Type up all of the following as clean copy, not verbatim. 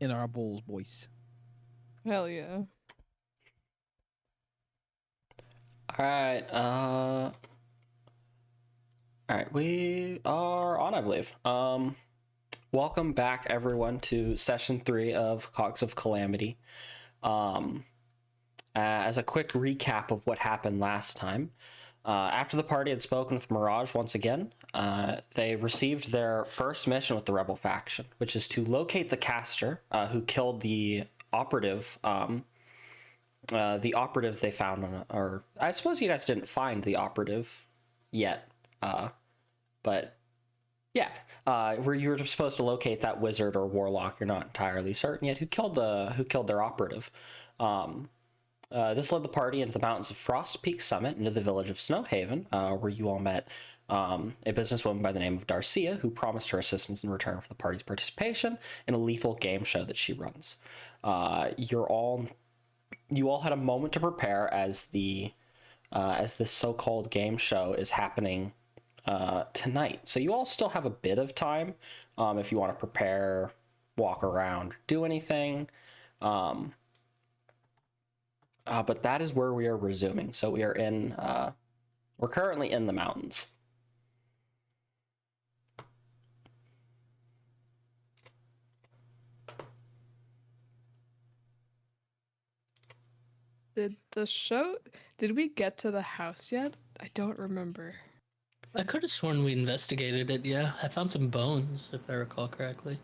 in our bowls, boys. Hell yeah. Alright, we are on, I believe. Welcome back, everyone, to session 3 of Cogs of Calamity. As a quick recap of what happened last time, after the party had spoken with Mirage once again, they received their first mission with the rebel faction, which is to locate the caster who killed the operative. The operative they found or I suppose you guys didn't find the operative yet, but yeah, where you were supposed to locate that wizard or warlock. You're not entirely certain yet who killed their operative. This led the party into the mountains of Frostpeak Summit, into the village of Snowhaven, where you all met a businesswoman by the name of Darcia, who promised her assistance in return for the party's participation in a lethal game show that she runs. You all had a moment to prepare as this so-called game show is happening tonight. So you all still have a bit of time if you want to prepare, walk around, do anything. But that is where we are resuming. So we are we're currently in the mountains. Did we get to the house yet? I don't remember. I could have sworn we investigated it, yeah. I found some bones, if I recall correctly.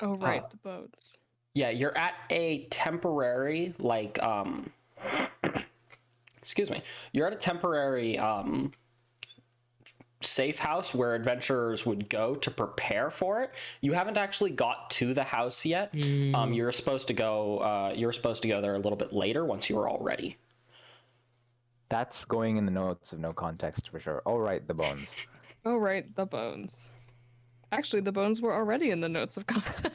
Oh, right, the boats. Yeah, you're at a temporary, excuse me. You're at a temporary safe house where adventurers would go to prepare for it. You haven't actually got to the house yet. You're supposed to go there a little bit later once you were all ready. That's going in the notes of no context for sure. Oh, right, the bones. Oh, right, the bones. Actually, the bones were already in the notes of context.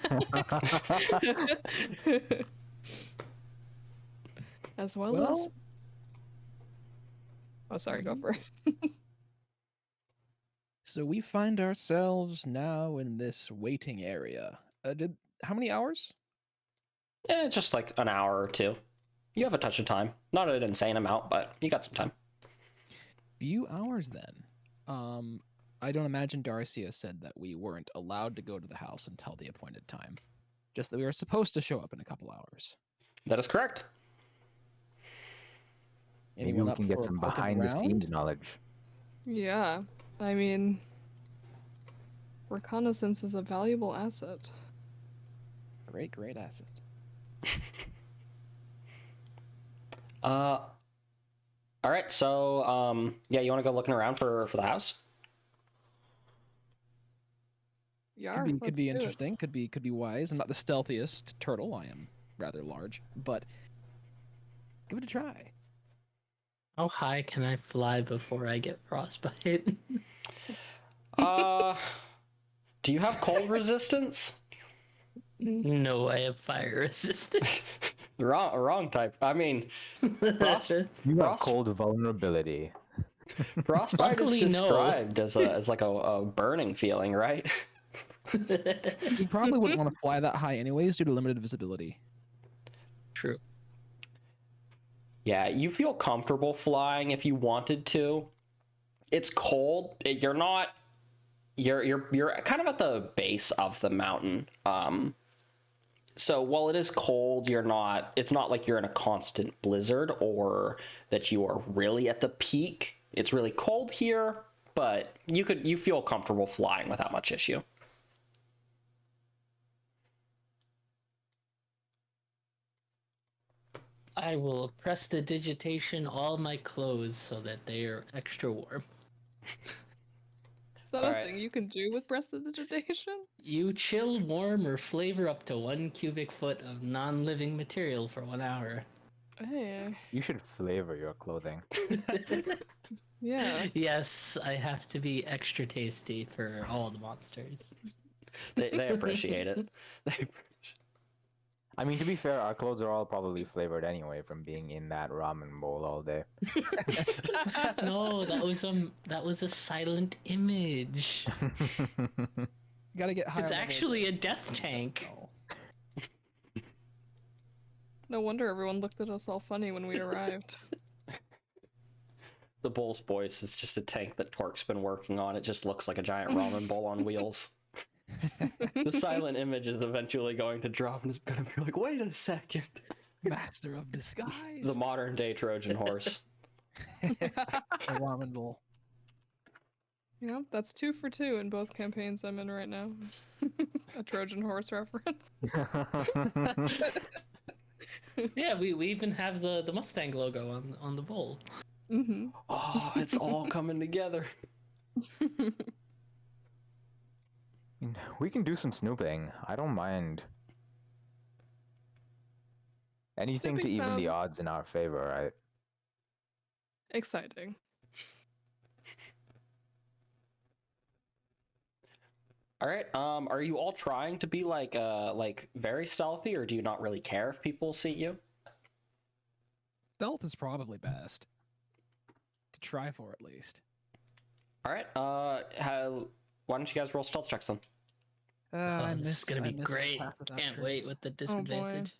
As well as... Oh, sorry, go for it. So we find ourselves now in this waiting area. How many hours? Just like an hour or two. You have a touch of time. Not an insane amount, but you got some time. Few hours then. I don't imagine Darcia said that we weren't allowed to go to the house until the appointed time. Just that we were supposed to show up in a couple hours. That is correct. Maybe we can get some behind-the-scenes knowledge. Yeah, I mean, reconnaissance is a valuable asset. Great asset. All right, so yeah, you want to go looking around for the house? Yeah, could be interesting. Could be wise. I'm not the stealthiest turtle. I am rather large, but give it a try. How high can I fly before I get frostbite? Do you have cold resistance? No, I have fire resistance. Wrong type. I mean, you have cold vulnerability. Frostbite is described as like a burning feeling, right? You probably wouldn't want to fly that high anyways due to limited visibility. True. Yeah, you feel comfortable flying if you wanted to. It's cold. You're kind of at the base of the mountain. So while it is cold, it's not like you're in a constant blizzard or that you are really at the peak. It's really cold here, but you feel comfortable flying without much issue. I will press the digitation all my clothes so that they are extra warm. Is that a thing you can do with prestidigitation? You chill, warm, or flavor up to 1 cubic foot of non-living material for 1 hour. Hey. You should flavor your clothing. Yeah. Yes, I have to be extra tasty for all the monsters. They appreciate it. I mean, to be fair, our clothes are all probably flavored anyway from being in that ramen bowl all day. No, that was a silent image. You gotta get higher. It's actually a death tank. No wonder everyone looked at us all funny when we arrived. The bull's voice is just a tank that Torque's been working on. It just looks like a giant ramen bowl on wheels. The silent image is eventually going to drop and it's going to be like, wait a second. Master of disguise. The modern day Trojan horse. The ramen bowl. Yeah, that's 2 for 2 in both campaigns I'm in right now. A Trojan horse reference. Yeah, we even have the Mustang logo on the bowl. Mm-hmm. Oh, it's all coming together. We can do some snooping. I don't mind. Anything to Snooping even the sounds- odds in our favor, right? Exciting. All right. Are you all trying to be like very stealthy, or do you not really care if people see you? Stealth is probably best. To try for at least. All right. Why don't you guys roll stealth checks then? I This is gonna I be miss my great. path without Can't wait trace. with the disadvantage.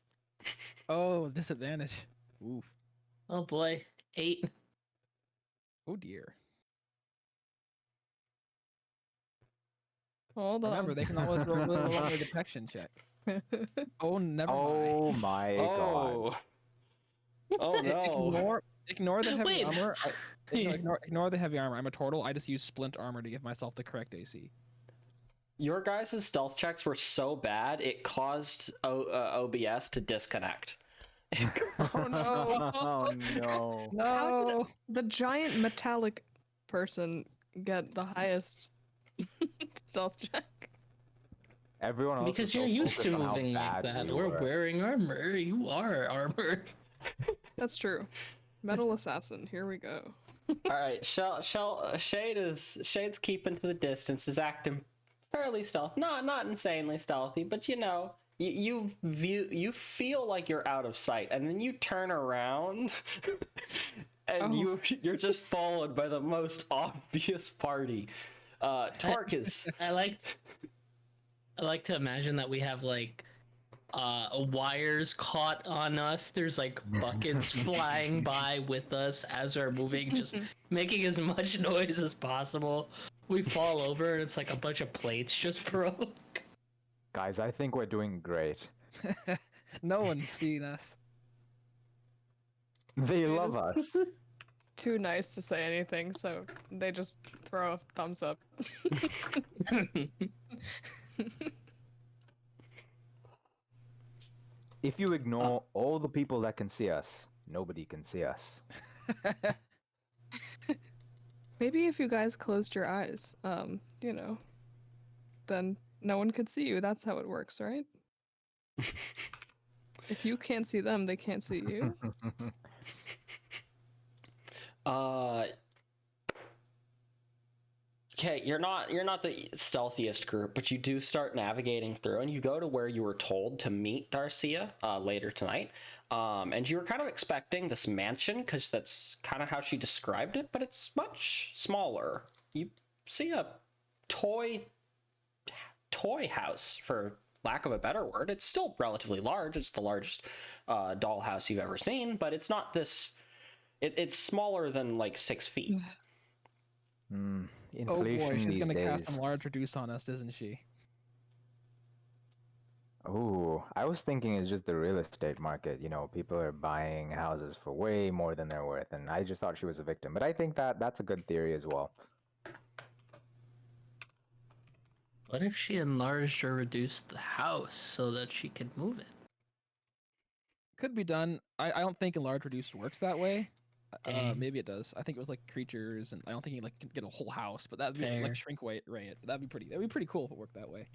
Oh, disadvantage. Oof. Oh boy, 8. Oh dear. Hold on. Remember, they can always roll a longer detection check. Oh, never Oh mind. my god. Oh no. Ignore the heavy Wait. armor. Ignore the heavy armor. I'm a turtle. I just use splint armor to give myself the correct AC. Your guys' stealth checks were so bad it caused OBS to disconnect. Oh no! Oh no. How did No! the giant metallic person get the highest stealth check? Everyone else Because was you're so used to focused on how moving like bad that. we We're were. wearing armor. You are armor. That's true. Metal assassin. Here we go. All right, Shade's keeping to the distance, is acting fairly stealth, not insanely stealthy, but you know, you feel like you're out of sight, and then you turn around, and you're just followed by the most obvious party. Torque is. I like to imagine that we have like wires caught on us. There's like buckets flying by with us as we're moving, just making as much noise as possible. We fall over and it's like a bunch of plates just broke. Guys, I think we're doing great. No one's seen us. They love us. Too nice to say anything, so they just throw a thumbs up. If you ignore all the people that can see us, nobody can see us. Maybe if you guys closed your eyes, you know, then no one could see you. That's how it works, right? If you can't see them, they can't see you. Okay, you're not the stealthiest group, but you do start navigating through, and you go to where you were told to meet Darcia later tonight. And you were kind of expecting this mansion because that's kind of how she described it, but it's much smaller. You see a toy house, for lack of a better word. It's still relatively large. It's the largest dollhouse you've ever seen, but it's not this. It's smaller than like 6 feet. Oh boy, Inflation she's these gonna cast days. some large reduce on us, isn't she? Oh, I was thinking it's just the real estate market. You know, people are buying houses for way more than they're worth, and I just thought she was a victim. But I think that's a good theory as well. What if she enlarged or reduced the house so that she could move it? Could be done. I don't think enlarge reduce works that way. Dang. Maybe it does. I think it was like creatures, and I don't think you like can get a whole house, but that'd be Fair. like shrink ray it. That'd be pretty cool if it worked that way.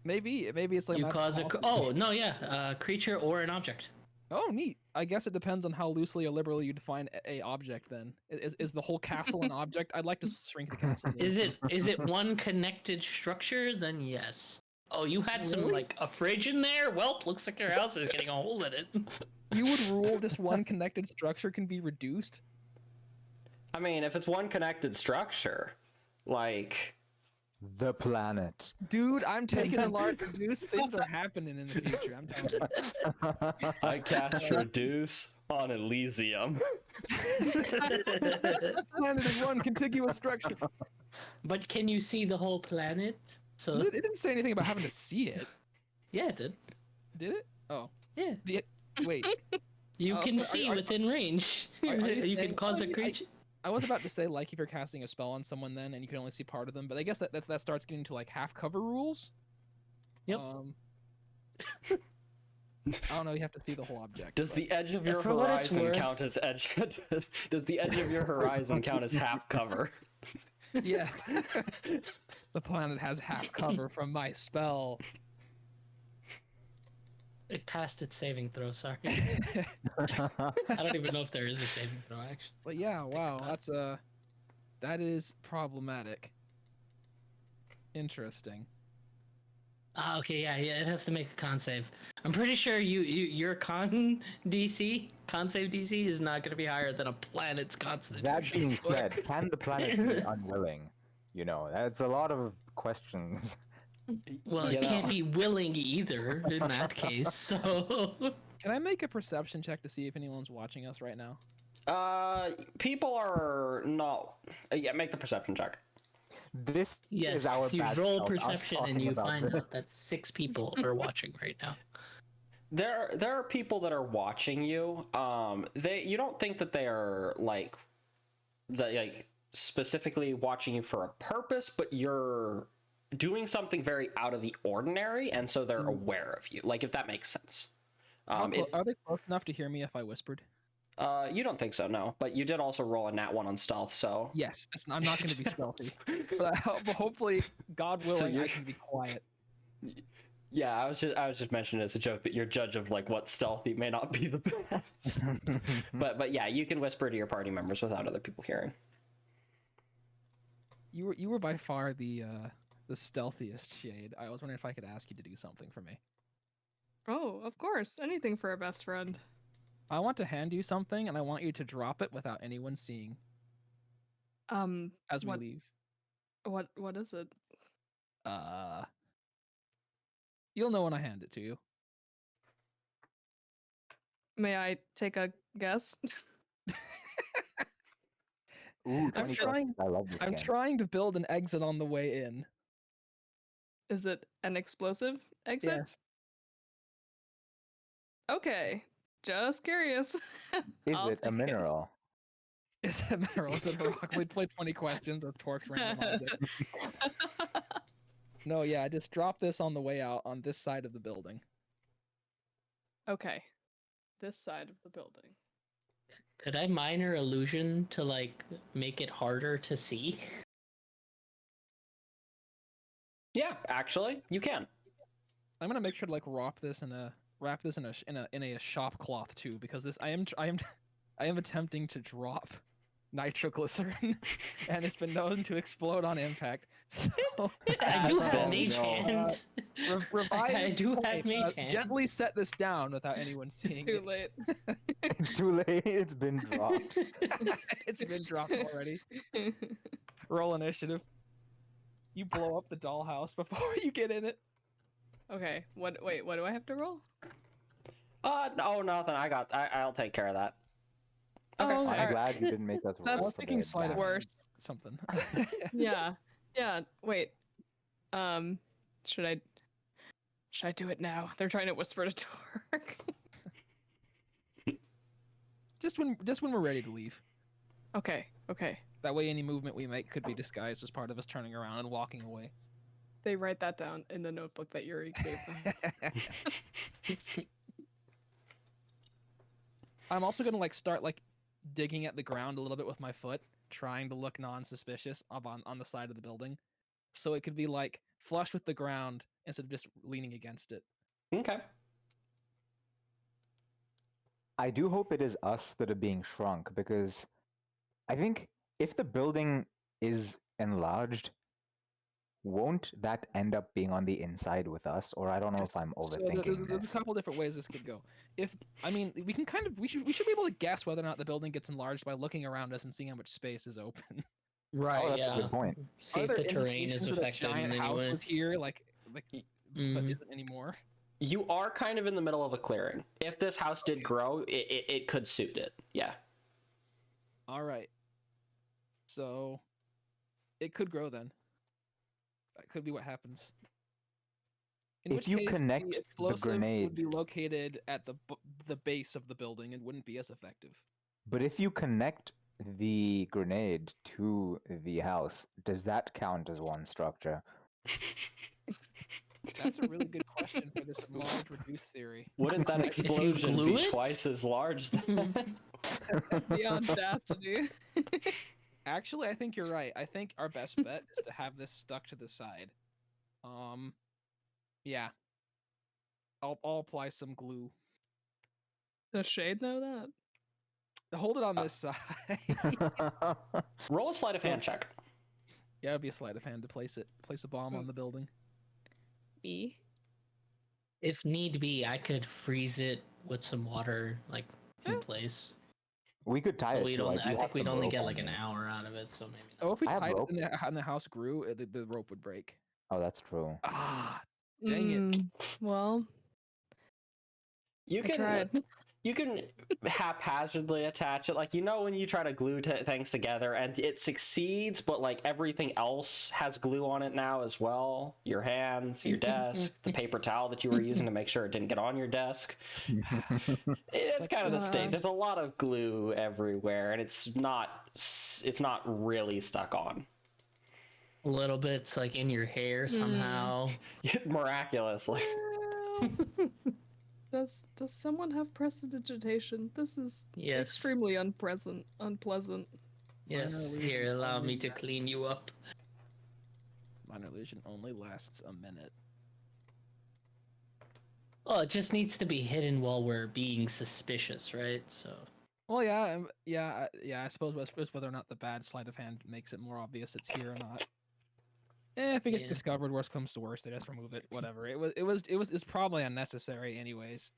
Maybe it's like You magic cause a hostage. oh no yeah, creature or an object. Oh, neat. I guess it depends on how loosely or liberally you define a object. Then is the whole castle an object? I'd like to shrink the castle. Is it one connected structure? Then yes. Oh, you had some Really? like a fridge in there? Well, looks like your house is getting a hole in it. You would rule this one connected structure can be reduced? I mean, if it's one connected structure, like, The planet. Dude, I'm taking a large reduce. Things are happening in the future. I'm telling you. I cast Reduce on Elysium. Planet is one contiguous structure. But can you see the whole planet? So It didn't say anything about having to see it, yeah, it did. did it? Oh, Yeah, wait. you Oh, can are- see are- within range. are you You can saying- cause a I- creature. I was about to say, like, if you're casting a spell on someone then and you can only see part of them, but I guess that starts getting to like half cover rules. Yep. I don't know. You have to see the whole object. Does but- the edge of your For what it's horizon worth- count as edge? Does the edge of your horizon count as half cover? Yeah. The planet has half cover from my spell. It passed its saving throw. Sorry, I don't even know if there is a saving throw actually. But yeah, wow, about that is problematic. Interesting. Ah, okay, yeah, it has to make a con save. I'm pretty sure your con save DC is not going to be higher than a planet's constitution. That being score. said, can the planet be unwilling? You know, that's a lot of questions. Well, You it know. can't be willing either in that case. So Can I make a perception check to see if anyone's watching us right now? People are not. Yeah, make the perception check. This yes, is our you bad roll self, us perception and talking you about find out this. that 6 people are watching right now. There are people that are watching you. You don't think that they are like specifically watching you for a purpose, but you're doing something very out of the ordinary, and so they're aware of you. Like, if that makes sense. Are they close enough to hear me if I whispered? You don't think so, no. But you did also roll a nat 1 on stealth, so Yes, I'm not going to be stealthy. But hopefully, God willing, I you're- can be quiet. yeah. I was just mentioning it as a joke that your judge of like what stealthy may not be the best. but yeah, you can whisper to your party members without other people hearing. You were by far the stealthiest, Shade. I was wondering if I could ask you to do something for me. Oh, of course. Anything for a best friend. I want to hand you something, and I want you to drop it without anyone seeing as we What- leave. What is it? You'll know when I hand it to you. May I take a guess? Ooh, I'm 20 trying- questions. I love this I'm game. trying to build an exit on the way in. Is it an explosive exit? Yes. Okay. Just curious. Is I'll it a take mineral? It's a mineral. It's a rock. We played 20 questions with Torx randomized it. No, yeah, I just dropped this on the way out on this side of the building. Okay. This side of the building. Could I minor illusion to like make it harder to see? Yeah, actually, you can. I'm gonna make sure to like wrap this in a shop cloth too, because this I am attempting to drop nitroglycerin, and it's been known to explode on impact. So I do have Oh, mage no. hand. revive I do have hey, mage hand. gently set this down without anyone seeing Too it. late. It's too late. It's been dropped. It's been dropped already. Roll initiative. You blow up the dollhouse before you get in it. Okay. Wait, what do I have to roll? No, nothing. I'll take care of that. Okay. I'm alright. glad you didn't make us roll. I That's was for thinking the sleight of damage. worse. something. Yeah. Yeah. Wait. Should I do it now? They're trying to whisper to Torque. just when we're ready to leave. Okay. Okay. That way, any movement we make could be disguised as part of us turning around and walking away. They write that down in the notebook that Yuri gave them. I'm also gonna like start like digging at the ground a little bit with my foot, trying to look non-suspicious up on the side of the building, so it could be like flush with the ground instead of just leaning against it. Okay. I do hope it is us that are being shrunk, because I think if the building is enlarged, won't that end up being on the inside with us? Or I don't know if I'm So overthinking there's this. a couple different ways this could go. We should be able to guess whether or not the building gets enlarged by looking around us and seeing how much space is open. Right. Oh, that's yeah. a good point. See Are if there the terrain is indications that a affected in giant any house way. was here, like, but Mhm. isn't anymore. You are kind of in the middle of a clearing. If this house did grow, it could suit it. Yeah. All right. So it could grow then. That could be what happens. In If which you case, connect the the explosive grenade- would be located at the base of the building and wouldn't be as effective. But if you connect the grenade to the house, does that count as one structure? That's a really good question for this enlarge reduce theory. Wouldn't that you explosion glue be it? twice as large then? The audacity. Actually, I think you're right. I think our best bet is to have this stuck to the side. Yeah. I'll apply some glue. Does Shade know that? Hold it on this side. Roll a sleight of hand check. Yeah, it'd be a sleight of hand to place a bomb on the building. B. If need be, I could freeze it with some water, like in place. We could tie But it. we'd to, only, like, you I have think we'd some only rope get on like an you. hour out of it, so maybe. Oh, if we I have tied rope. it and the house grew, the rope would break. Oh, that's true. Ah, dang it. Well, You I can tried. you can haphazardly attach it, like, you know, when you try to glue things together and it succeeds, but like everything else has glue on it now as well. Your hands, your desk, the paper towel that you were using to make sure it didn't get on your desk. It's kind of the state. There's a lot of glue everywhere, and it's not really stuck on. A little bit's like in your hair somehow. Miraculously. Does someone have prestidigitation? This is Yes. extremely unpleasant. Yes, Minor here, illusion allow only me to lasts- clean you up. Minor illusion only lasts a minute. Well, it just needs to be hidden while we're being suspicious, right? So. Well, yeah. I suppose whether or not the bad sleight of hand makes it more obvious it's here or not. If it gets Yeah. discovered, worst comes to worst, they just remove it. Whatever. It's probably unnecessary anyways.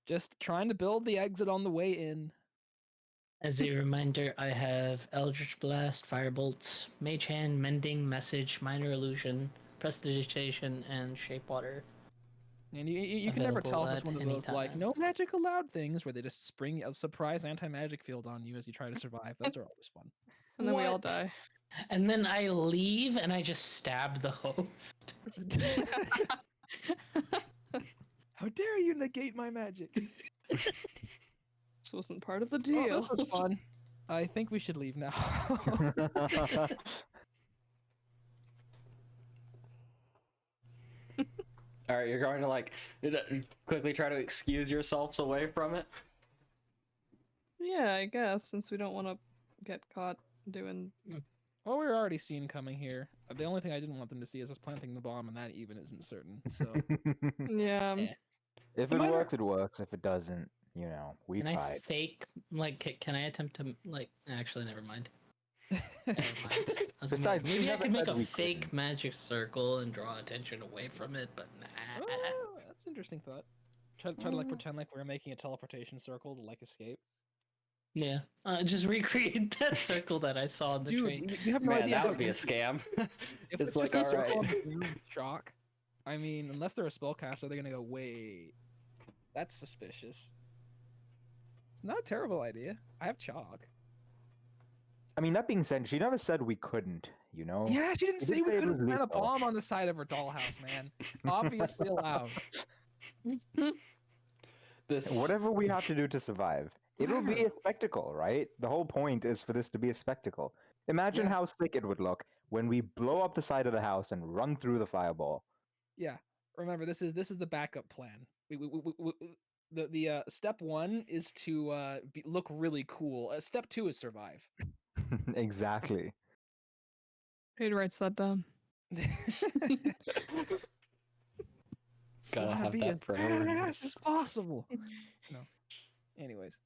Just trying to build the exit on the way in. As a reminder, I have Eldritch Blast, Firebolt, Mage Hand, Mending, Message, Minor Illusion, Prestidigitation, and Shape Water. And you can never tell Available if it's at one of any those like time. no magic allowed things where they just spring a surprise anti-magic field on you as you try to survive. Those are always fun. And then we all What? die. And then I leave and I just stab the host. How dare you negate my magic? This wasn't part of the Oh, deal. this was fun. I think we should leave now. All right, you're going to like quickly try to excuse yourselves away from it. Yeah, I guess, since we don't want to get caught doing. Well, we were already seen coming here. The only thing I didn't want them to see is us planting the bomb, and that even isn't certain. So Yeah. Eh. If it works, it works. If it doesn't, you know, we Can I tried. fake, like, can I attempt to, like, actually, never mind. Never mind. I was Besides, maybe we I never can make said a we fake couldn't. magic circle and draw attention away from it, but nah. Oh, that's an interesting thought. Try to like pretend like we're making a teleportation circle to like escape. Yeah, just recreate that circle that I saw on the train. Dude, you have no Man, idea. that how would be a easy- scam. If It's it's like, just a all circle right. on the ground with chalk, I mean, unless they're a spellcaster, they're gonna go, wait, that's suspicious. Not a terrible idea. I have chalk. I mean, that being said, she never said we couldn't, you know? Yeah, she didn't She say did we say it couldn't was plant a lethal. bomb on the side of her dollhouse, man. Obviously allowed. This Whatever we have to do to survive. It'll be a spectacle, right? The whole point is for this to be a spectacle. Imagine Yeah. how sick it would look when we blow up the side of the house and run through the fireball. Yeah. Remember, this is the backup plan. The step one is to look really cool. Step two is survive. Exactly. Who writes that down? gotta Wanna have be that as badass priorities. as possible. No. Anyways.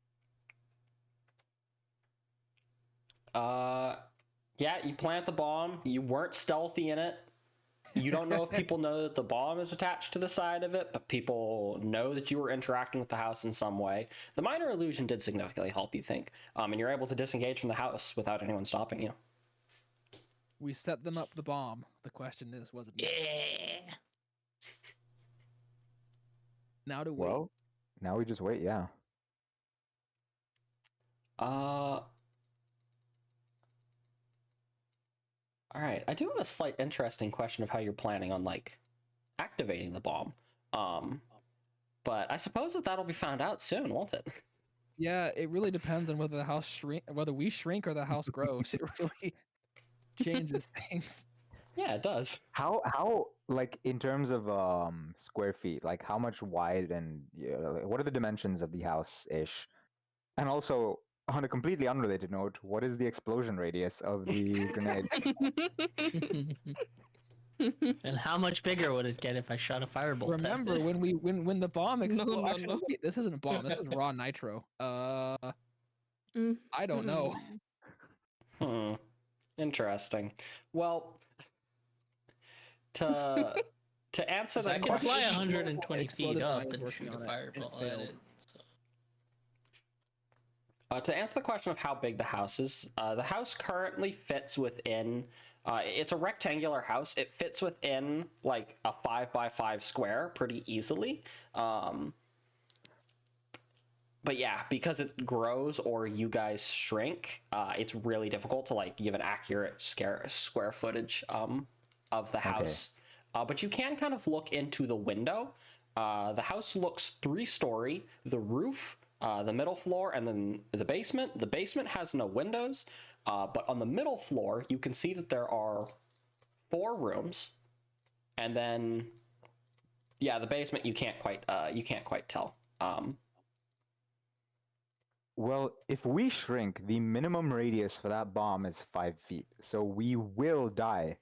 Yeah, you plant the bomb. You weren't stealthy in it. You don't know if people know that the bomb is attached to the side of it, but people know that you were interacting with the house in some way. The minor illusion did significantly help, you think, and you're able to disengage from the house without anyone stopping you. We set them up the bomb. The question is, was it? Yeah. Now to wait. Well, now we just wait. Yeah. All right. I do have a slight interesting question of how you're planning on like activating the bomb. But I suppose that'll be found out soon, won't it? Yeah, it really depends on whether the house whether we shrink or the house grows. It really changes things. Yeah, it does. How like in terms of square feet, like how much wide and what are the dimensions of the house ish? And also, on a completely unrelated note, what is the explosion radius of the grenade? And how much bigger would it get if I shot a firebolt? at Remember it? when the bomb explodes? no, Actually, no. wait, this isn't a bomb. This is raw nitro. I don't know. Interesting. Well, to answer I that can question, fly 120 Exploded feet when I up was and working shoot a on it, and it fireball at failed. it. So. to answer the question of how big the house is, the house currently fits within. It's a rectangular house. It fits within like a 5x5 square pretty easily. But yeah, because it grows or you guys shrink, it's really difficult to like give an accurate square footage of the house. But you can kind of look into the window. The house looks 3-story. The roof, the middle floor, and then the basement. The basement has no windows, but on the middle floor, you can see that there are 4 rooms, and then yeah, the basement you can't quite tell. Well, if we shrink, the minimum radius for that bomb is 5 feet, so we will die.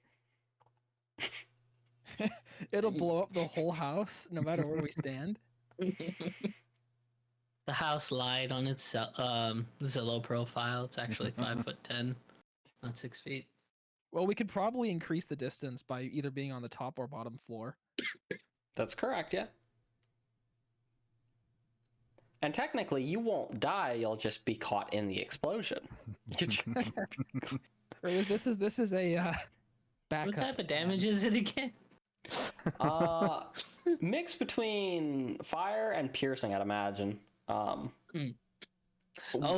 It'll blow up the whole house, no matter where we stand. The house lied on its Zillow profile. It's actually 5'10", not 6 feet. Well, we could probably increase the distance by either being on the top or bottom floor. That's correct, yeah. And technically, you won't die. You'll just be caught in the explosion. This is a backup. What type of damage is it again? Mix between fire and piercing, I'd imagine. Oh,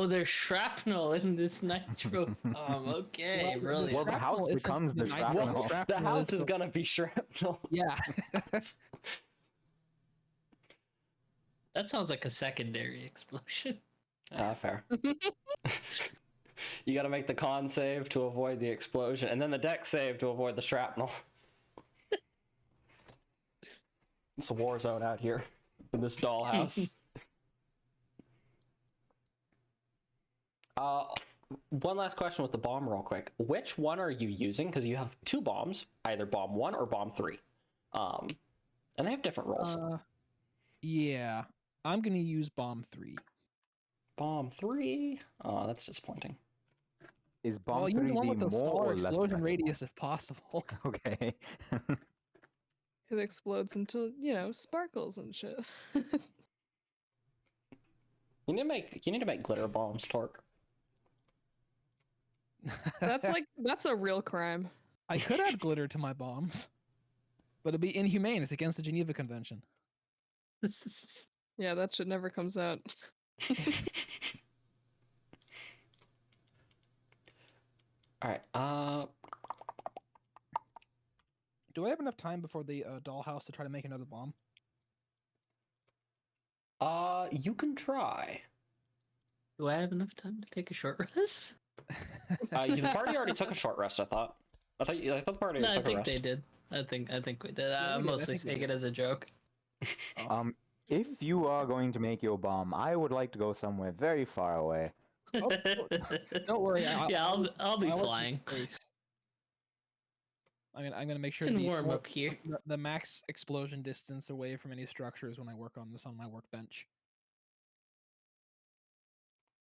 there's shrapnel in this nitro. Okay, Well, really. Well, the house shrapnel isn't becomes the nitro. shrapnel. The house is the- gonna be shrapnel. Yeah. That sounds like a secondary explosion. Fair. You gotta make the con save to avoid the explosion, and then the dex save to avoid the shrapnel. It's a war zone out here in this dollhouse. One last question with the bomb real quick. Which one are you using? Because you have 2 bombs, either bomb 1 or bomb 3. And they have different roles. Yeah. I'm gonna use bomb 3. Bomb 3? Oh, that's disappointing. Is bomb Well, 3 use one with the a more smaller or less explosion effective radius if possible. one? Okay. It explodes into, sparkles and shit. You need to make glitter bombs, Torque. That's a real crime. I could add glitter to my bombs, but it'd be inhumane. It's against the Geneva Convention. Yeah, that shit never comes out. All right. Do I have enough time before the dollhouse to try to make another bomb? You can try. Do I have enough time to take a short rest? The party already took a short rest. I thought the party No, I took a think rest. they did. I think we did. Yeah, I we did. I mostly think we take it did. as a joke. If you are going to make your bomb, I would like to go somewhere very far away. Oh, don't worry. I'll be I'll work in flying. space. I'm gonna make sure It's warm up here. the max explosion distance away from any structures when I work on this on my workbench.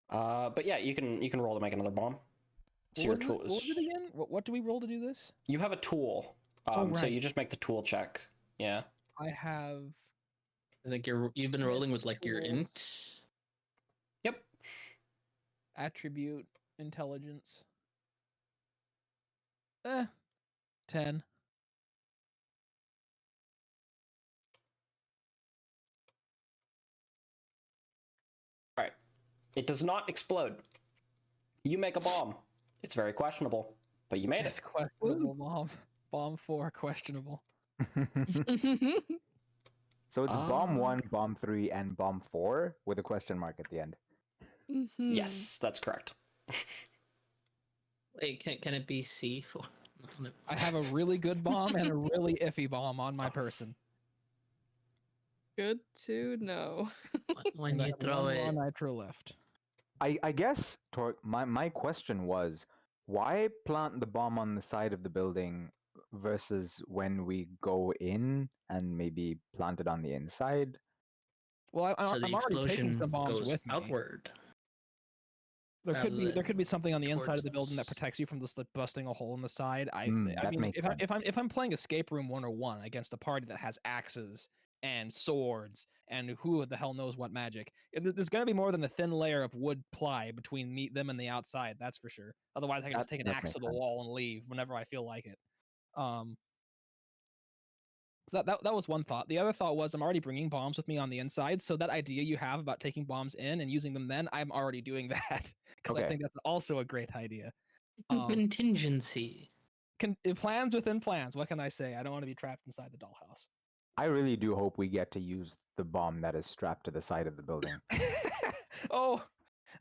But yeah, you can roll to make another bomb. So What your was, tool what was it again? What do we roll to do this? You have a tool. So right. you just make the tool check. Yeah. I have I think you've been rolling with like your Tools. int. Yep. attribute intelligence. 10. All right. It does not explode. You make a bomb. It's very questionable, but you made It's it. questionable, Mom. Bomb 4, questionable. So it's bomb Ah. 1, bomb 3, and bomb 4 with a question mark at the end. Yes, that's correct. Wait, can it be C4? I have a really good bomb and a really iffy bomb on my person. Good to know. When And I you have throw one raw it, nitro left. I guess my question was, why plant the bomb on the side of the building versus when we go in and maybe plant it on the inside? Well, so the I'm already taking explosion some bombs goes with me. outward. There rather could be than something on the inside of towards the building that us. protects you from just like busting a hole in the side. I That mean, makes sense. if I'm playing Escape Room 101 against a party that has axes and swords and who the hell knows what magic, there's gonna be more than a thin layer of wood ply between them and the outside. That's for sure. Otherwise, I can just take an That axe makes to the sense. wall and leave whenever I feel like it. So that was one thought. The other thought was I'm already bringing bombs with me on the inside, so that idea you have about taking bombs in and using them then, I'm already doing that because I Okay. think that's also a great idea. Contingency. Plans within plans. What can I say? I don't want to be trapped inside the dollhouse. I really do hope we get to use the bomb that is strapped to the side of the building. Oh,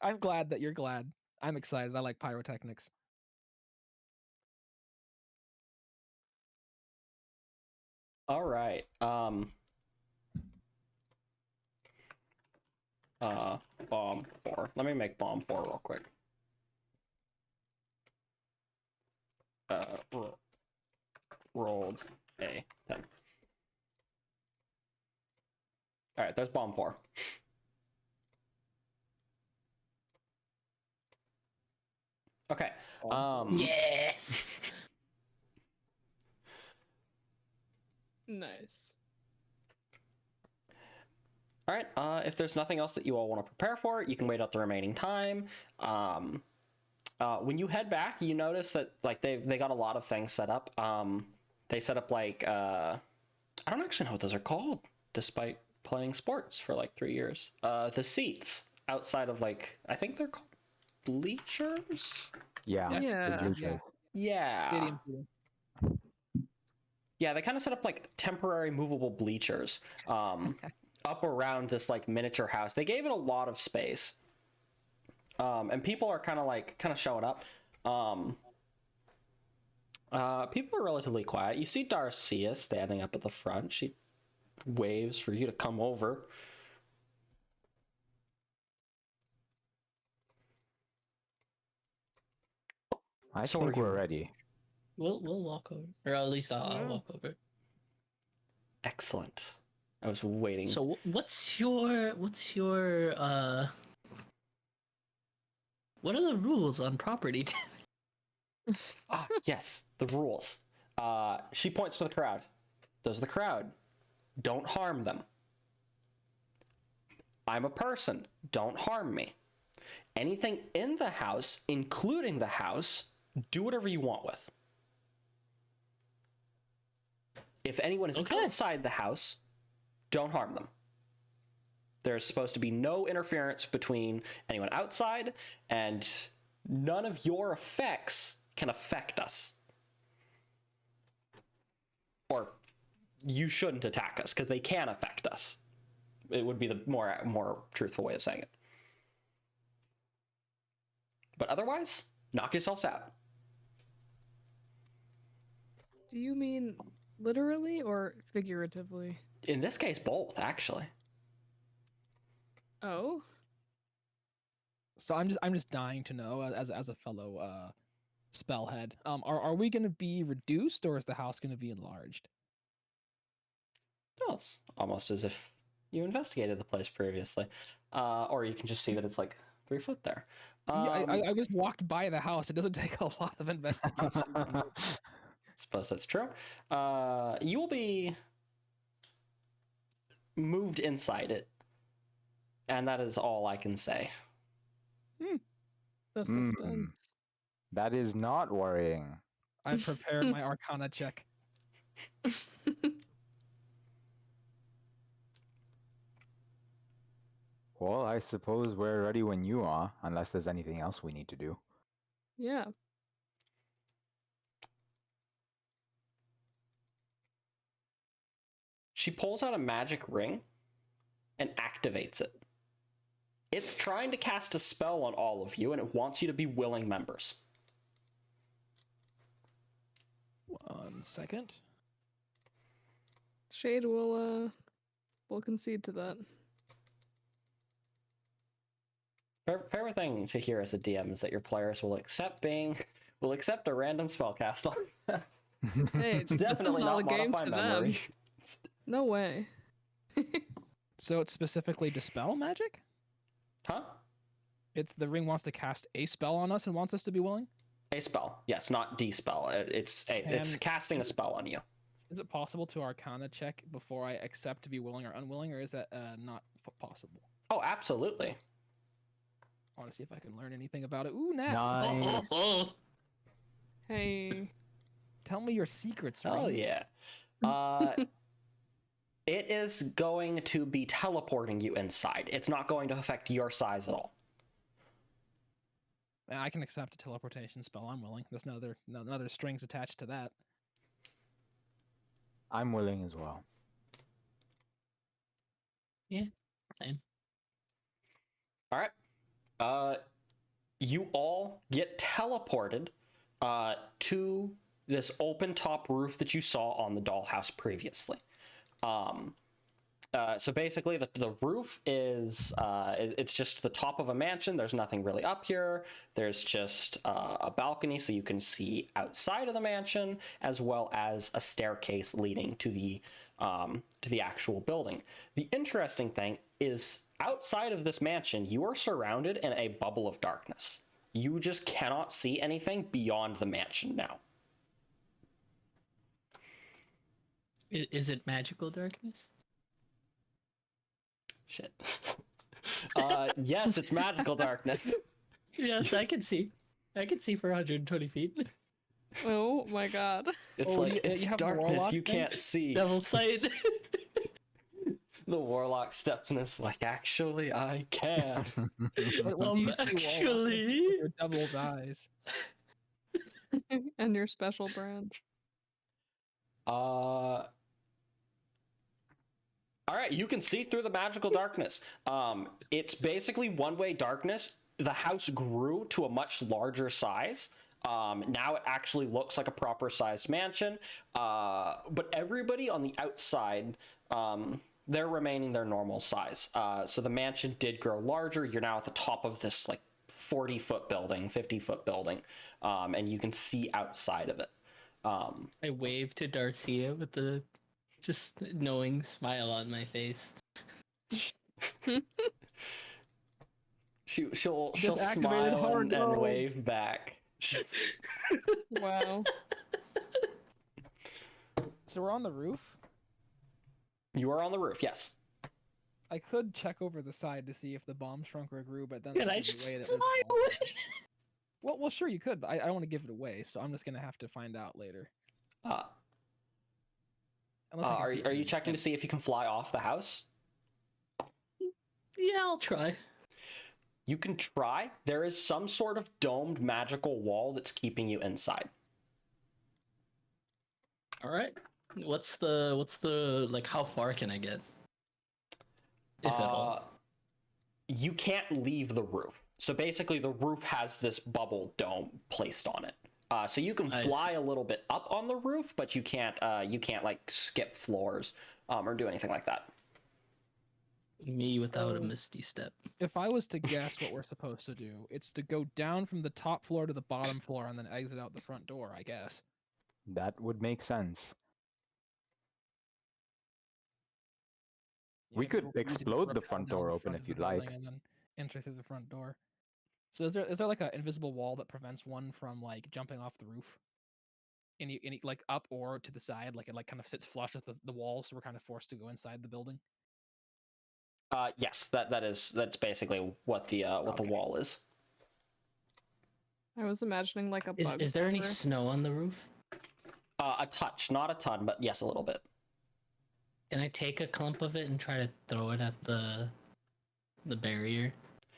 I'm glad that you're glad. I'm excited. I like pyrotechnics. All right. Bomb 4. Let me make bomb 4 real quick. Rolled a 10. All right, there's bomb 4. Okay. Yes. Nice. All right. If there's nothing else that you all want to prepare for, you can wait out the remaining time. When you head back, you notice that like they got a lot of things set up. They set up like I don't actually know what those are called, despite playing sports for like 3 years. The seats outside of like I think they're called bleachers. Yeah. the Yeah. bleachers. Yeah. Stadium seating. Yeah, they kind of set up like temporary movable bleachers up around this like miniature house. They gave it a lot of space. And people are kind of showing up. People are relatively quiet. You see Darcia standing up at the front. She waves for you to come over. I So think are you- we're ready. We'll walk over, or at least I'll Yeah. walk over. Excellent. I was waiting. So what's your what are the rules on property damage? Yes, the rules. She points to the crowd. Those are the crowd. Don't harm them. I'm a person. Don't harm me. Anything in the house, including the house, do whatever you want with. If anyone is Okay. outside the house, don't harm them. There's supposed to be no interference between anyone outside, and none of your effects can affect us. Or you shouldn't attack us, because they can affect us. It would be the more truthful way of saying it. But otherwise, knock yourselves out. Do you mean literally or figuratively? In this case, both, actually. Oh. So I'm just dying to know as a fellow spellhead. Are we going to be reduced or is the house going to be enlarged? No, it's almost as if you investigated the place previously. Or you can just see that it's like 3 foot there. Yeah, I just walked by the house. It doesn't take a lot of investigation. Suppose that's true. You will be moved inside it. And that is all I can say. The Hmm. suspense. That is not worrying. I prepared my Arcana check. Well, I suppose we're ready when you are, unless there's anything else we need to do. Yeah. She pulls out a magic ring and activates it. It's trying to cast a spell on all of you, and it wants you to be willing members. 1 second. Shade will concede to that. Favorite thing to hear as a DM is that your players will accept a random spell cast on. Hey, It's this definitely is all not a game modify to memory. them. No way. So it's specifically dispel magic? Huh? It's the ring wants to cast a spell on us and wants us to be willing? A spell, yes, not dispel. It's casting a spell on you. Is it possible to Arcana check before I accept to be willing or unwilling, or is that not possible? Oh, absolutely. I want to see if I can learn anything about it. Ooh, Nat. Nice. Hey. Tell me your secrets, Oh Ring. yeah. It is going to be teleporting you inside. It's not going to affect your size at all. I can accept a teleportation spell. I'm willing. There's no other strings attached to that. I'm willing as well. Yeah, same. All right. You all get teleported to this open top roof that you saw on the dollhouse previously. So basically, the roof is it's just the top of a mansion. There's nothing really up here. There's just a balcony, so you can see outside of the mansion, as well as a staircase leading to the actual building. The interesting thing is, outside of this mansion, you are surrounded in a bubble of darkness. You just cannot see anything beyond the mansion now. Is it magical darkness? Shit. Yes, it's magical darkness. Yes, I can see. I can see for 120 feet. Oh my god. It's Oh, like, you it's have darkness, warlock you thing? can't see. Devil sight. The warlock steps in and is like, actually, I can. What do you see, Warlock, Actually. with your devil's eyes? And your special brand. All right, you can see through the magical darkness. It's basically one-way darkness. The house grew to a much larger size. Now it actually looks like a proper-sized mansion. But everybody on the outside, they're remaining their normal size. So the mansion did grow larger. You're now at the top of this like 40-foot building, 50-foot building, and you can see outside of it. I wave to Darcia with the just knowing smile on my face. She'll Just activated smile hard and mode. wave back. Wow. So we're on the roof. You are on the roof, yes. I could check over the side to see if the bomb shrunk or grew, but then Can that I would be just way that fly was small. away? Well, sure you could, but I don't want to give it away, so I'm just gonna have to find out later. Unless I can Are see you it. checking to see if you can fly off the house? Yeah, I'll try. You can try. There is some sort of domed magical wall that's keeping you inside. All right. What's the like? How far can I get? If at all. You can't leave the roof. So basically, the roof has this bubble dome placed on it. So you can I fly a little bit up on the roof, but you can't like skip floors or do anything like that. Me without a misty step. If I was to guess what we're supposed to do, it's to go down from the top floor to the bottom floor and then exit out the front door, I guess. That would make sense. We Yeah, could it'll be easy to explode the rappel front down door the open front if of you'd the like. building and then enter through the front door. So is there like an invisible wall that prevents one from like jumping off the roof? any like up or to the side, like it like kind of sits flush with the wall, so we're kind of forced to go inside the building. Yes, that's basically what the Okay. wall is. I was imagining like a Is bug. is there any zapper. snow on the roof? A touch, not a ton, but yes, a little bit. Can I take a clump of it and try to throw it at the barrier?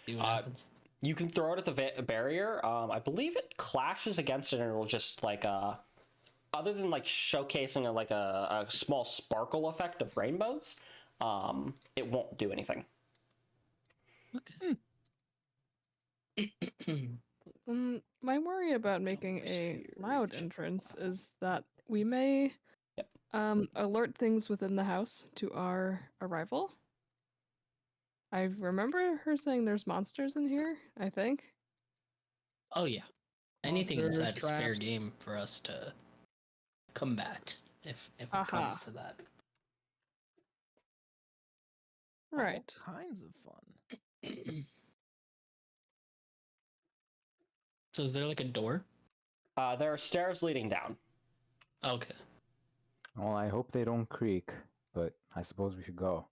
See what happens. You can throw it at the barrier. I believe it clashes against it, and it'll just like other than like showcasing a small sparkle effect of rainbows, it won't do anything. Okay. My worry about making a loud entrance is that we may alert things within the house to our arrival. I remember her saying there's monsters in here, I think. Oh yeah. Anything Monsters, inside is fair traps. game for us to combat if it Aha. comes to that. Right. All kinds of fun. So is there like a door? There are stairs leading down. Okay. Well, I hope they don't creak, but I suppose we should go.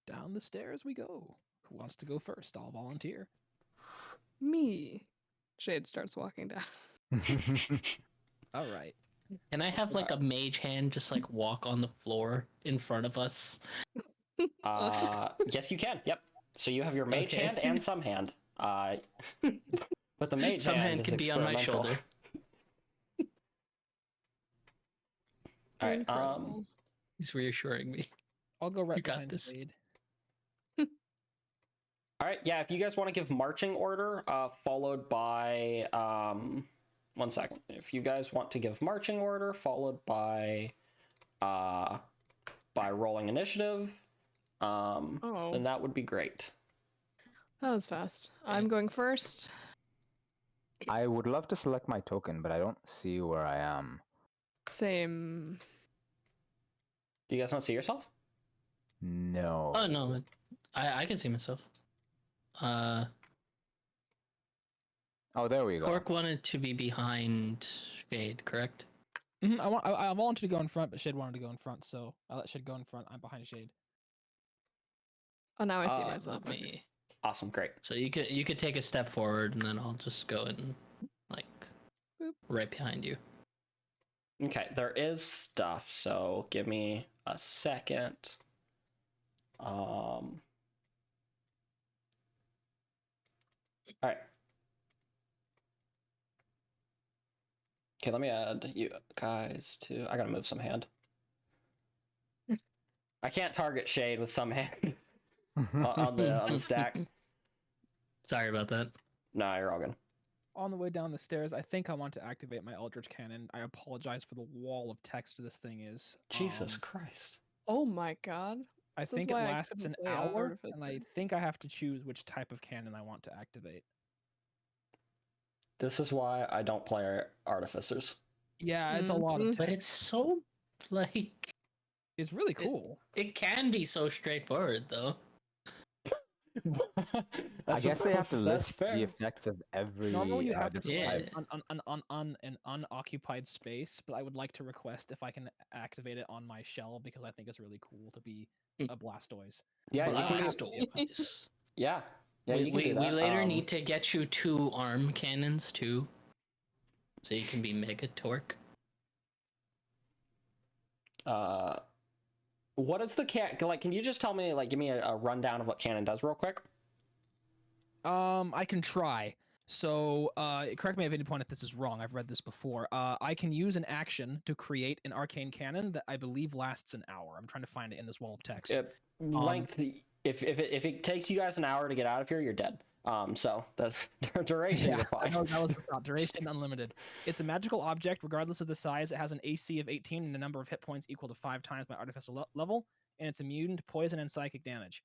Down the stairs we go. Who wants to go first? I'll volunteer. Me. Jade starts walking down. All right. Can I have like a mage hand just like walk on the floor in front of us? Yes, you can. Yep. So you have your mage Okay. hand and some hand. But the mage Some hand is can be on my experimental. shoulder. All right. Incredible. He's reassuring me. I'll go right You got behind this. Jade. All right. Yeah. If you guys want to give marching order, followed by 1 second. If you guys want to give marching order, followed by rolling initiative, then that would be great. That was fast. I'm going first. I would love to select my token, but I don't see where I am. Same. Do you guys not see yourself? No. Oh no, I can see myself. Oh, there we go. Cork wanted to be behind Shade, correct? I wanted to go in front, but Shade wanted to go in front, so I let Shade go in front. I'm behind Shade. Oh, now I see Uh, myself. Let me. Awesome. Great. So you could take a step forward, and then I'll just go in, like, Boop. right behind you. Okay. There is stuff, so give me a second. All right. Okay, let me add you guys to. I gotta move some hand. I can't target Shade with some hand on the stack. Sorry about that. No, you're all good. On the way down the stairs, I think I want to activate my Eldritch Cannon. I apologize for the wall of text this thing is. Jesus Christ. Oh my god. I This is think it why I lasts an couldn't play hour, Artificer. and I think I have to choose which type of cannon I want to activate. This is why I don't play Artificers. Yeah, it's a lot of Mhm. text. But it's so like It's really cool. it can be so straightforward though. I guess they have to That's list fair. the effects of every. Normally you have to different Yeah. select type. on an unoccupied space, but I would like to request if I can activate it on my shell because I think it's really cool to be a Blastoise. Yeah, But you I can have do, Blastoise. yeah. Yeah, we you can do that. we later need to get you 2 arm cannons too, so you can be Mega Torque. What is the like? Can you just tell me, like, give me a rundown of what cannon does, real quick? I can try. So, correct me at any point if this is wrong. I've read this before. I can use an action to create an arcane cannon that I believe lasts an hour. I'm trying to find it in this wall of text. Length. If it takes you guys an hour to get out of here, you're dead. So that's duration. You're I fine. know that was the thought. Duration unlimited. It's a magical object, regardless of the size. It has an AC of 18 and a number of hit points equal to 5 times my artificial level, and it's immune to poison and psychic damage.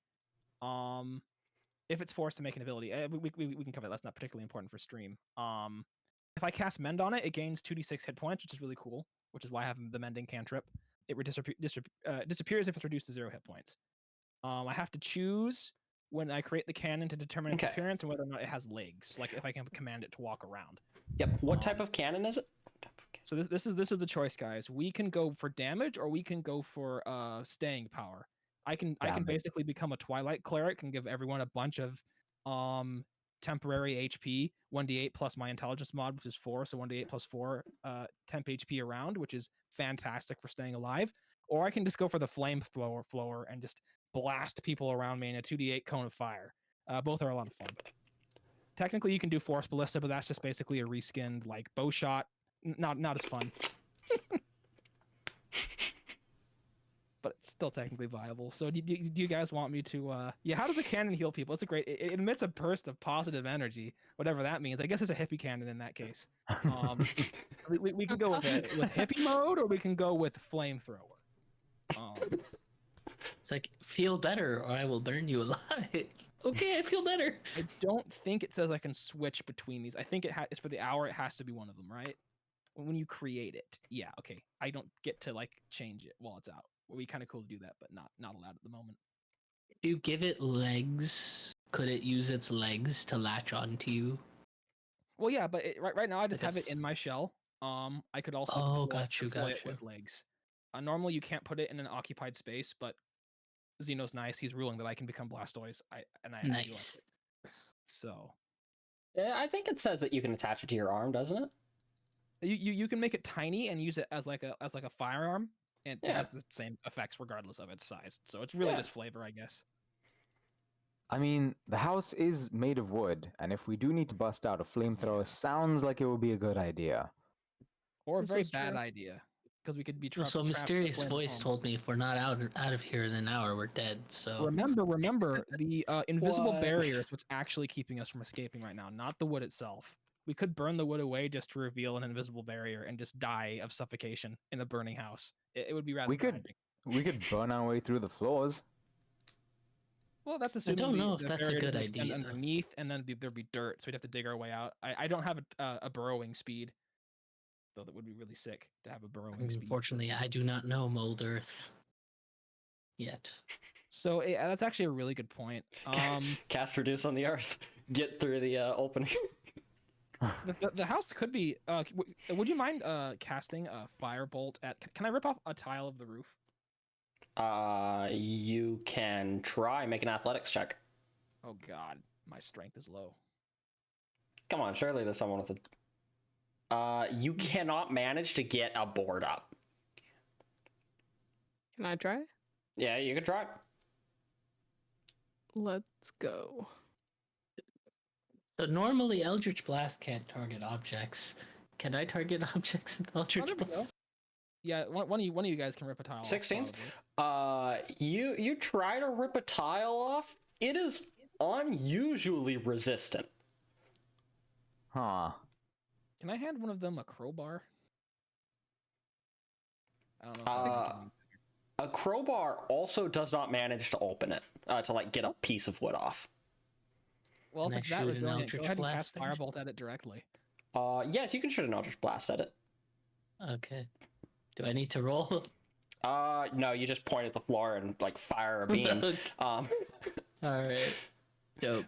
If it's forced to make an ability, we can cover that. That's not particularly important for stream. If I cast Mend on it, it gains 2d6 hit points, which is really cool. Which is why I have the Mending cantrip. It disappears if it's reduced to 0 hit points. I have to choose when I create the cannon to determine its Okay. appearance and whether or not it has legs, like if I can command it to walk around. Yep. What type of cannon is it? So this is the choice, guys. We can go for damage or we can go for staying power. I can Damage. basically become a Twilight Cleric and give everyone a bunch of temporary HP, 1d8 plus my intelligence mod, which is 4, so 1d8 plus 4 temp HP around, which is fantastic for staying alive. Or I can just go for the flamethrower and just blast people around me in a 2d8 cone of fire. Both are a lot of fun. Technically, you can do Force Ballista, but that's just basically a reskinned like bow shot. Not as fun. But it's still technically viable. So do you guys want me to yeah, how does a cannon heal people? It's a great it emits a burst of positive energy, whatever that means. I guess it's a hippie cannon in that case. We can go with hippie mode, or we can go with flamethrower. It's like, feel better or I will burn you alive. Okay, I feel better. I don't think it says I can switch between these. I think it's for the hour. It has to be one of them, right? When you create it, yeah, okay. I don't get to like change it while it's out. It would be kind of cool to do that, but not allowed at the moment. If you give it legs, could it use its legs to latch onto you? Well, yeah, but right now I just have it guess- in my shell. I could also Oh, deploy it got you. with legs. Normally you can't put it in an occupied space, but Xeno's nice. He's ruling that I can become Blastoise. I do like Nice. it. So Yeah, I think it says that you can attach it to your arm, doesn't it? you can make it tiny and use it as like a firearm, and it Yeah. has the same effects regardless of its size. So it's really Yeah. just flavor, I guess. I mean, the house is made of wood, and if we do need to bust out a flamethrower, sounds like it would be a good idea. Or a This very is bad true. idea, because we could be So trapped. a trapped mysterious flame at voice home. told me if we're not out of here in an hour, we're dead. So Remember, the invisible What? barrier is what's actually keeping us from escaping right now, not the wood itself. We could burn the wood away just to reveal an invisible barrier and just die of suffocation in a burning house. It would be rather We could- tragic. We could burn our way through the floors. Well, that's assuming don't know if the that's a barrier good doesn't extend idea. underneath, and then there'd be dirt, so we'd have to dig our way out. I don't have a burrowing speed, though that would be really sick to have a burrowing speed. unfortunately, I do not know Mold Earth yet. So that's actually a really good point. Cast reduce on the earth. Get through the opening. The house could be. Would you mind casting a firebolt at? Can I rip off a tile of the roof? You can try make an athletics check. Oh God, my strength is low. Come on, surely there's someone with a. You cannot manage to get a board up. Can I try? Yeah, you can try. Let's go. So normally Eldritch Blast can't target objects. Can I target objects with Eldritch there we go. Blast? Yeah, one of you guys can rip a tile. off, 16s? probably. You try to rip a tile off. It is unusually resistant. Huh. Can I hand one of them a crowbar? I don't know. If I can A crowbar also does not manage to open it to like get a piece of wood off. well, Can if I it's that shoot an resilient, go Eldritch ahead and Blast cast damage? firebolt at it directly. Yes, you can shoot an Eldritch Blast at it. Okay. Do I need to roll? No, you just point at the floor and like fire a beam. All right. Dope.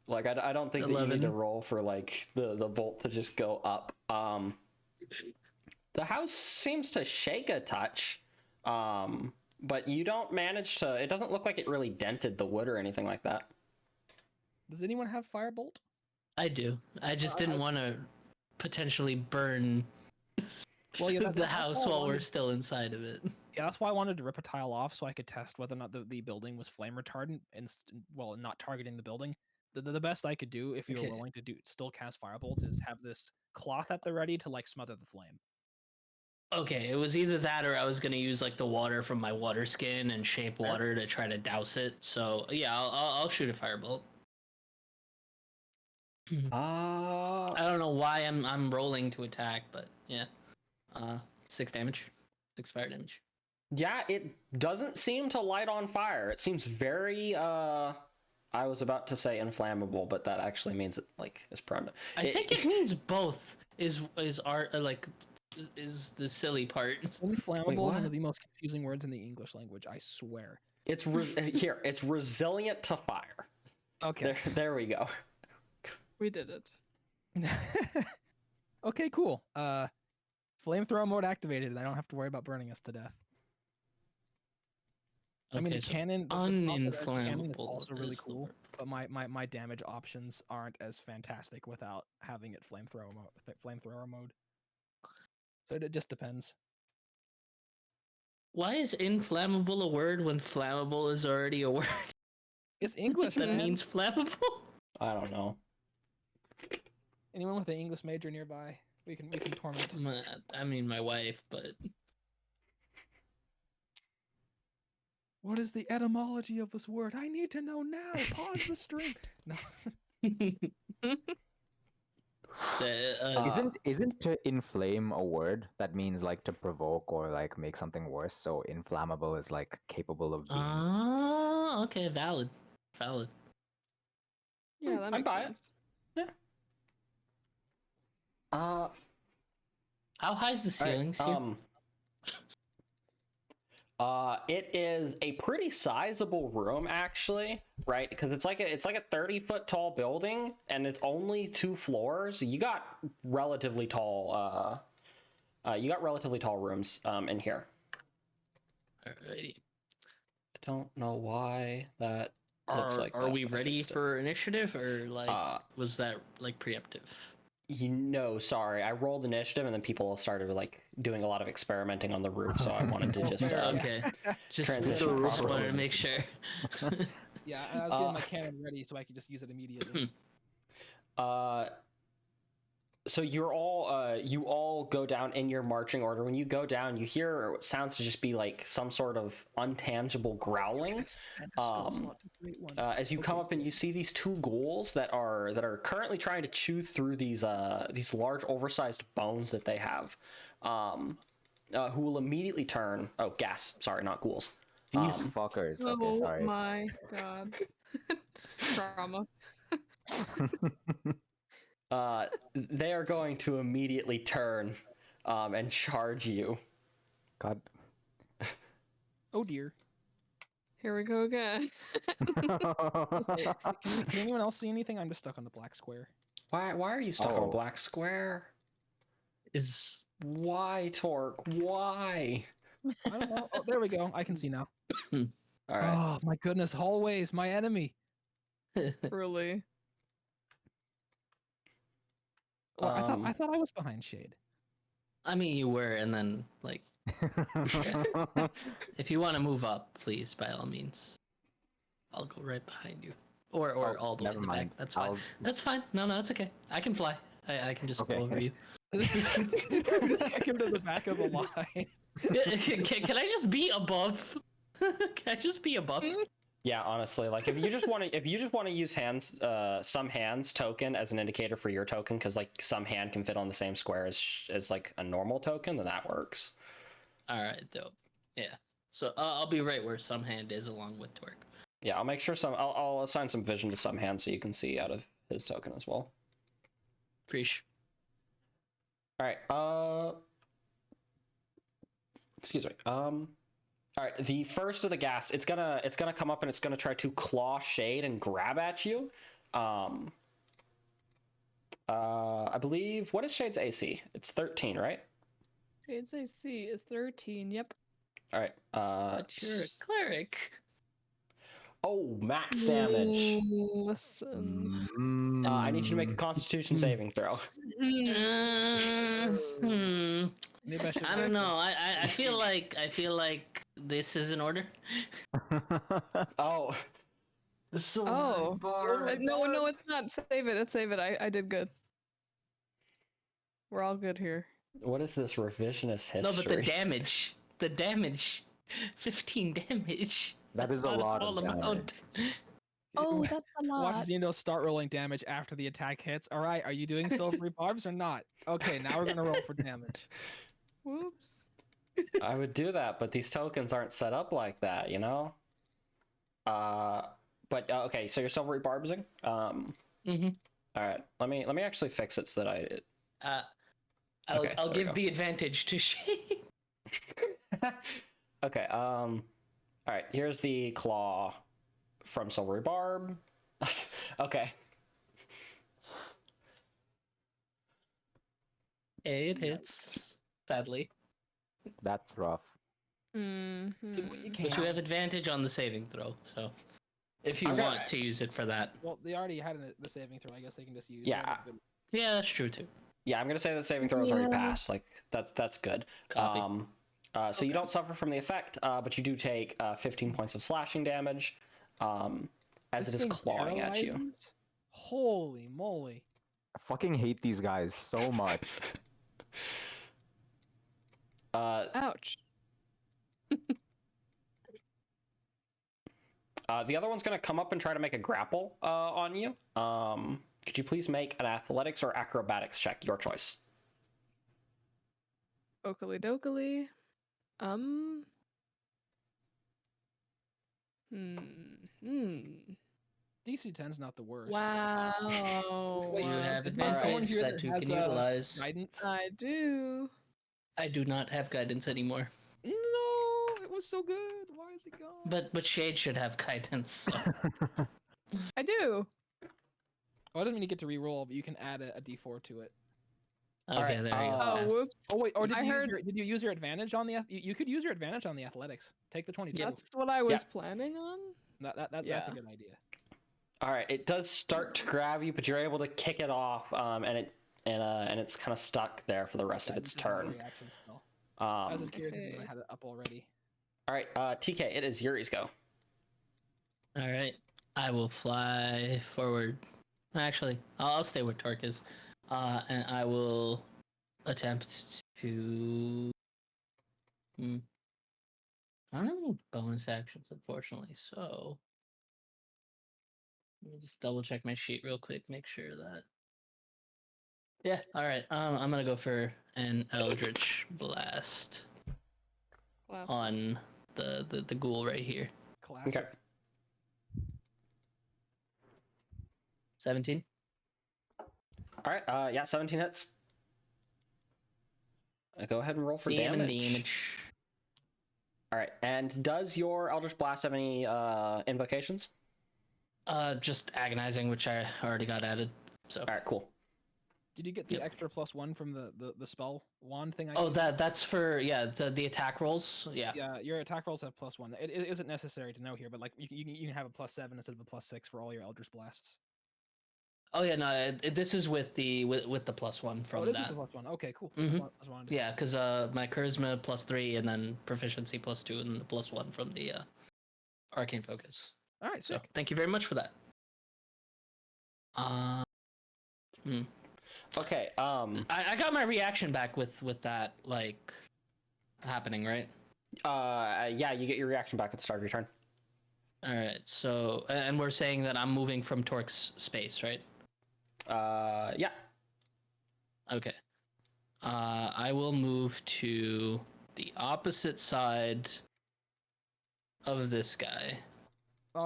Like I don't think that you need to 11. roll for like the bolt to just go up. The house seems to shake a touch, but you don't manage to. It doesn't look like it really dented the wood or anything like that. Does anyone have firebolt? I do. I just didn't want to potentially burn Well, yeah, the that's house why I while we're wanted- still inside of it. Yeah, that's why I wanted to rip a tile off so I could test whether or not the building was flame retardant and not targeting the building. The best I could do, if you were Okay. willing to still cast firebolt, is have this cloth at the ready to like smother the flame. Okay, it was either that or I was gonna use like the water from my water skin and shape water to try to douse it. So yeah, I'll shoot a firebolt. I don't know why I'm rolling to attack, but yeah. 6 damage. 6 fire damage. Yeah, it doesn't seem to light on fire. It seems very I was about to say inflammable, but that actually means it like is prone to. I think it means both is art like is the silly part. Inflammable is what? one of the most confusing words in the English language, I swear. It's it's resilient to fire. Okay. There we go. We did it. Okay, cool. Flamethrower mode activated, and I don't have to worry about burning us to death. I mean, the so cannon, the top of the cannon is uninflammable also really is the cool, word. but my damage options aren't as fantastic without having it flamethrower mode. So it just depends. Why is inflammable a word when flammable is already a word? It's English, that man. means flammable? I don't know. Anyone with an English major nearby, we can torment. I mean, my wife, but What is the etymology of this word? I need to know now. Pause the stream. No. Isn't to inflame a word that means like to provoke or like make something worse? So inflammable is like capable of being. Oh, okay, valid. Yeah, that I'm makes by it. sense. Uh, How high's the ceilings here? It is a pretty sizable room actually, right? Because it's like a 30-foot tall building, and it's only 2 floors. You got relatively tall rooms in here. Alrighty. I don't know why that looks like Are that, we but I ready fixed it. for initiative, or like was that like preemptive? Sorry, I rolled initiative and then people started like doing a lot of experimenting on the roof, so I wanted to just Okay, just transition properly. wanted to make sure. Yeah, I was getting my cannon ready so I could just use it immediately. So you all go down in your marching order. When you go down, you hear what sounds to just be like some sort of untangible growling. As you come up and you see these 2 ghouls that are currently trying to chew through these large oversized bones that they have, who will immediately turn. Oh, gas! Sorry, not ghouls. These fuckers. Okay, Oh sorry. my god. Trauma. They are going to immediately turn and charge you. God. Oh dear. Here we go again. Can anyone else see anything? I'm just stuck on the black square. Why are you stuck on a black square? Why, Torque? Why? I don't know. Oh, there we go. I can see now. All right. Oh my goodness, hallways, my enemy. Really. Well, I thought I was behind shade. I mean, you were, and then like, if you want to move up, please, by all means, I'll go right behind you, or all the way in the back. That's fine. That's fine. No, it's okay. I can fly. I can just go over you. Just kick him to the back of the line. Can I just be above? Can I just be above? Yeah, honestly, like if you just want to use some hands token as an indicator for your token, because like some hand can fit on the same square as like a normal token, then that works. All right, dope. Yeah. So I'll be right where some hand is, along with Torque. Yeah, I'll make sure I'll assign some vision to some hand so you can see out of his token as well. Preach. All right. Excuse me. All right, the first of the gas, it's gonna come up and it's gonna try to claw Shade and grab at you. I believe, what is Shade's AC? It's 13, right? Shade's AC is 13. Yep. All right. But you're a cleric. Oh, max damage. Listen. I need you to make a Constitution saving throw. Maybe I should. I don't know. I feel like this is in order. Oh. Oh. No, it's not. Save it. Save it. I did good. We're all good here. What is this revisionist history? No, but the damage. 15 damage. That is a lot of damage. Oh, that's a lot. Watch Xeno start rolling damage after the attack hits. All right, are you doing silvery barbs or not? Okay, now we're gonna roll for damage. Whoops. I would do that, but these tokens aren't set up like that, you know? But okay, so you're silvery barbsing? Mm-hmm. All right, let me actually fix it so that I'll give the advantage to Shade. Okay, all right, here's the claw from Silvery Barb. Okay. It hits, sadly. That's rough. Mhm. But you have advantage on the saving throw, so if you Okay. want to use it for that. Well, they already had the saving throw. I guess they can just use. Yeah. that. Yeah, that's true too. Yeah, I'm gonna say that saving throw is already Yeah. passed. Like that's good. Copy. So you don't suffer from the effect, but you do take 15 points of slashing damage, as This it is thing clawing at you. paralyzes? Holy moly! I fucking hate these guys so much. Ouch. The other one's gonna come up and try to make a grapple on you. Could you please make an athletics or acrobatics check, your choice? Oakley dokley. DC 10's not the worst. Wow. Wait, You have is there someone advantage here that you has, can utilize. Guidance? I do. I do not have guidance anymore, No, it was so good. Why is it gone? but Shade should have guidance. So. I do. Oh, it doesn't mean you get to re-roll, but you can add a D4 to it. Okay, Alright, there you go. Oh, Passed. whoops. Oh wait, or I heard- did you use your advantage on the? You could use your advantage on the athletics. Take the 22. That's what I was planning on. That's Yeah. a good idea. All right, it does start to grab you, but you're able to kick it off, and it's kind of stuck there for the rest of its This is not a turn. reaction spell. I was just curious if Okay. I had it up already. All right, TK, it is Yuri's go. All right, I will fly forward. Actually, I'll stay where Torque is, and I will attempt to. I don't have any bonus actions, unfortunately. So let me just double check my sheet real quick, make sure that. Yeah. All right. I'm gonna go for an Eldritch Blast Classic. on the ghoul right here. Classic. Okay. 17. All right, yeah, 17 hits. Go ahead and roll for 7 damage. All right, and does your Eldritch Blast have any invocations? Just agonizing, which I already got added. So. All right, cool. Did you get the Yep. extra +1 from the spell wand thing? Oh, gave? that's for the attack rolls. Yeah. Yeah, your attack rolls have +1. It isn't necessary to know here, but like you can have a +7 instead of a +6 for all your Eldritch Blasts. Oh yeah, no, this is with the +1 from Oh, it is that. with the +1. Okay, cool. Mhm. Just wanted to Yeah, because my charisma +3 and then proficiency +2 and the +1 from the arcane focus. All right, So sick. thank you very much for that. Okay. I got my reaction back with that like happening, right? Yeah, you get your reaction back at the start of your turn. All right. So and we're saying that I'm moving from Torque's space, right? Yeah. Okay. I will move to the opposite side of this guy.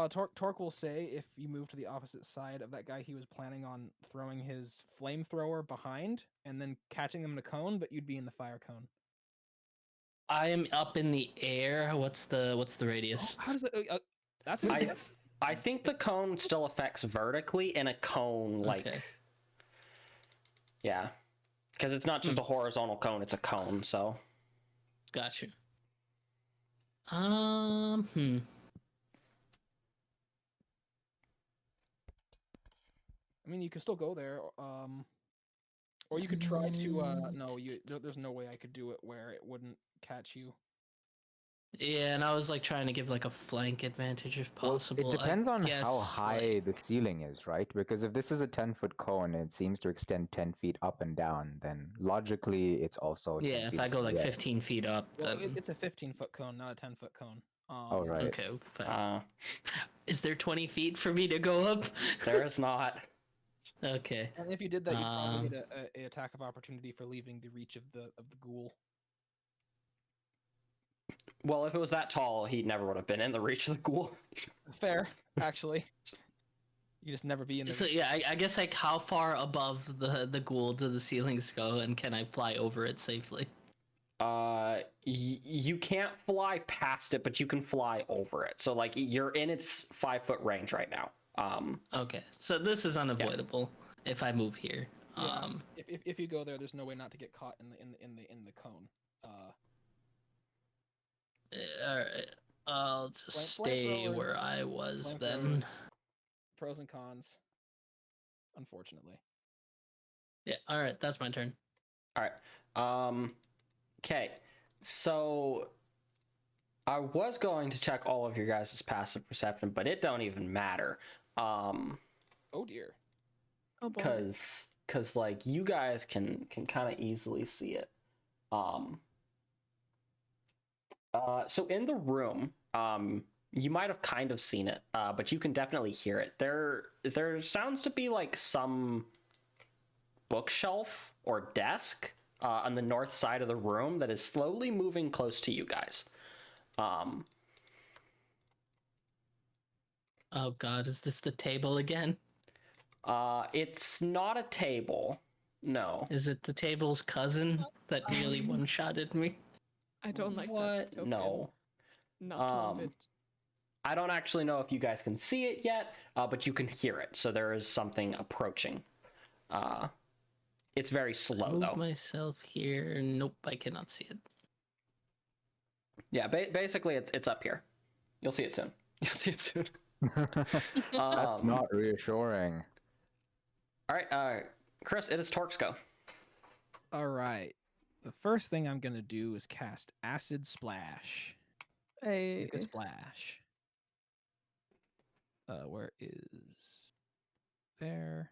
Torque will say if you move to the opposite side of that guy, he was planning on throwing his flamethrower behind and then catching them in a cone, but you'd be in the fire cone. I am up in the air. What's the radius? How does it? That's I think the cone still affects vertically, and a cone like. Okay. Yeah, because it's not just a horizontal cone; it's a cone. So. Got you. I mean, you could still go there, or you could try to. No, there's no way I could do it where it wouldn't catch you. Yeah, and I was like trying to give like a flank advantage if Well, possible. it depends on how guess, high like- the ceiling is, right? Because if this is a 10-foot cone and it seems to extend 10 feet up and down, then logically it's also 10 Yeah, if feet I go like away. 15 feet up, Well, then it's a 15-foot cone, not a 10-foot cone. Oh, right. okay. Fine. Is there 20 feet for me to go up? There is not. Okay. And if you did that, you'd probably need a attack of opportunity for leaving the reach of the ghoul. Well, if it was that tall, he never would have been in the reach of the ghoul. Fair, actually. You just never be in the. So yeah, I guess like how far above the ghoul do the ceilings go, and can I fly over it safely? You can't fly past it, but you can fly over it. So like you're in its 5-foot range right now. Okay, so this is unavoidable if I move here. Yeah. If you go there, there's no way not to get caught in the cone. Alright, I'll just stay where I was then. Flamethrowers, pros and cons. Unfortunately. Yeah. All right, that's my turn. All right. Okay. So I was going to check all of your guys' passive perception, but it don't even matter. Oh dear. Oh boy. Cause like you guys can kind of easily see it. So in the room, you might have kind of seen it, but you can definitely hear it. There sounds to be like some bookshelf or desk on the north side of the room that is slowly moving close to you guys. Oh God, is this the table again? It's not a table. No. Is it the table's cousin that nearly one-shotted me? I don't like What? that token. No. Not one bit. I don't actually know if you guys can see it yet, but you can hear it. So there is something approaching. It's very slow, Move though. myself here. Nope, I cannot see it. Yeah, basically it's up here. You'll see it soon. You'll see it soon. That's not reassuring. All right, Chris, it is Torque's go. All right. The first thing I'm gonna do is cast Acid Splash. Make a splash. Where is there?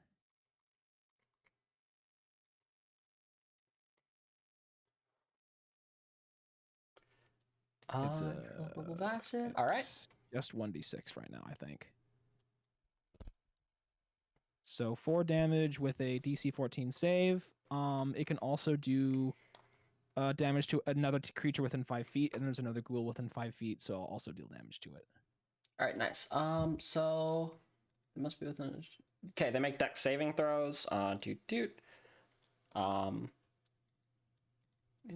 It's a acid. All right. Just 1d6 right now, I think. So 4 damage with a DC 14 save. It can also do damage to another creature within 5 feet, and there's another ghoul within 5 feet, so I'll also deal damage to it. All right, nice. So it must be within. Okay, they make dex saving throws. You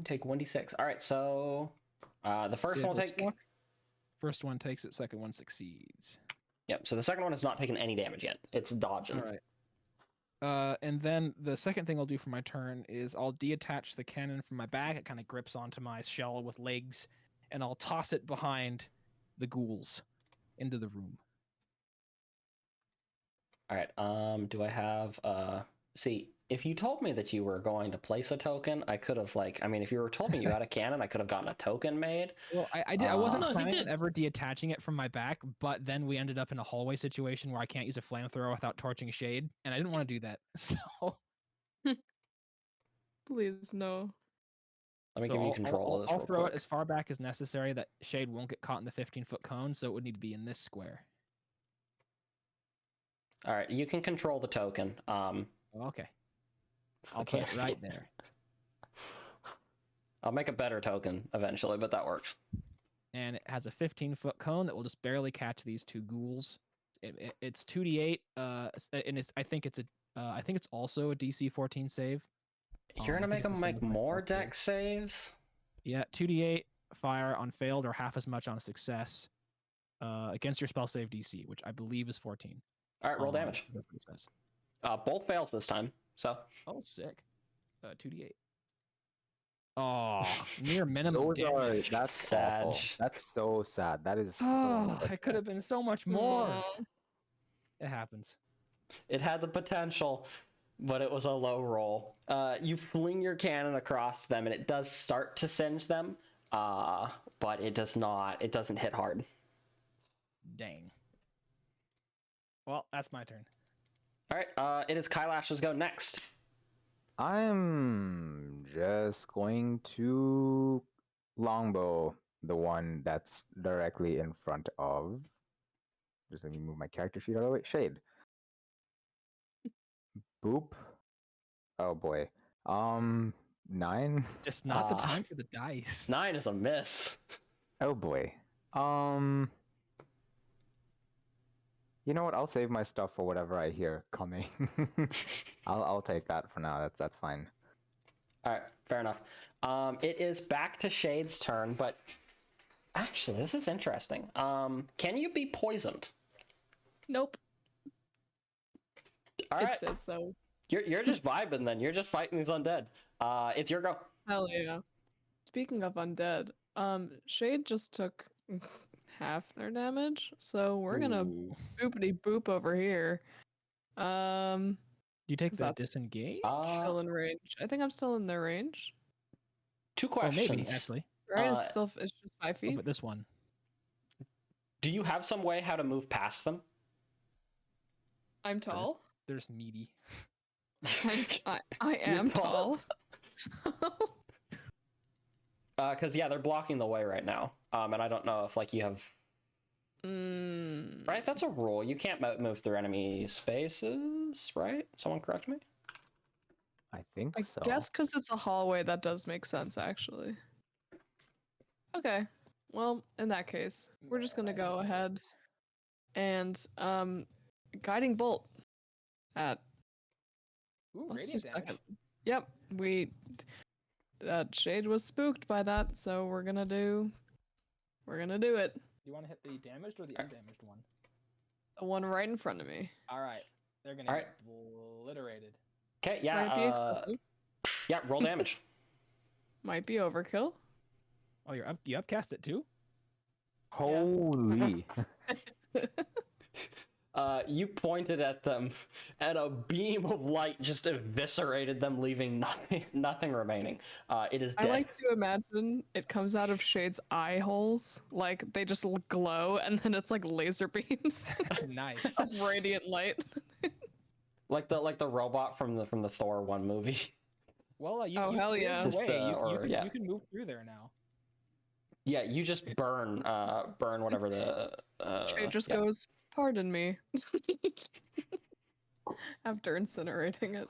take 1d6. All right, so the first one will take. First one takes it. Second one succeeds. Yep. So the second one has not taken any damage yet. It's dodging. All right. And then the second thing I'll do for my turn is I'll deattach the cannon from my back. It kind of grips onto my shell with legs, and I'll toss it behind the ghouls into the room. All right. Do I have see, if you told me that you were going to place a token, I could have if you were told me you had a cannon, I could have gotten a token made. Well, I did. I wasn't planning on ever deattaching it from my back, but then we ended up in a hallway situation where I can't use a flamethrower without torching Shade, and I didn't want to do that. So Please, no. Let me give you control of this. I'll throw it as far back as necessary that Shade won't get caught in the 15-foot cone, so it would need to be in this square. All right, you can control the token. Okay. I'll put it right there. I'll make a better token eventually, but that works. And it has a 15-foot cone that will just barely catch these 2 ghouls. It's 2d8, and I think it's also a DC 14 save. You're gonna make them make more dex saves? Yeah, 2d8 fire on failed or half as much on success against your spell save DC, which I believe is 14. All right, roll damage. That's what it says. Both fails this time, so. Oh, sick. 2d8. Oh, near minimum damage. That's sad. awful. That's so sad. That is. Oh, it could have been so much more. It happens. It had the potential, but it was a low roll. You fling your cannon across them, and it does start to singe them, but it does not. It doesn't hit hard. Dang. Well, that's my turn. All right, it is Kailash's go next. I'm just going to longbow the one that's directly in front of. Just let me move my character sheet out of the way. Shade. Boop. Oh boy. 9. Just not the time for the dice. 9 is a miss. Oh boy. You know what? I'll save my stuff for whatever I hear coming. I'll take that for now. That's fine. All right, fair enough. It is back to Shade's turn, but actually, this is interesting. Can you be poisoned? Nope. All right. It's so You're just vibing then. You're just fighting these undead. It's your go. hell yeah. Speaking of undead, Shade just took half their damage, so we're gonna Ooh. boopity boop over here. You take Is the that- disengage? Still in range. I think I'm still in their range. 2 Oh, questions. maybe actually. Right? Uh, It's just 5 Oh, feet. but this one. Do you have some way how to move past them? I'm tall. There's meaty. I You're am tall. tall. Because yeah, they're blocking the way right now. And I don't know if like you have. Right, that's a rule. You can't move through enemy spaces, right? Someone correct me. I think I so. guess because it's a hallway, that does make sense, actually. Okay. Well, in that case, we're just gonna go ahead and guiding bolt at Ooh, let's radiant do damage. second. Yep, that Shade was spooked by that, so we're gonna do it. You want to hit the damaged or the undamaged one? The one right in front of me. All right. They're gonna All get obliterated. Okay, Might be yeah. excessive. Yeah, roll damage. Might be overkill. Oh, you upcast it too? Holy. You pointed at them, and a beam of light just eviscerated them, leaving nothing remaining. It is dead. I like to imagine it comes out of Shade's eye holes, like they just glow, and then it's like laser beams Nice. of radiant light. like the robot from the Thor 1 movie. Well, you, Oh, you hell cleared yeah. the Just, way. or, yeah. You can move through there now. Yeah, you just burn whatever the Shade just yeah. goes, "Pardon me," after incinerating it.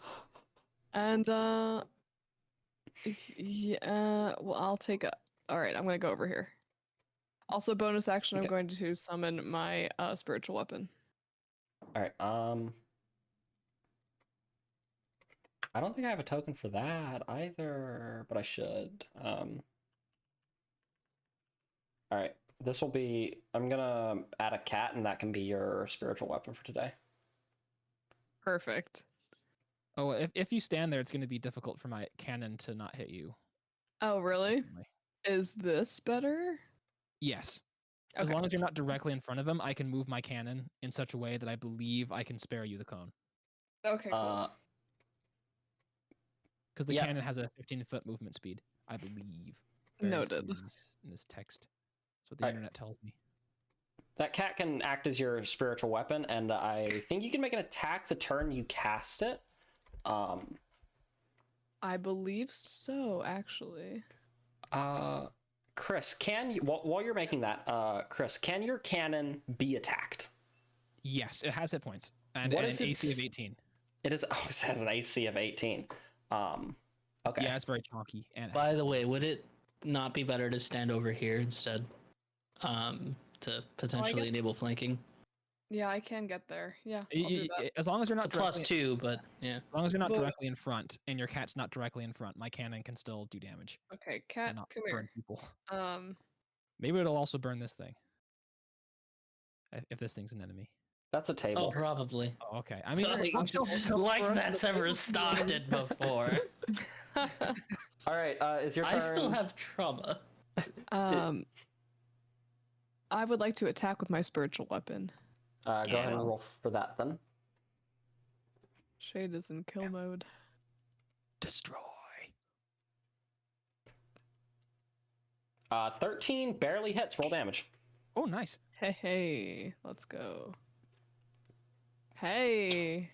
And yeah, well, I'll take a. All right, I'm gonna go over here. Also, bonus action, I'm Okay. going to summon my spiritual weapon. All right. I don't think I have a token for that either, but I should. All right. This will be. I'm gonna add a cat, and that can be your spiritual weapon for today. Perfect. Oh, if you stand there, it's going to be difficult for my cannon to not hit you. Oh, really? Is this better? Yes. As Okay. long as you're not directly in front of him, I can move my cannon in such a way that I believe I can spare you the cone. Okay, cool. Because the Yeah. cannon has a 15-foot movement speed, I believe. Noted. In this text. That's what the Alright. internet tells me. That cat can act as your spiritual weapon, and I think you can make an attack the turn you cast it. I believe so, actually. Chris, can you while you're making that, Chris, can your cannon be attacked? Yes, it has hit points. And, What and is an AC its- of 18. It has an AC of 18. Okay. Yeah, it's very chonky. And it By has the way, would it not be better to stand over here instead? To potentially enable flanking. Yeah, I can get there. Yeah, Y- I'll do y- that. As long as you're It's not a plus directly, 2, but yeah. as long as you're not Well- directly in front and your cat's not directly in front, my cannon can still do damage Okay, and cat, not come burn here. people. Maybe Maybe it'll also burn this thing. If this thing's an enemy. That's a Oh, table. probably. Oh, okay. I mean, Like- I'm still- Like that's ever stopped it before. All right, is your turn? I still have trauma. I would like to attack with my spiritual weapon. Go ahead Yeah. and roll for that then. Shade is in kill mode. destroy. 13 barely hits. Roll damage. Oh, nice. Hey, let's go. Hey.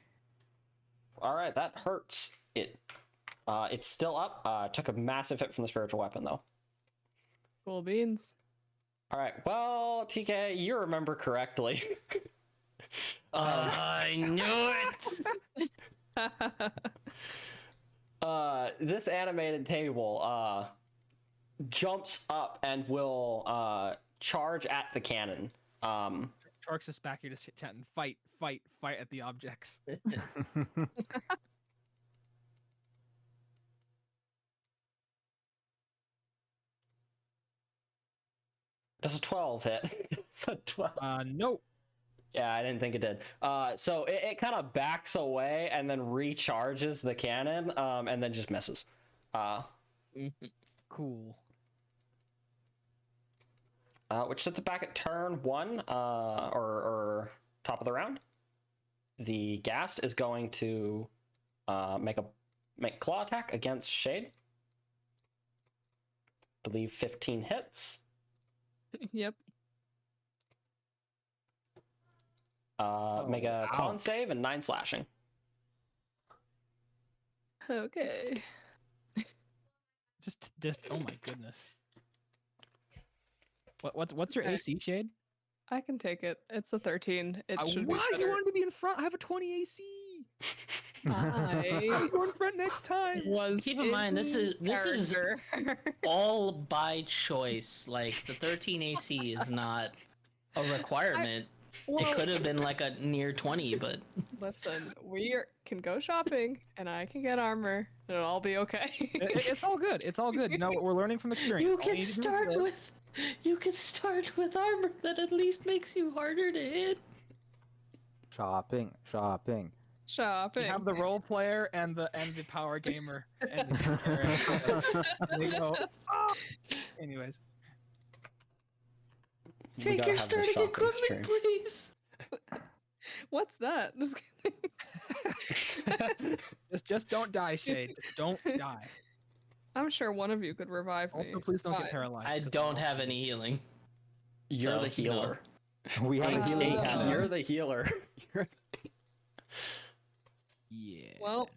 All right, that hurts. It's still up. Took a massive hit from the spiritual weapon though. Cool beans. All right. Well, TK, you remember correctly. I knew it. This animated table jumps up and will charge at the cannon. Tarks is back here to chat and fight at the objects. Does a 12 hit? It's a 12. Nope. Yeah, I didn't think it did. So it kind of backs away and then recharges the cannon, and then just misses. Cool. Which sets it back at turn 1, or top of the round. The Ghast is going to make claw attack against Shade. I believe 15 hits. Yep. Make a con wow. save and 9 slashing. Okay. Just oh my goodness. What's your Okay. AC, Shade? I can take it. It's a 13. It should be Why you better. wanted to be in front? I have a 20 AC. I Go in front next time. was Keep in mind, this is character. all by choice. Like the 13 AC is not a requirement. Well, It could have been like a near 20, but listen, can go shopping, and I can get armor, and it'll all be okay. It's all good. It's all good. You know, we're learning from experience. you All can need to do is start live. with armor that at least makes you harder to hit. Shopping. We Shopping. have the role player and the power gamer. And the they go. "Ah!" Anyways, We Take gotta your have the starting shopping equipment, stream. please. What's that? Just kidding. just don't die, Shade. Just don't die. I'm sure one of you could revive me. Also, please don't get Fine. paralyzed. I 'cause don't I'm have any healing. You're So, the healer. We have a Thank healing you. cannon. You're the healer. Yeah. Well,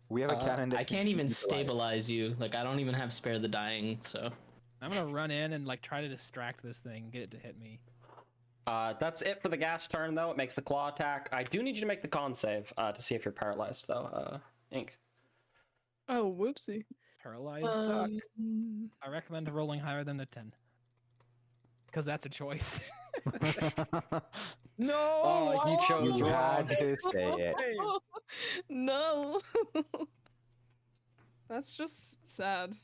We have a cannon. that I can't even shoots light. stabilize you. Like I don't even have spare the dying. So I'm gonna run in and like try to distract this thing, get it to hit me. That's it for the gas turn, though. It makes the claw attack. I do need you to make the con save to see if you're paralyzed, though. Ink. oh, whoopsie. Paralyzed suck. Um, I recommend rolling higher than a 10. Because that's a choice. No! Oh, you chose You wrong. had to say it. No. That's just sad.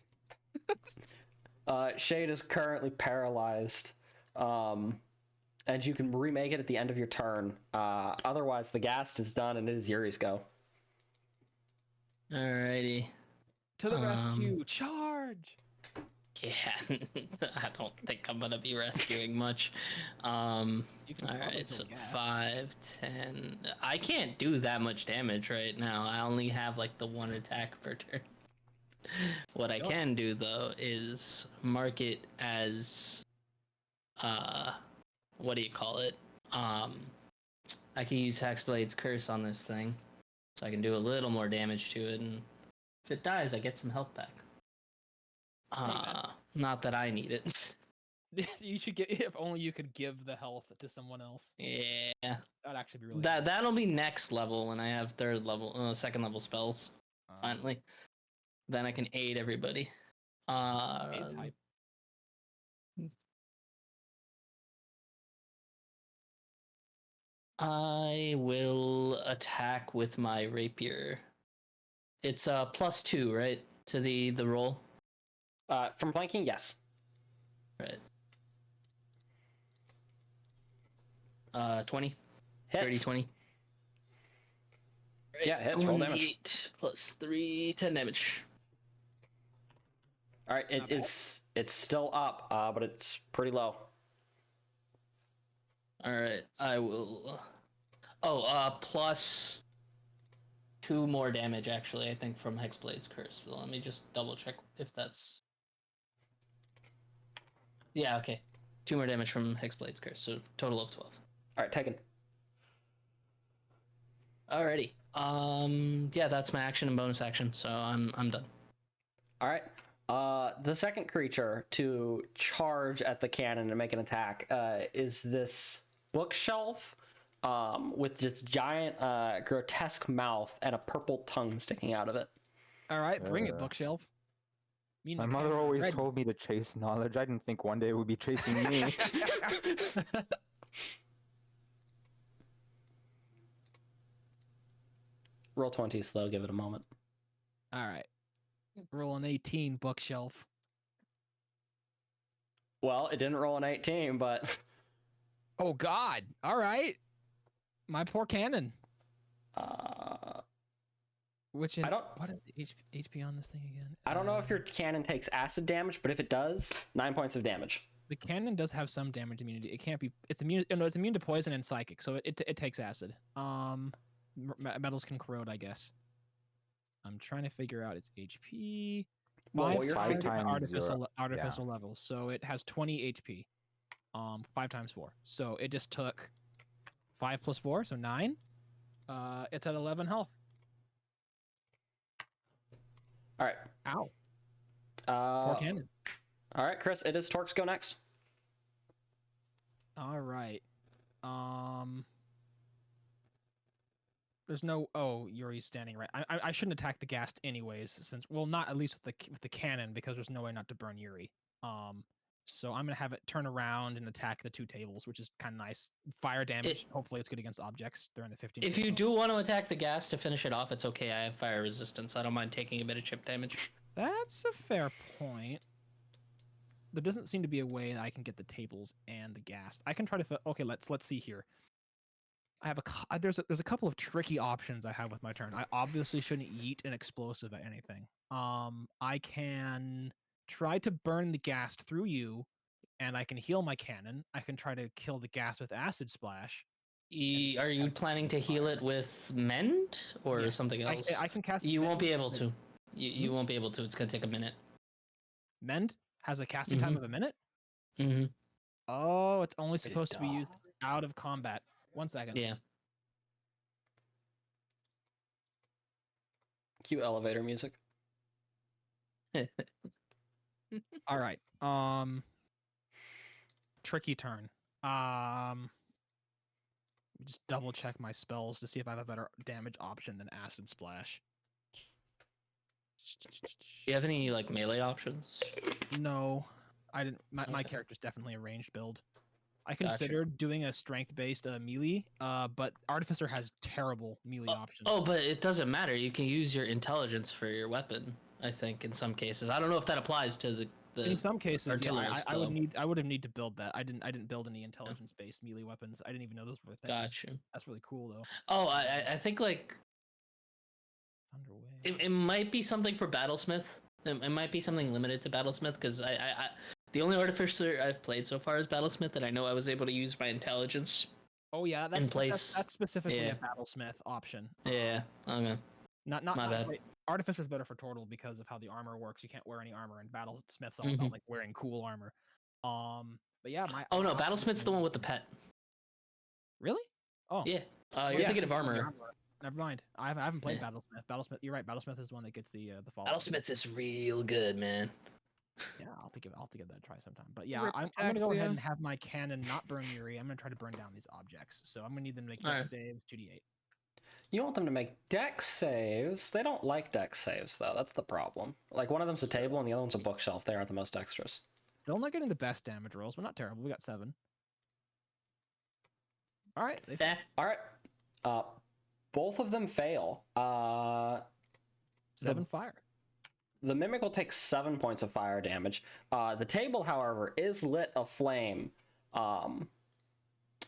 Shade is currently paralyzed. And you can remake it at the end of your turn. Otherwise, the ghast is done and it is Yuri's go. alrighty. To the rescue! Charge! Yeah, I don't think I'm gonna be rescuing much. You can Alright, probably so kill gas. 5, 10. I can't do that much damage right now. I only have like the 1 attack per turn. What I can do though is mark it as what do you call it? I can use Hexblade's Curse on this thing. So I can do a little more damage to it, and if it dies I get some health back. Not that I need it. You should get, if only you could give the health to someone else. Yeah. That'd actually be really That'll be next level when I have second level spells. cool. Finally, then I can aid everybody. It's hype. I will attack with my rapier. It's +2, right, to the roll. From flanking, yes. Right. 20, Hits. 30, 20. Right. Yeah, hits, roll damage. 1d8 +3, 10 damage. All right, it's still up, but it's pretty low. All right, I will. Oh, +2 more damage actually. I think from Hexblade's Curse. So let me just double check if that's. Yeah, okay. 2 more damage from Hexblade's Curse, so total of 12. All right, taken. Alrighty. Yeah, that's my action and bonus action, so I'm done. All right. The second creature to charge at the cannon and make an attack is this bookshelf with this giant grotesque mouth and a purple tongue sticking out of it. Alright, bring it, bookshelf. Me and My the mother cat are always ready. told me to chase knowledge. I didn't think one day it would be chasing me. Roll 20 slow, give it a moment. Alright. Roll an 18, bookshelf. Well, it didn't roll an 18, but Oh God! All right, my poor cannon. Which is, I don't. what is the HP on this thing again? I don't know if your cannon takes acid damage, but if it does, 9 points of damage. The cannon does have some damage immunity. It can't be. It's immune. No, it's immune to poison and psychic, so it takes acid. Metals can corrode, I guess. I'm trying to figure out its HP. Well, you're five figuring- times artificial level, so it has 20 HP. 5 times 4. So it just took 5 plus 4, so 9. It's at 11 health. All right. Ow. Poor cannon. All right, Chris. It is Torque's go next. All right. There's no. Oh, Yuri's standing right. I shouldn't attack the ghast anyways, since not at least with the cannon, because there's no way not to burn Yuri. So I'm gonna have it turn around and attack the 2 tables, which is kind of nice. Fire damage. Hopefully, it's good against objects. They're in the 15. If you do want to attack the gas to finish it off, it's okay. I have fire resistance. I don't mind taking a bit of chip damage. That's a fair point. There doesn't seem to be a way that I can get the tables and the ghast. I can try to. Okay, let's see here. I have there's a couple of tricky options I have with my turn. I obviously shouldn't yeet an explosive at anything. I can try to burn the ghast through you, and I can heal my cannon. I can try to kill the ghast with acid splash. Are you planning to heal it with mend or something else? I can cast. You won't be able to. You won't be able to. It's gonna take a minute. Mend has a casting time of a minute. Mm-hmm. Oh, it's only supposed to be used out of combat. 1 second. Yeah. Cue elevator music. All right. Tricky turn. Just double check my spells to see if I have a better damage option than acid splash. Do you have any like melee options? No, I didn't. My character's definitely a ranged build. I considered doing a strength-based melee, but Artificer has terrible melee options. Oh, but it doesn't matter. You can use your intelligence for your weapon. I think in some cases. I don't know if that applies to the. In some cases, yeah, artillerists, I would have need to build that. I didn't build any intelligence-based melee weapons. I didn't even know those were things. Gotcha. That's really cool though. Oh, I think like. It might be something for Battlesmith. It might be something limited to Battlesmith because I the only Artificer I've played so far is Battlesmith, and I know I was able to use my intelligence. Oh yeah, that's specifically a Battlesmith option. Yeah. Okay. Not my bad. Artificer's better for Tortle because of how the armor works. You can't wear any armor, and Battlesmith's all about like wearing cool armor. But yeah, Oh no, Battlesmith's the one with the pet. Really? Oh. Yeah. You're thinking of armor. Never mind. I haven't played Battlesmith. Battlesmith. You're right. Battlesmith is the one that gets the follow. Battlesmith is real good, man. Yeah, I'll have to give that a try sometime. But yeah, I'm gonna go ahead and have my cannon not burn Yuri. I'm gonna try to burn down these objects. So I'm gonna need them to make dex saves 2d8. You want them to make dex saves? They don't like dex saves though. That's the problem. Like one of them's a table and the other one's a bookshelf. They aren't the most dexterous. Still not getting the best damage rolls, but not terrible. We got 7. All right. All right. Both of them fail. 7 fire. The Mimic will take 7 points of fire damage. The table, however, is lit aflame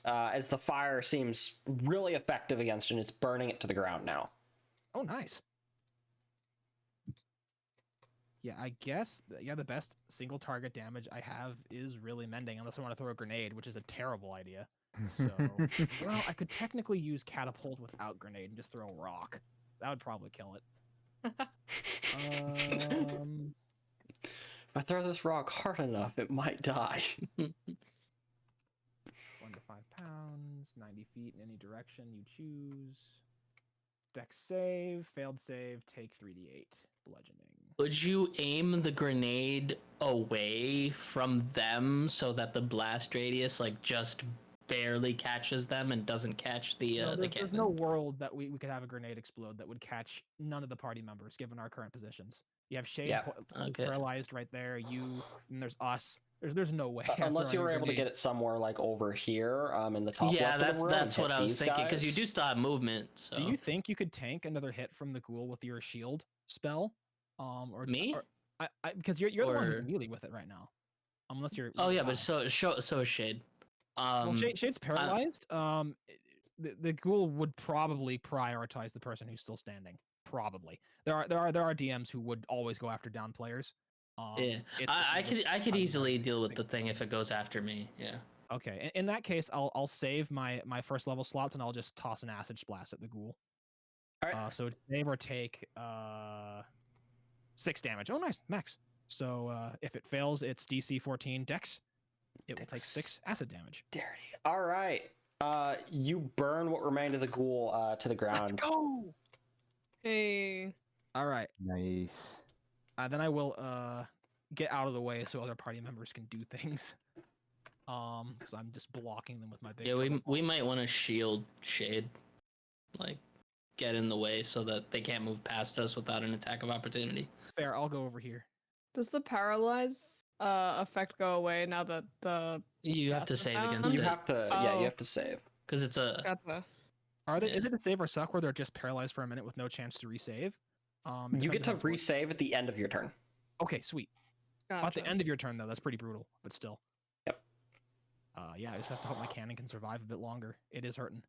as the fire seems really effective against it, and it's burning it to the ground now. Oh, nice. Yeah, I guess, the best single target damage I have is really mending, unless I want to throw a grenade, which is a terrible idea. So, well, I could technically use catapult without grenade and just throw a rock. That would probably kill it. If I throw this rock hard enough, it might die. 1 to 5 pounds, 90 feet in any direction you choose. Dex save, failed save, take 3d8 bludgeoning. Would you aim the grenade away from them so that the blast radius like just barely catches them and doesn't catch the cannon? There's no world that we could have a grenade explode that would catch none of the party members given our current positions. You have Shade paralyzed right there, you, and there's us. There's no way. Unless you were able to get it somewhere like over here in the top left of the room. That's what I was thinking, because you do still have movement. So. Do you think you could tank another hit from the ghoul with your shield spell? Or me? Because you're the one who's melee with it right now. Unless you're. Oh yeah, but so is Shade. Well, Shade's paralyzed. The ghoul would probably prioritize the person who's still standing. Probably. There are DMs who would always go after down players. Yeah, I could easily deal with the thing if it goes after me. Yeah. Okay, in that case, I'll save my first level slots and I'll just toss an acid blast at the ghoul. All right. So save or take 6 damage. Oh, nice, max. So if it fails, it's DC 14 Dex. It will take 6 acid damage. Dirty. All right. You burn what remained of the ghoul to the ground. Let's go. Hey. All right. Nice. Then I will get out of the way so other party members can do things. Because I'm just blocking them with my big. Yeah, we might want to shield Shade, like get in the way so that they can't move past us without an attack of opportunity. Fair. I'll go over here. Does the paralyze effect go away now that the You have to save down? against You it have to, yeah, you have to save. because it's a. Gotcha. Are they? Yeah. Is it a save or suck where they're just paralyzed for a minute with no chance to resave? You get depends to on how it's resave at the end of your turn. Okay, sweet. Gotcha. At the end of your turn, though, that's pretty brutal, but still. Yep. Yeah, I just have to hope my cannon can survive a bit longer. It is hurting.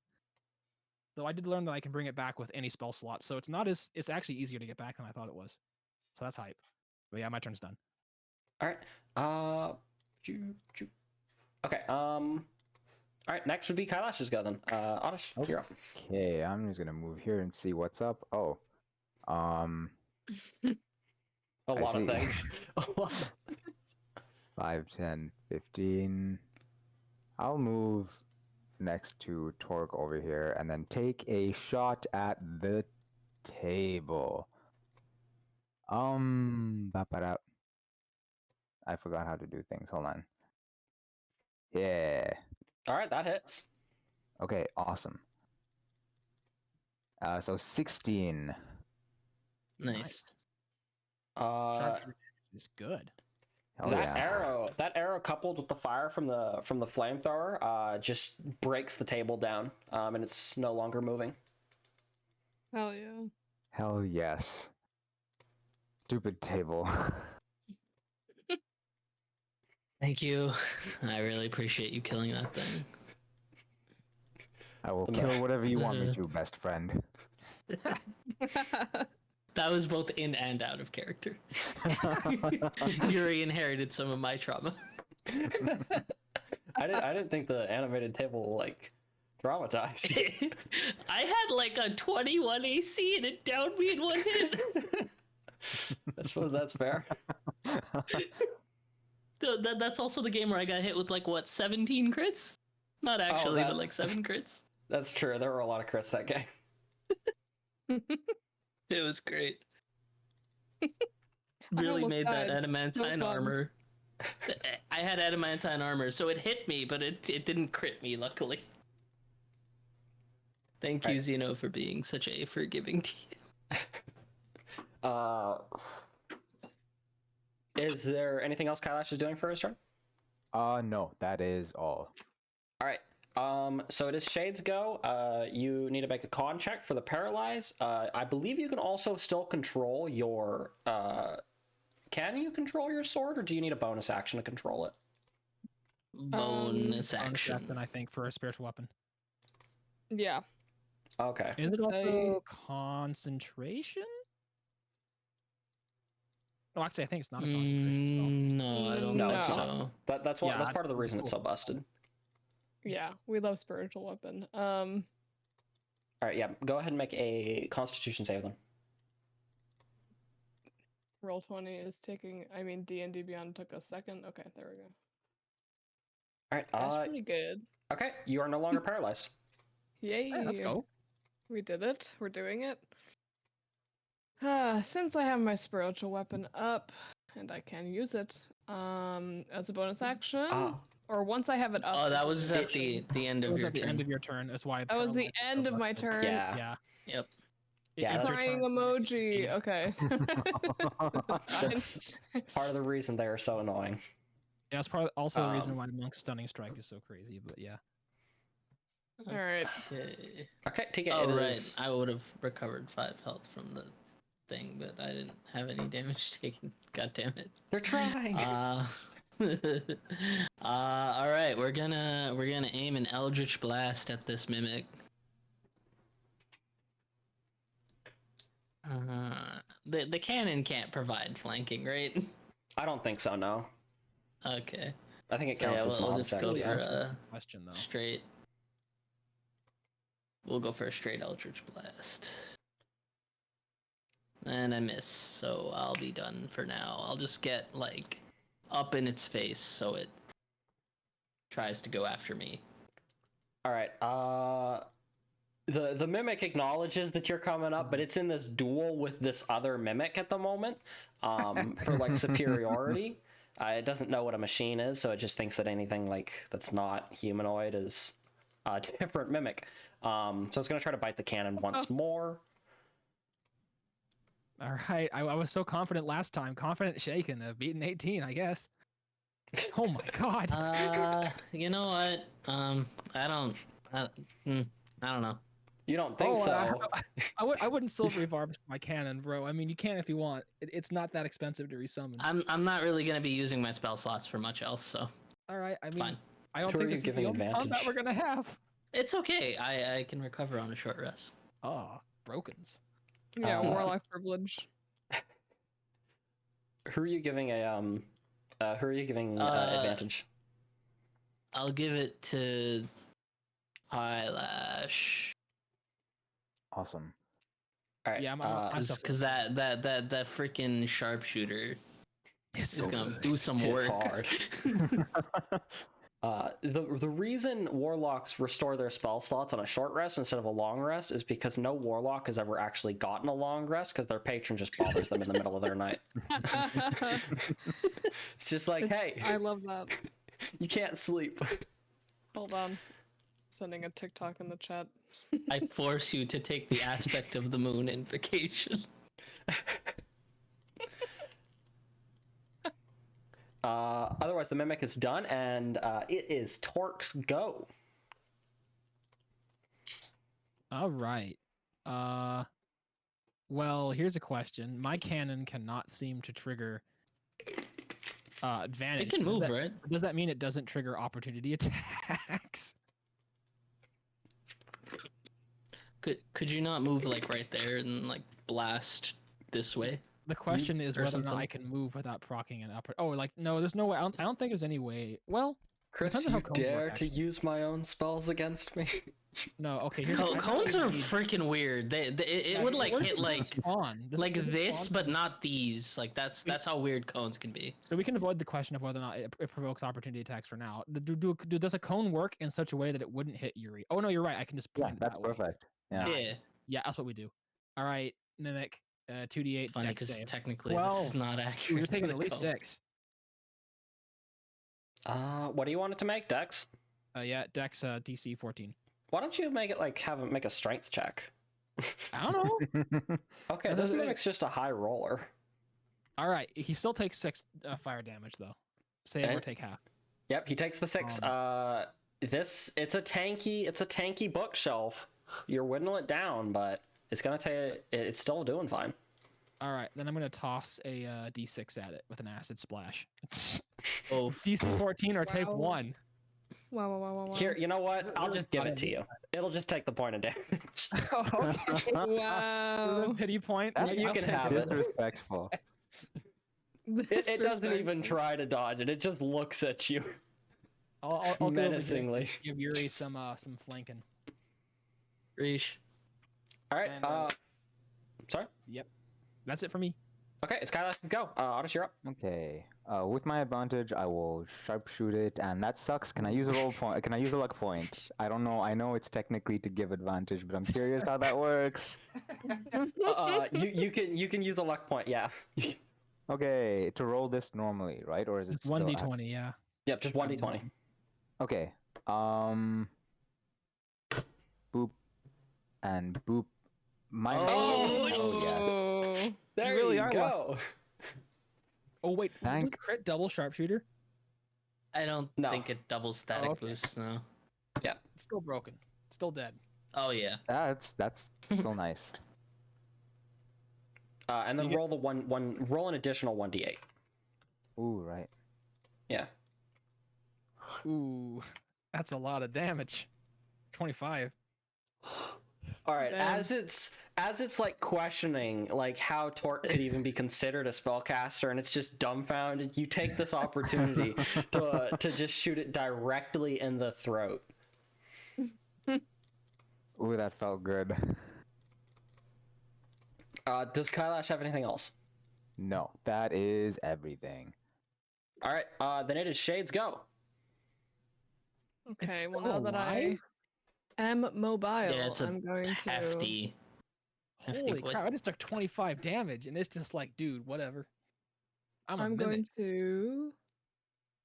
Though I did learn that I can bring it back with any spell slot, so it's actually easier to get back than I thought it was. So that's hype. But yeah, my turn's done. All right. Okay. All right. Next would be Kailash's go then. Oddish, you're up. Okay, I'm just gonna move here and see what's up. Oh, A I lot of see. things. 5, 10, 15. I'll move next to Torque over here and then take a shot at the table. Ba-ba-da. I forgot how to do things. Hold on. Yeah. All right, that hits. Okay, awesome. So 16. Nice. Sharpshooter is good. Hell that yeah. arrow coupled with the fire from the flamethrower just breaks the table down, and it's no longer moving. Hell yeah. Hell yes. Stupid table. Thank you. I really appreciate you killing that thing. I will The kill ma- whatever you want me to, best friend. That was both in and out of character. Yuri inherited some of my trauma. I didn't think the animated table like traumatized you. I had like a 21 AC and it downed me in one hit. I suppose that's fair. That's also the game where I got hit with like what 17 crits? Not actually, that- but like 7 crits. That's true. There were a lot of crits that game. It was great. Really almost made that died. adamantine No fun. armor. I had adamantine armor, so it hit me, but it didn't crit me, luckily. Thank you, Right. Xeno, for being such a forgiving team. Is there anything else Kailash is doing for his turn? No, that is all. All right. So it is Shade's go. You need to make a con check for the paralyze. I believe you can also still control your. Can you control your sword, or do you need a bonus action to control it? Bonus action. Then I think for a spiritual weapon. Yeah. Okay. Is it Say- also concentration? No, actually, I think it's not a concentration. No, I don't No, think it's so. not. That's why. Yeah, That's part of the reason it's so cool. busted. Yeah. We love spiritual weapon. All right. Yeah. Go ahead and make a Constitution save then. Roll 20 is taking. I mean, D&D Beyond took a second. Okay, there we go. All right. That's pretty good. Okay. You are no longer paralyzed. Yay! Hey, let's go. We did it. We're doing it. Since I have my spiritual weapon up and I can use it as a bonus action, or once I have it up. Oh, as that a was bonus at the action. end It of was your at the turn. end of your turn. That's why. That was the paralyzed is so end of my busted. turn. Yeah. Yeah. Yep. Yeah, It's your Crying turn. emoji. Okay. That's fine. That's part of the reason they are so annoying. Yeah, that's part also the reason Um, why Monk's stunning strike is so crazy. But yeah. All right. Okay. Okay, TK. Oh, it right. is- I would have recovered 5 health from the thing, but I didn't have any damage taken. God damn it. They're trying. All right, we're gonna aim an Eldritch Blast at this mimic. The cannon can't provide flanking, right? I don't think so. No. Okay. I think it So, counts yeah, as we'll an just object. go Yeah. for Question though. straight. We'll go for a straight Eldritch Blast. And I miss, so I'll be done for now. I'll just get, like, up in its face so it tries to go after me. All right. The mimic acknowledges that you're coming up, but it's in this duel with this other mimic at the moment, for like superiority. It doesn't know what a machine is, so it just thinks that anything like that's not humanoid is a different mimic. So it's gonna try to bite the cannon once more. All right, I was so confident last time. Confident shaken. Beaten 18, I guess. Oh my god. You know what? I don't know. You don't think so? I wouldn't silvery barb my cannon, bro. I mean, you can if you want. It's not that expensive to resummon. I'm not really gonna be using my spell slots for much else, so All right, I mean, fine. I don't Who are think you this is the giving only combat advantage? we're gonna have. It's okay. I can recover on a short rest. Oh, brokens. Yeah, warlock privilege. Who are you giving advantage? I'll give it to Kailash. Awesome. All right. Yeah, I'm Because that freaking sharpshooter It's is gonna do some It's work. hard. The reason warlocks restore their spell slots on a short rest instead of a long rest is because no warlock has ever actually gotten a long rest because their patron just bothers them in the middle of their night. It's just like, hey, I love that. you can't sleep. Hold on. Sending a TikTok in the chat. I force you to take the aspect of the moon invocation. Otherwise, the mimic is done, and it is Torque's go. All right. Well, here's a question. My cannon cannot seem to trigger advantage. It can move, right? Does that mean it doesn't trigger opportunity attacks? Could you not move like right there and like blast this way? The question is or whether or not something. I can move without proccing an upper. Oh, like no, there's no way. I don't think there's any way. Well, Chris, depends on how you cones work, dare to actually. use my own spells against me? no. Okay, here's I Cones don't are even need- freaking weird. It Yeah, would like where hit does it like spawn? Does it this, spawn? but not these. Like that's how weird cones can be. So we can avoid the question of whether or not it provokes opportunity attacks for now. Does a cone work in such a way that it wouldn't hit Yuri? Oh no, you're right. I can just Yeah, point it that's that way. perfect. Yeah. Yeah, Yeah, that's what we do. All right, mimic. 2d8 funny dex because save. technically Well, this is not accurate. You're taking to at least the cone. 6. What do you want it to make, Dex? Yeah, dex DC 14. Why don't you make it like have it make a strength check? I don't know. Okay, That this doesn't- mimic's just a high roller. All right, he still takes 6 fire damage though. Save or Okay. take half. Yep, he takes the 6. It's a tanky bookshelf. You're whittling it down, but it's gonna take. It's still doing fine. All right, then I'm gonna toss a d6 at it with an acid splash. Oh, DC 14 or take Wow. 1. Wow. Here, you know what? I'll Really just give fine. it to you. It'll just take the point of damage. Okay. Wow. Pity point. You I'll can take have it. it. Disrespectful. It doesn't even try to dodge it. It just looks at you I'll go over here, menacingly. give Yuri some flanking. Reesh. All right. And, Sorry. Yep, that's it for me. Okay, it's Kailash. Go. Otis, you're up. Okay. With my advantage, I will sharpshoot it, and that sucks. Can I use a roll point? Can I use a luck point? I don't know. I know it's technically to give advantage, but I'm curious how that works. You can use a luck point. Yeah. Okay, to roll this normally, right? Or is it It's still 1d20, yeah. Yep. Just 1d20. Okay. Boop and boop. Minus. Oh, yes. Oh. There really you are go. Oh wait, does Thank- crit double sharpshooter? I don't No. think it doubles static okay. boosts. No. It's still broken. Still dead. Oh yeah. That's still nice. And then Do you- roll roll an additional 1d8. Ooh, right. Yeah. Ooh, that's a lot of damage. 25. All right. Damn. As it's like questioning like how Torque could even be considered a spellcaster, and it's just dumbfounded. You take this opportunity to just shoot it directly in the throat. Ooh, that felt good. Does Kailash have anything else? No, that is everything. All right. Then it is Shade's go. It's Okay, well still now that I alive? am mobile, Yeah, it's a I'm going to hefty. Holy boy. crap! I just took 25 damage, and it's just like, dude, whatever. I'm a I'm mimic. going to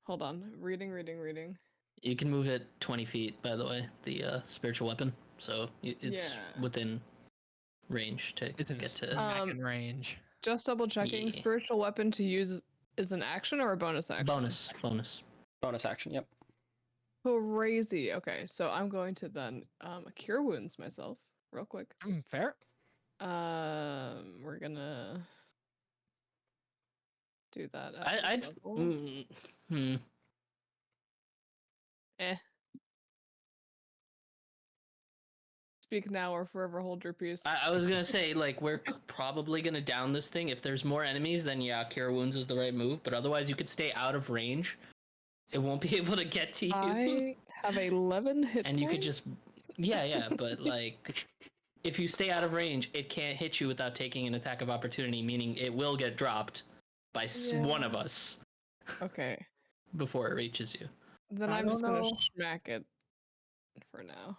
hold on. Reading. You can move it 20 feet, by the way, the spiritual weapon. So it's Yeah. within range to It's in get to. smacking range. Just double checking. Yeah. Spiritual weapon to use is an action or a bonus action? Bonus action. Yep. Crazy. Okay, so I'm going to then cure wounds myself real quick. Fair. We're gonna do that. At I'd. this level. Eh. Speak now or forever hold your peace. I was gonna say, like, we're probably gonna down this thing. If there's more enemies, then yeah, cure wounds is the right move. But otherwise, you could stay out of range. It won't be able to get to you. I have 11 hit and you could points. just, yeah, but like, if you stay out of range, it can't hit you without taking an attack of opportunity, meaning it will get dropped by one of us Okay, before it reaches you. then I I'm don't just gonna know. smack it for now.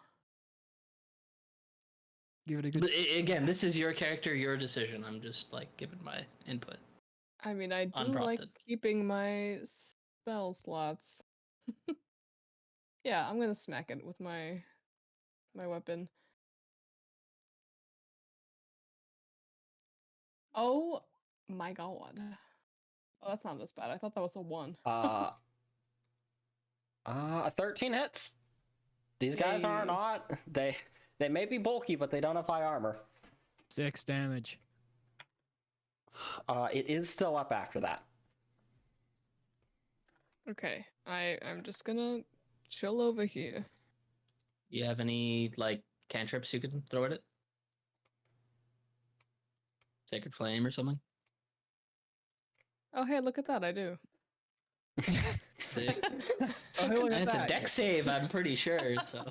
Give it a good. But again, this is your character, your decision. I'm just like giving my input. I mean, I do like Unprompted. keeping my spell slots. Yeah, I'm gonna smack it with my weapon. Oh my god. Oh, that's not as bad. I thought that was a 1. 13 hits. These guys are Yay. not. They may be bulky, but they don't have high armor. 6 damage. It is still up after that. Okay, I'm just gonna chill over here. You have any like cantrips you could throw at it? Sacred Flame or something? Oh hey, look at that, I do. Sick. Oh, hey, look at And it's a that. deck save, I'm pretty sure. So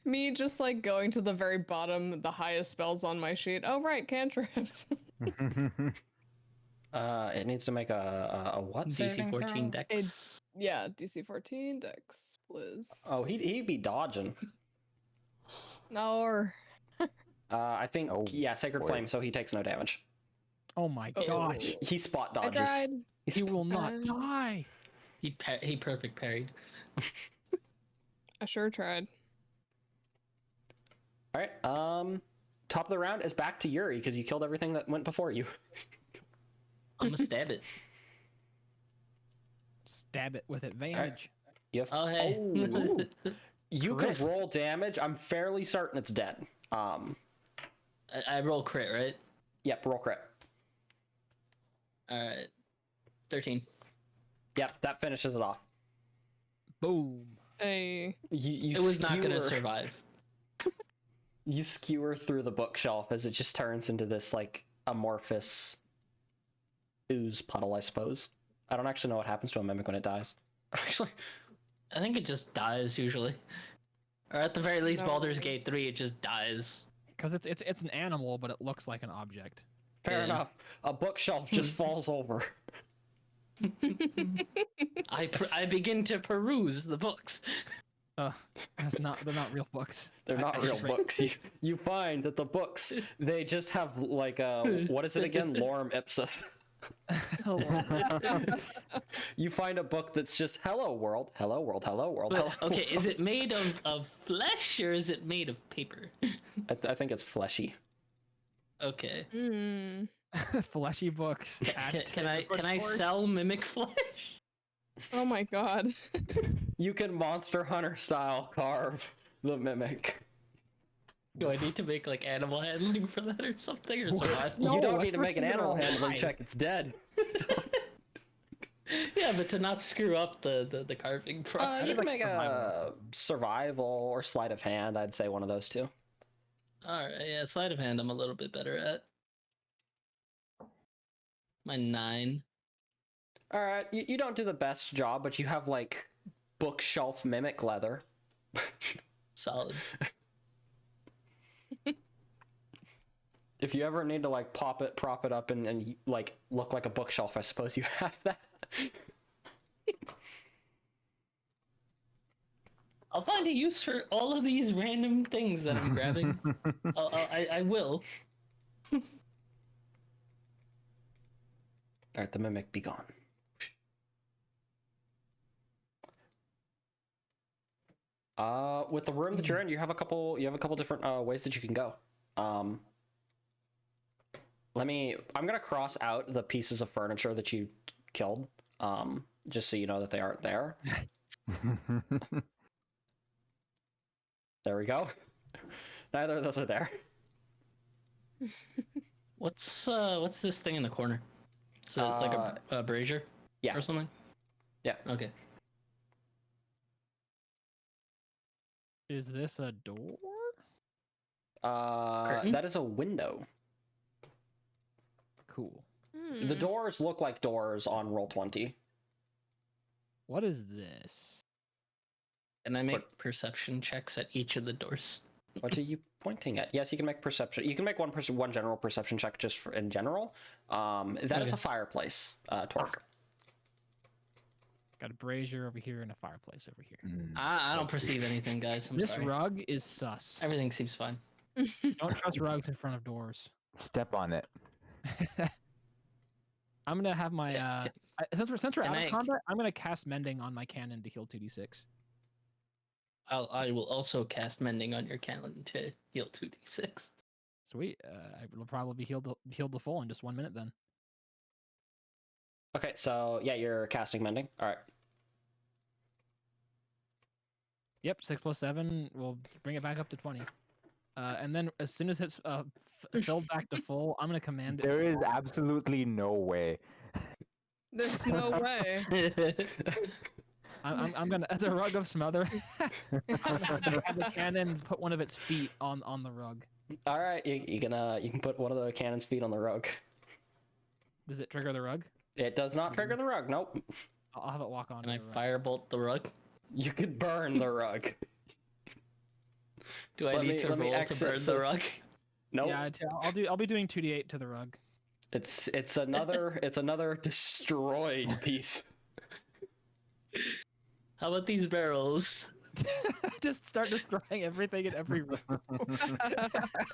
Me just like going to the very bottom, the highest spells on my sheet. Oh right, cantrips. It needs to make a what? DC saving 14 throw? dex. Yeah, DC 14 dex, please. Oh, he'd be dodging. No, or I think Oh, yeah, Sacred boy. Flame, so he takes no damage. Oh my Oh. gosh. He spot I dodges. tried. He's He will not Um, die. He perfect parried. I sure tried. All right. Top of the round is back to Yuri because you killed everything that went before you. I'm gonna stab it. Stab it with advantage. You have. Oh hey. Oh. You can Crit. roll damage. I'm fairly certain it's dead. I roll crit, right? Yep. Roll crit. Alright. 13. Yep. That finishes it off. Boom. Hey, You It was not gonna skewer- survive. You skewer through the bookshelf as it just turns into this like amorphous ooze puddle, I suppose. I don't actually know what happens to a mimic when it dies. Actually, I think it just dies usually. Or at the very least, No. Baldur's Gate 3, it just dies. Because it's an animal, but it looks like an object. fair Yeah. enough. A bookshelf just falls over. I begin to peruse the books. They're not real books. They're not real books. You find that the books, they just have like what is it again? Lorem ipsis. You find a book that's just hello world, hello world, hello world. But, Hello okay, is world." it made of flesh or is it made of paper? I think it's fleshy. Okay. mm. Fleshy books. Can I sell mimic flesh? Oh my god. You can Monster Hunter style carve the mimic. Do I need to make like animal handling for that or something or survival? No, You don't that's need to for make an keeping it animal handling alive. check. It's dead. Yeah, but to not screw up the carving process. You can make survival. a survival or sleight of hand. I'd say one of those two. All right, yeah, sleight of hand I'm a little bit better at. My 9. All right, you don't do the best job, but you have like bookshelf mimic leather. Solid. If you ever need to like prop it up and like look like a bookshelf, I suppose you have that. I'll find a use for all of these random things that I'm grabbing. I will. All right, the mimic be gone. With the room that you're in, you have a couple different ways that you can go. I'm gonna cross out the pieces of furniture that you killed, just so you know that they aren't there. There we go. Neither of those are there. What's this thing in the corner? Is it like a brazier? Yeah. Or something? Yeah. Okay. Is this a door? Curtain? That is a window. Cool. The doors look like doors on Roll20. What is this? Can I make perception checks at each of the doors? What are you pointing at? Yes, you can make perception. You can make one general perception check just for in general. That is a fireplace, Torque. Got a brazier over here and a fireplace over here. I don't perceive anything, guys. I'm This sorry. rug is sus. Everything seems fine. Don't trust rugs in front of doors. Step on it. I'm gonna have my since we're Can out I- of combat, I'm gonna cast mending on my cannon to heal 2d6. I will also cast mending on your cannon to heal 2d6. Sweet. I will probably be healed to full in just 1 minute then. Okay, so yeah, you're casting mending. All right. Yep, 6 plus 7 will bring it back up to 20. And then as soon as it's filled back to full, I'm gonna command it. There is absolutely no way. There's no way. I'm gonna, as a rug of smother, I'm gonna have the cannon put one of its feet on the rug. All right, you can put one of the cannon's feet on the rug. Does it trigger the rug? It does not trigger the rug. Nope. I'll have it walk on. Can I the rug. firebolt the rug? You could burn the rug. Do I need to roll to burn the rug? Nope. Yeah, I'll be doing 2d8 to the rug. It's another destroyed piece. How about these barrels? Just start destroying everything in every room.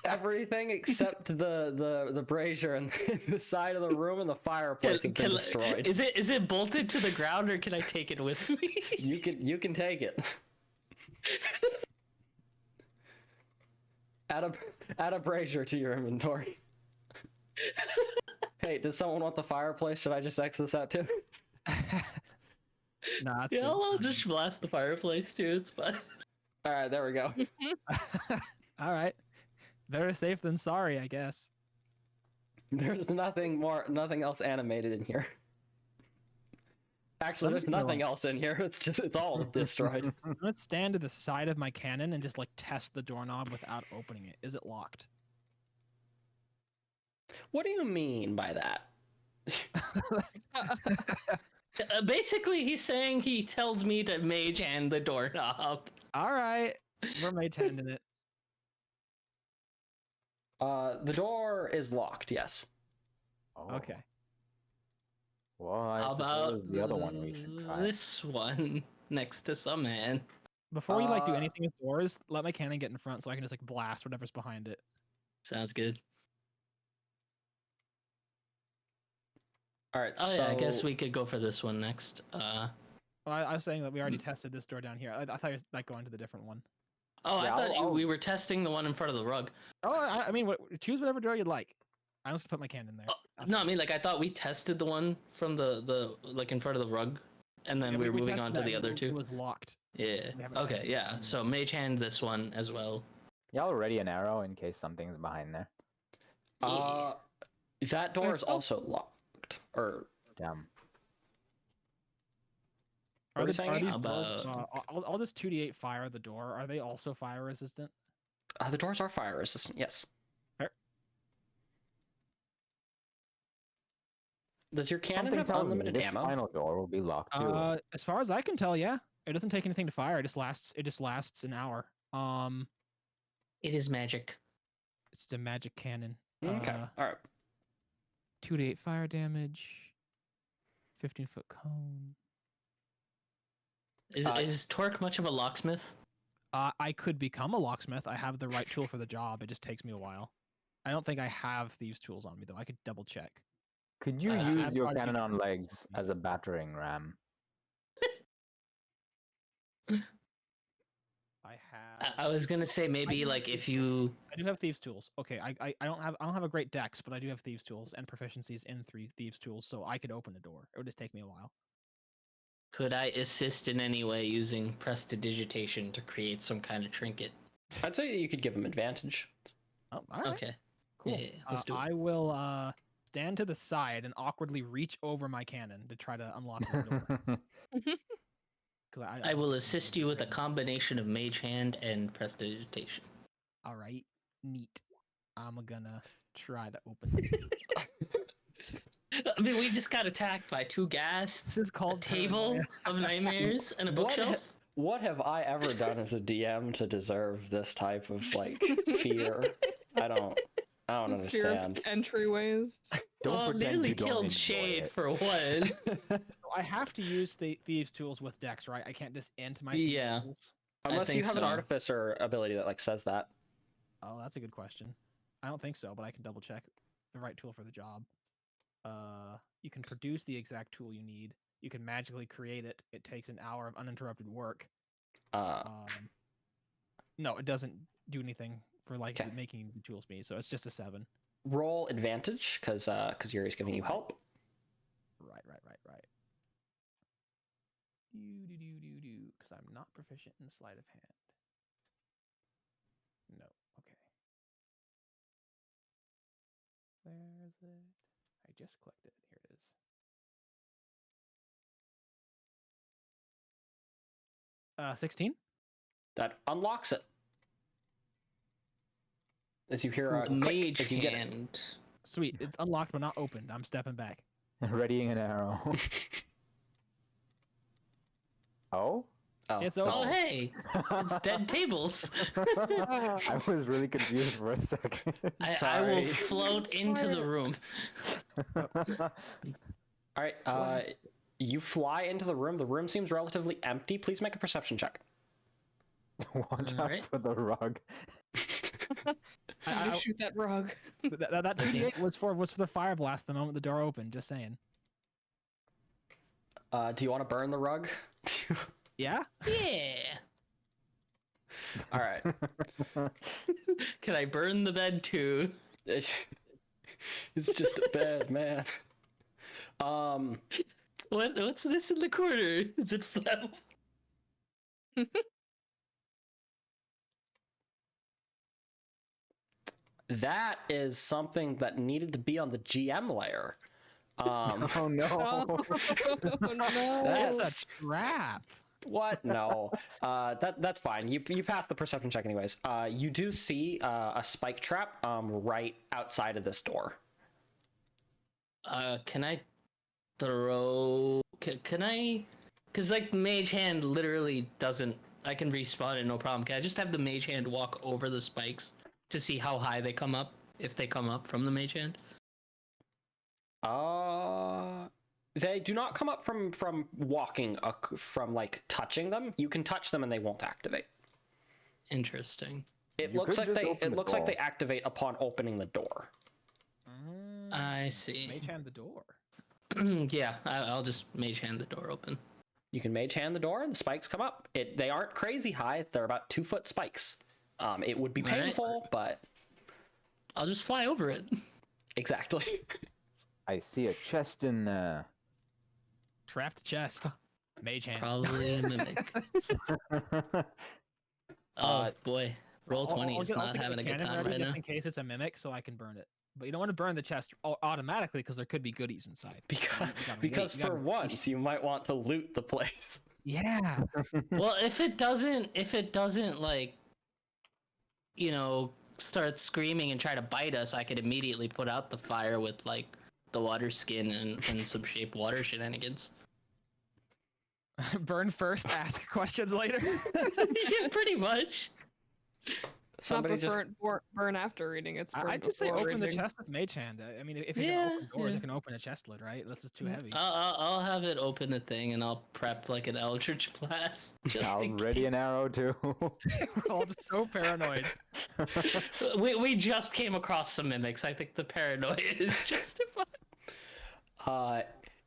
Everything except the brazier and the side of the room and the fireplace have been destroyed. Is it bolted to the ground or can I take it with me? You can take it. Add a brazier to your inventory. Hey, does someone want the fireplace? Should I just X this out too? Nah, that's Yeah, good. I'll just blast the fireplace too. It's fine. All right, there we go. All right. Better safe than sorry, I guess. There's nothing else animated in here. Actually, Let me there's see the nothing else in here. It's all destroyed. Let's stand to the side of my cannon and just like test the doorknob without opening it. Is it locked? What do you mean by that? Basically, he's saying he tells me to mage hand the doorknob. All right. We're mage handing it. The door is locked. Yes. Oh. Okay. Well, I How suppose about the other one we should try. this one next to some man? Before we like do Uh, anything with doors, let my cannon get in front so I can just like blast whatever's behind it. Sounds good. All right. Oh so yeah, I guess we could go for this one next. Well, I was saying that we already tested this door down here. I thought you were like going to the different one. Oh, Yeah, I thought I'll- we were testing the one in front of the rug. Oh, I mean, choose whatever door you'd like. I'm just gonna put my cannon there. Oh, no, I mean like I thought we tested the one from the like in front of the rug, and then Yeah, we were moving tested on to that the and other It two. was locked. Yeah. we haven't Okay. tested Yeah. it. So mage hand this one as well. Y'all ready an arrow in case something's behind there? that door I is still- also locked. Or Damn. What are we saying? these About- doors, I'll just 2d8 fire the door. Are they also fire resistant? The doors are fire resistant. Yes. Fair. Does your cannon Something have tells me unlimited this ammo? final door will be locked too. As far as I can tell, yeah. It doesn't take anything to fire. It just lasts an hour. It is magic. It's a magic cannon. Okay. All right. 2d8 fire damage. 15-foot cone. Is Torque much of a locksmith? I could become a locksmith. I have the right tool for the job. It just takes me a while. I don't think I have thieves' tools on me though. I could double check. Could you I use have your brought cannon you on tools legs with me. as a battering ram? I have. I was gonna say maybe do like have if you. I do have thieves' tools. Okay, I don't have a great dex, but I do have thieves' tools and proficiencies in 3 thieves' tools, so I could open a door. It would just take me a while. Could I assist in any way using prestidigitation to create some kind of trinket? I'd say you could give him advantage. Oh, all right. Okay. Cool. Yeah, let's do it. I will stand to the side and awkwardly reach over my cannon to try to unlock the door. 'Cause I will assist you with a combination of Mage Hand and prestidigitation. All right, neat. I'm gonna try to open it. I mean, we just got attacked by 2 ghasts, This is a called table paranoia. of nightmares, and a What bookshelf. What have I ever done as a DM to deserve this type of like fear? I don't This fear of understand. entryways. Don't Well, pretend nearly you don't killed enjoy Shade it. for one. So I have to use the thieves' tools with dex, right? I can't just int my thieves' Yeah. tools. Unless you think have an so. artificer ability that like says that. Oh, that's a good question. I don't think so, but I can double check the right tool for the job. You can produce the exact tool you need. You can magically create it. It takes an hour of uninterrupted work. No, it doesn't do anything for like Okay. making the tools me. So it's just a 7. Roll advantage because Yuri's giving you help. Right. Because I'm not proficient in sleight of hand. No. Okay. Where is it? I just clicked it. Here it is. Uh, 16. That unlocks it. As you hear a The click Mage as you get it. Hand. Sweet. It's unlocked but not opened. I'm stepping back. Readying an arrow. Oh? Oh, It's no. open. Oh, hey! It's dead tables. I was really confused for a second. I will Sorry. float into the room. All right. You fly into the room. The room seems relatively empty. Please make a perception check. Watch out Alright. for the rug. Somebody shoot that rug. That 2d8 was for the fire blast the moment the door opened. Just saying. Do you want to burn the rug? Yeah. Yeah. All right. Can I burn the bed too? It's just a bed, man. What's this in the corner? Is it flammable? That is something that needed to be on the GM layer. Oh no. Oh, no. That's That's- a trap. What? No. That's fine. You pass the perception check anyways. You do see a spike trap right outside of this door. Can I throw? Can I? Because like the Mage Hand literally doesn't. I can respawn it no problem. Can I just have the Mage Hand walk over the spikes to see how high they come up? If they come up from the Mage Hand. They do not come up from walking, from like touching them. You can touch them and they won't activate. Interesting. It You looks could like just open the like door. they activate upon opening the door. I see. Mage hand the door. Yeah, I'll just Mage Hand the door open. You can mage hand the door and the spikes come up. They aren't crazy high. They're about 2-foot spikes. It would be All right. painful, but I'll just fly over it. exactly. I see a chest in there. Trapped chest. Mage hand. Probably a mimic. Oh boy, roll 20 is not having a good time right now. Just in case it's a mimic, so I can burn it. But you don't want to burn the chest automatically because there could be goodies inside. because You gotta because wait, you for gotta- once you might want to loot the place. Yeah. Well, if it doesn't like, start screaming and try to bite us, I could immediately put out the fire with like the water skin and some shape water shenanigans. Burn first, ask questions later. Yeah, pretty much. Somebody It's not just burn after reading. It's burn I'd just say before open the reading. chest with Mage Hand. I mean, if you Yeah, can open doors, yeah. you can open a chest lid, right? This is too heavy. I'll have it open a thing and I'll prep like an Eldritch Blast. Just I'll in ready an case. arrow too. We're all just so paranoid. We just came across some mimics. I think the paranoia is justified.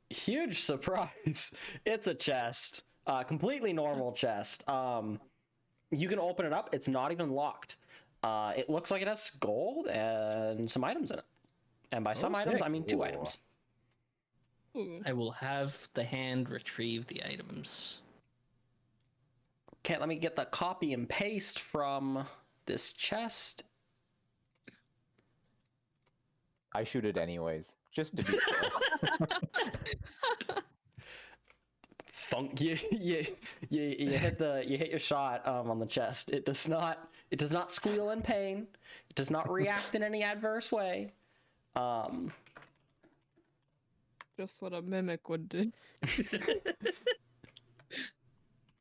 huge surprise. It's a chest. Completely normal chest. You can open it up. It's not even locked. It looks like it has gold and some items in it. And by some items, sick. I mean 2 Ooh. items. Ooh. I will have the hand retrieve the items. Okay, let me get the copy and paste from this chest. I shoot it anyways, just to be fair. Thunk. You hit your shot on the chest. It does not squeal in pain. It does not react in any adverse way. Just what a mimic would do.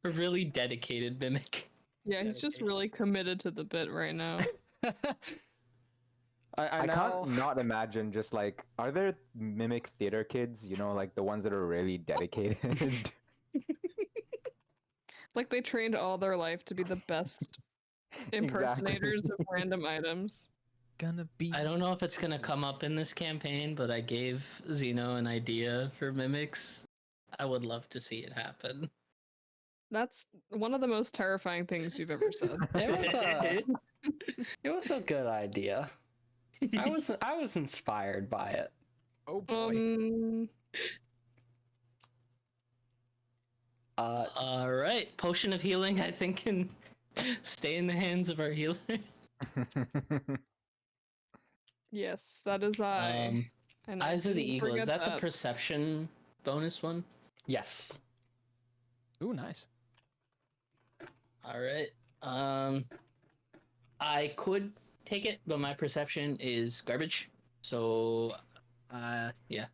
A really dedicated mimic. Yeah, he's just really committed to the bit right now. I now... can't not imagine just like, are there mimic theater kids, like the ones that are really dedicated? Like they trained all their life to be the best impersonators of random items. Gonna be. I don't know if it's gonna come up in this campaign, but I gave Zeno an idea for mimics. I would love to see it happen. That's one of the most terrifying things you've ever said. It was a good idea. I was inspired by it. Oh boy. All right, potion of healing. I think can stay in the hands of our healer. Yes, that is I. And I Eyes of the didn't Eagle. Is forget that the perception bonus one? Yes. Ooh, nice. All right. I could take it, but my perception is garbage. So, yeah.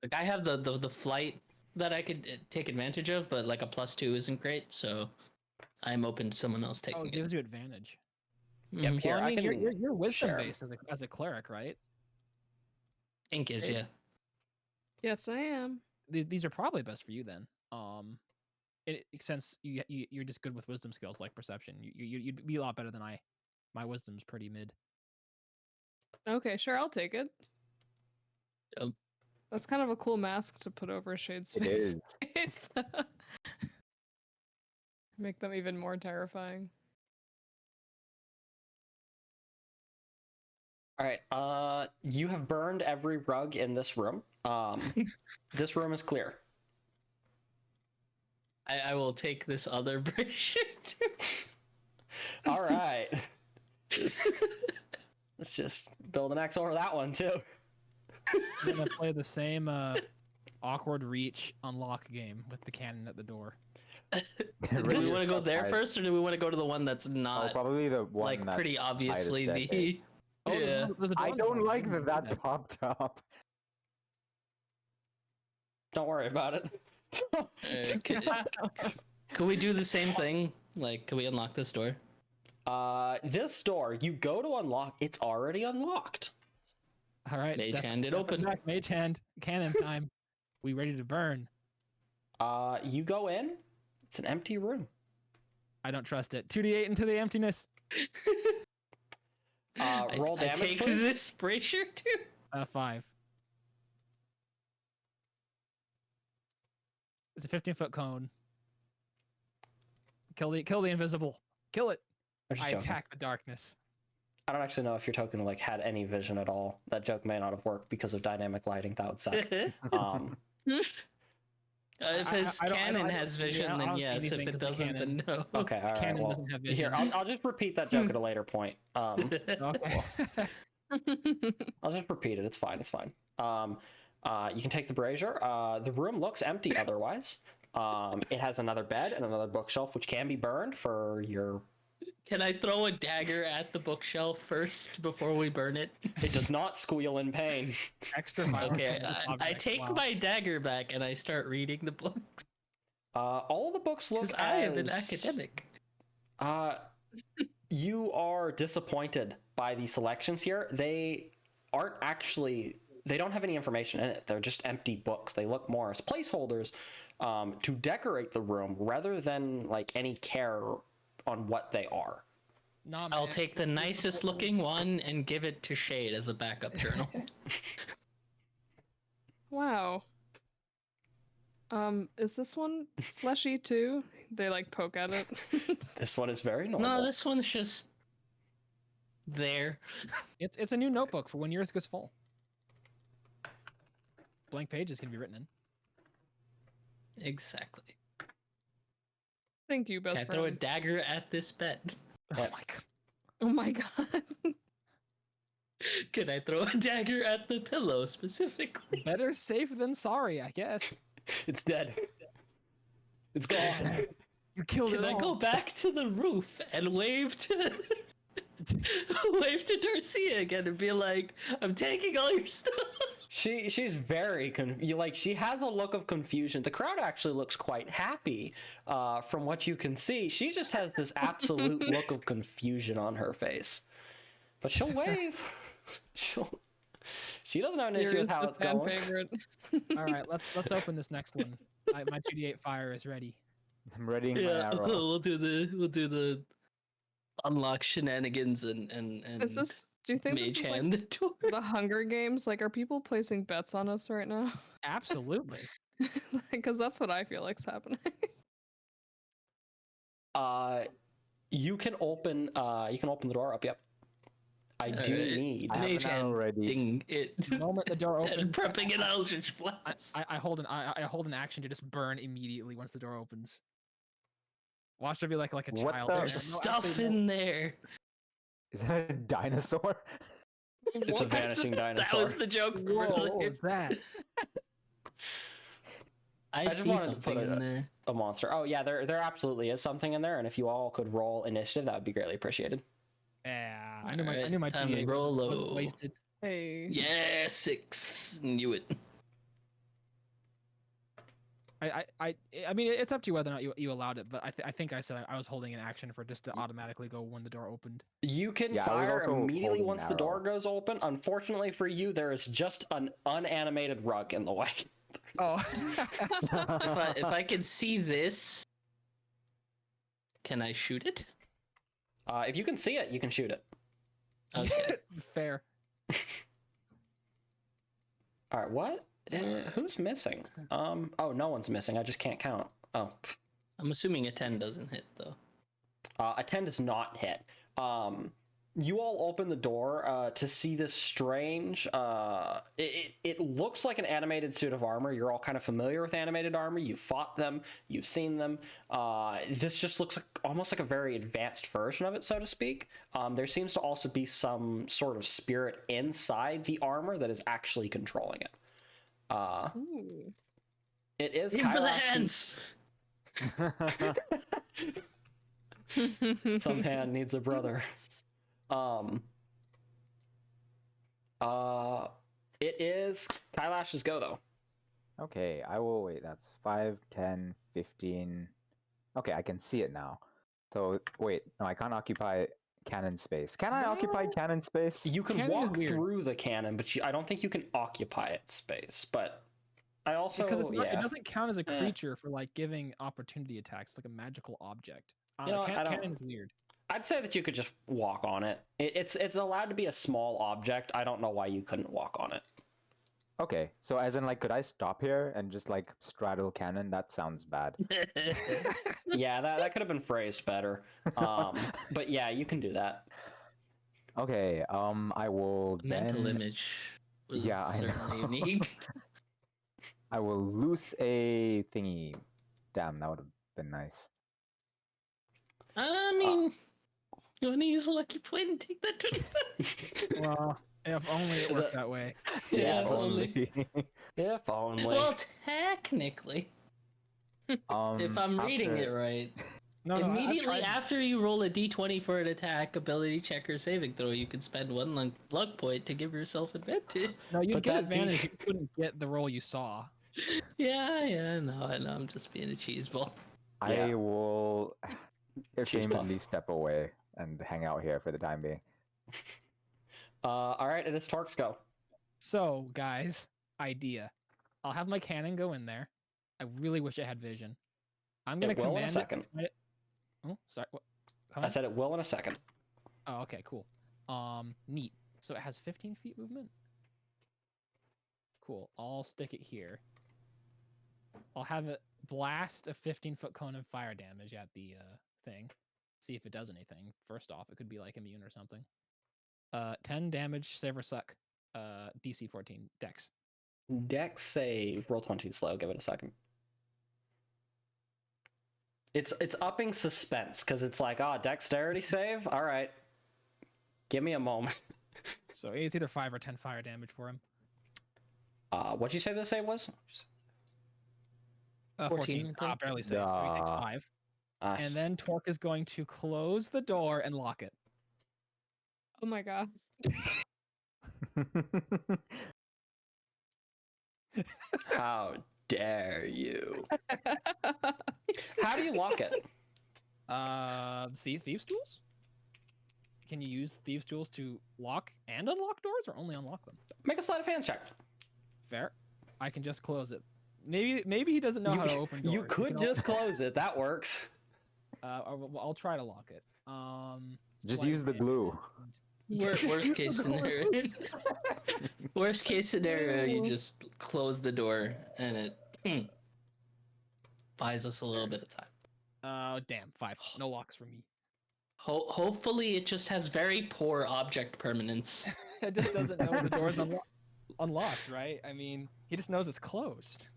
Like I have the flight that I could take advantage of, but like a +2 isn't great, so I'm open to someone else taking Oh, it it. gives you advantage. Yep, Mhm. here, Well, I I mean, can you're wisdom share. based as a cleric, right? Ink is, yeah. Yes, I am. These are probably best for you then. Since you're just good with wisdom skills like perception, you'd be a lot better than I. My wisdom's pretty mid. Okay, sure, I'll take it. That's kind of a cool mask to put over Shade's It is. face. Make them even more terrifying. All right. You have burned every rug in this room. This room is clear. I will take this other brazier too. All right. Let's just build an X over that one too. I'm gonna play the same awkward reach unlock game with the cannon at the door. Do we want to go there first, or do we want to go to the one that's not probably the one like that's pretty obviously higher the? Oh, Yeah. there's a I door don't there. like didn't that see that popped up. Don't worry about it. Could we do the same thing? Like, can we unlock this door? This door, you go to unlock, it's already unlocked. All right, Mage hand it step open. back, mage hand, cannon time. We ready to burn? You go in, it's an empty room. I don't trust it. 2d8 into the emptiness. Roll I damage, take please. this brazier too. 5. It's a 15-foot cone. Kill the invisible. Kill it. I'm just I joking. attack the darkness. I don't actually know if your token like had any vision at all. That joke may not have worked because of dynamic lighting. That would suck. If his I don't- cannon I has don't- vision, I then don't see yes. If anything it 'cause the doesn't, then no. Okay, all right. Cannon Well, doesn't have here, vision. I'll just repeat that joke at a later point. Okay. I'll just repeat it. It's fine. It's fine. You can take the brazier. The room looks empty otherwise. It has another bed and another bookshelf, which can be burned for your... Can I throw a dagger at the bookshelf first before we burn it? It does not squeal in pain. Extra violence. Okay, on this I object, take wow. my dagger back and I start reading the books. All the books look Because I am an academic. You are disappointed by the selections here. They aren't actually... They don't have any information in it. They're just empty books. They look more as placeholders to decorate the room rather than like any care on what they are. Nah, I'll man. take the nicest looking one and give it to Shade as a backup journal. Wow. Is this one fleshy too? They like poke at it. This one is very normal. No, this one's just there. It's a new notebook for when yours goes full. Blank pages can be written in. Exactly. Thank you, best Can I friend. throw a dagger at this bed? Oh my god. Oh my god. Can I throw a dagger at the pillow specifically? Better safe than sorry, I guess. It's dead. It's gone. You killed Can it I all. go back to the roof and wave to wave to Darcia again and be like, I'm taking all your stuff? She's very she has a look of confusion. The crowd actually looks quite happy from what you can see. She just has this absolute look of confusion on her face. But she'll wave. She doesn't have an issue with how it's going. Favorite. All right, let's open this next one. My 2d8 fire is ready. I'm readying my Yeah, arrow. we'll do the unlock shenanigans and Is this? Do you think this mage is like hand the door. the Hunger Games? Like, are people placing bets on us right now? Absolutely. Because that's what I feel like's happening. You can open the door up. Yep. I do Alright. need. I have Mage an arrow hand ready. thing it. The moment the door and opens, prepping an Eldritch Blast. I hold an action to just burn immediately once the door opens. Watch there be like a What child. the- there. There's No, stuff actually, no. in there. Is that a dinosaur? It's a vanishing That dinosaur. was the joke. for Whoa, earlier. what was that? I just see wanted to something put in there. A monster. Oh yeah, there absolutely is something in there, and if you all could roll initiative, that would be greatly appreciated. Yeah, I knew my Alright, time to 2d8 roll wasn't low. wasted. Hey. Yeah, 6. Knew it. I mean, it's up to you whether or not you allowed it, but I think I said I was holding an action for just to automatically go when the door opened. You can Yeah, I was fire also immediately holding once an the door arrow. goes open. Unfortunately for you, there is just an unanimated rug in the way. Oh. If I can see this, can I shoot it? If you can see it, you can shoot it. Okay. Fair. All right, what? Who's missing? Oh, no one's missing. I just can't count. Oh, I'm assuming a 10 doesn't hit though. a 10 does not hit. You all open the door to see this strange. It looks like an animated suit of armor. You're all kind of familiar with animated armor. You've fought them. You've seen them. This just looks like almost like a very advanced version of it, so to speak. There seems to also be some sort of spirit inside the armor that is actually controlling it. Ooh. It is Aim for the Kailash's- hands. Some hand needs a brother. It is Kailash's go though. Okay, I will wait. That's 5, 10, 15. Okay, I can see it now. So wait, no, I can't occupy cannon space. Can I occupy cannon space? You can Cannon is walk weird. through the cannon, but I don't think you can occupy its space. But I also Because it's not, yeah. it doesn't count as a Eh. creature for like giving opportunity attacks. It's like a magical object. You know what, I don't- Cannon is weird. I'd say that you could just walk on it. It's allowed to be a small object. I don't know why you couldn't walk on it. Okay, so as in like, could I stop here and just like straddle cannon? That sounds bad. Yeah, that could have been phrased better. But yeah, you can do that. Okay, I will Mental then. image was Yeah, I certainly know. unique. I will loose a thingy. Damn, that would have been nice. I mean, you want to use a lucky point and take that 25? Well, If only it worked that way. Yeah, If only. If only. Well, technically, if I'm reading it right, No, no. immediately after you roll a d20 for an attack, ability check, or saving throw, you can spend 1 luck point to give yourself advantage. No, you'd But get that advantage. You just wouldn't get the roll you saw. Yeah, no, I know. I'm just being a cheeseball. I will Cheese puff. ashamedly step away and hang out here for the time being. All right, it is Torque's go. So, guys, idea. I'll have my cannon go in there. I really wish I had vision. I'm gonna It will in a command second. Oh, sorry. What? I said it will in a second. Oh, okay, cool. Neat. So it has 15 feet movement. Cool. I'll stick it here. I'll have it blast a 15-foot cone of fire damage at the thing. See if it does anything. First off, it could be like immune or something. 10 damage, save or suck. DC 14, Dex. Dex save. Roll 20 slow. Give it a second. It's upping suspense because it's like, dexterity save. All right, give me a moment. So it's either 5 or 10 fire damage for him. What'd you say the save was? 14. Barely saves, so he takes 5. And then Torque is going to close the door and lock it. Oh my god. How dare you? How do you lock it? See Thieves' Tools? Can you use Thieves' Tools to lock and unlock doors, or only unlock them? Make a sleight of hand check. Fair. I can just close it. Maybe he doesn't know how to open doors. You could just close it. That works. I'll try to lock it. Just sleight use of the hand. glue. Worst case scenario. Worst case scenario, you just close the door and it buys us a little bit of time. Damn, 5. No locks for me. Hopefully, it just has very poor object permanence. It just doesn't know the door's unlocked, right? I mean, he just knows it's closed.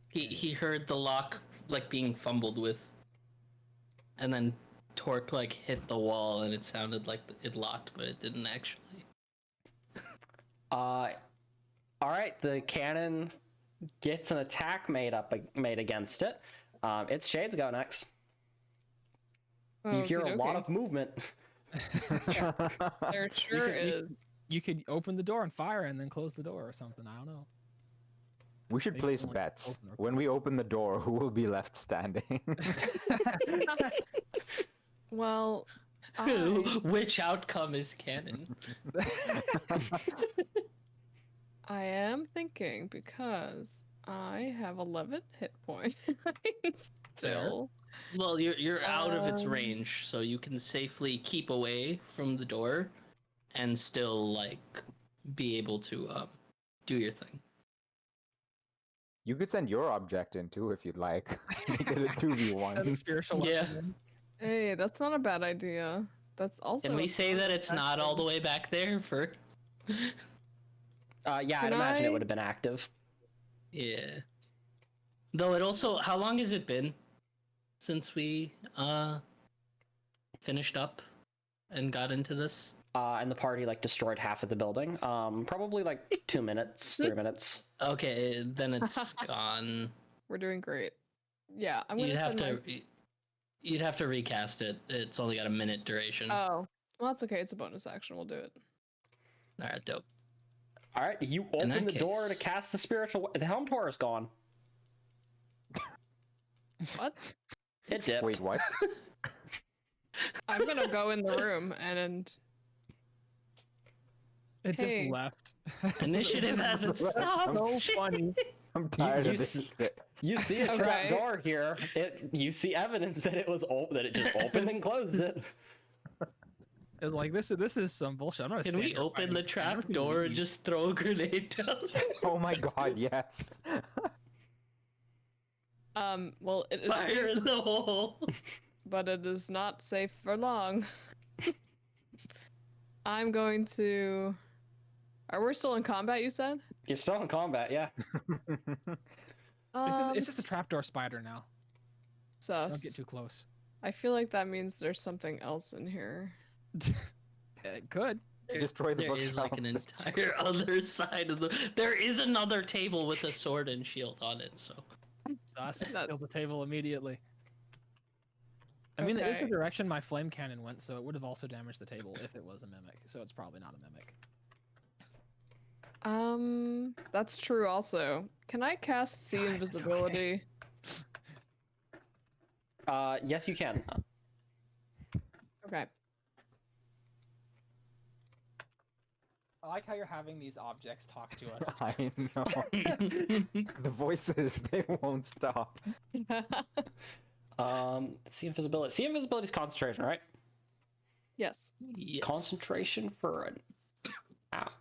He heard the lock like being fumbled with, and then Torque like hit the wall, and it sounded like it locked, but it didn't actually. All right, the cannon gets an attack made against it. It's Shade's go next. You hear a lot of movement. There sure is. You could open the door and fire and then close the door or something. I don't know. We should Maybe place someone bets. open or When we open the door, who will be left standing? Well, Which outcome is canon? I am thinking because I have 11 hit points still. Well, you're out of its range, so you can safely keep away from the door, and still like be able to do your thing. You could send your object in too if you'd like. Make it a That's a 2v1. spiritual Yeah. weapon. Hey, that's not a bad idea. That's also. Can we say that it's not all the way back there for? Yeah, I'd Can imagine I- it would have been active. Yeah. Though it also, how long has it been since we finished up and got into this? And the party like destroyed half of the building. Probably like 2 minutes, 3 minutes. Okay, then it's gone. We're doing great. Yeah, I'm gonna You'd have send to you'd have to recast it. It's only got a minute duration. Oh, well, that's okay. It's a bonus action. We'll do it. All right, dope. All right, you In open that the door to case- cast the spiritual. The helm tor is gone. What? It dipped. Wait, what? I'm gonna go in the room and It Hey. just left. Initiative hasn't stopped. So funny. I'm tired you of this s- shit. You see a trap Okay. door here. You see evidence that it was that it just opened and closed it. It's like this is some bullshit. I'm not. Can we open the trap door and just throw a grenade down? Oh my god, yes. well, it is Fire safe, in the hole. but it is not safe for long. I'm going to. Are we still in combat? You said. You're still in combat, yeah. It's just a trapdoor spider now. Don't Sus. get too close. I feel like that means there's something else in here. It could. Destroy the There is bookshelf. like an entire other side of the. There is another table with a sword and shield on it. So Sus. That- Kill the table immediately. I mean, that is the Okay. direction my flame cannon went, so it would have also damaged the table if it was a mimic. So it's probably not a mimic. That's true also. Can I cast see God, it's invisibility? Yes, you can. Okay. I like how you're having these objects talk to us. I know. The voices, they won't stop. See invisibility. See invisibility is concentration, right? Yes. yes. Concentration for an.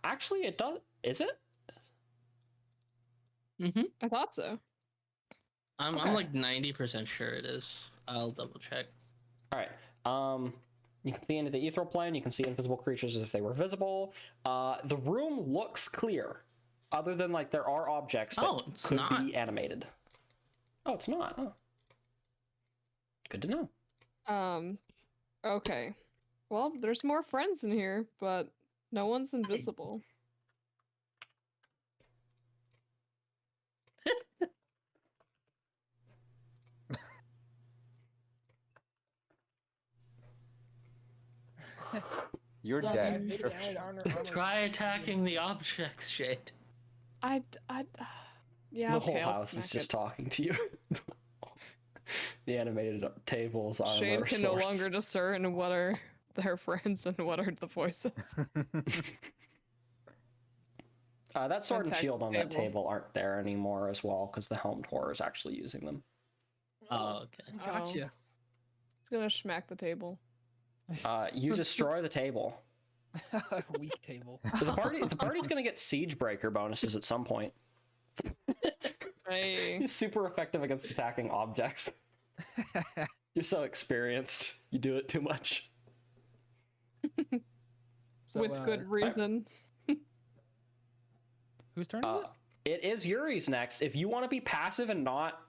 Actually, it does. Is it? I thought so. I'm Okay. like 90% sure it is. I'll double check. All right. You can see into the ethereal plane. You can see invisible creatures as if they were visible. The room looks clear, other than like there are objects that it's could not. be animated. Oh, it's not. Oh. Good to know. Okay. Well, there's more friends in here, but no one's invisible. You're That's- dead. Try attacking the objects, Shade. Yeah, The okay, whole I'll house is smack just it. talking to you. The animated tables, armor, Shane can no swords. longer discern what are their friends and what are the voices. That sword and Contact shield on that table. table aren't there anymore as well, because the helmed horror is actually using them. Oh, okay. Gotcha. I'm gonna smack the table. You destroy the table. Weak table. The party's gonna get siege breaker bonuses at some point. Hey. He's super effective against attacking objects. You're so experienced. You do it too much. So, With good reason. Whose turn is it? It is Yuri's next. If you want to be passive and not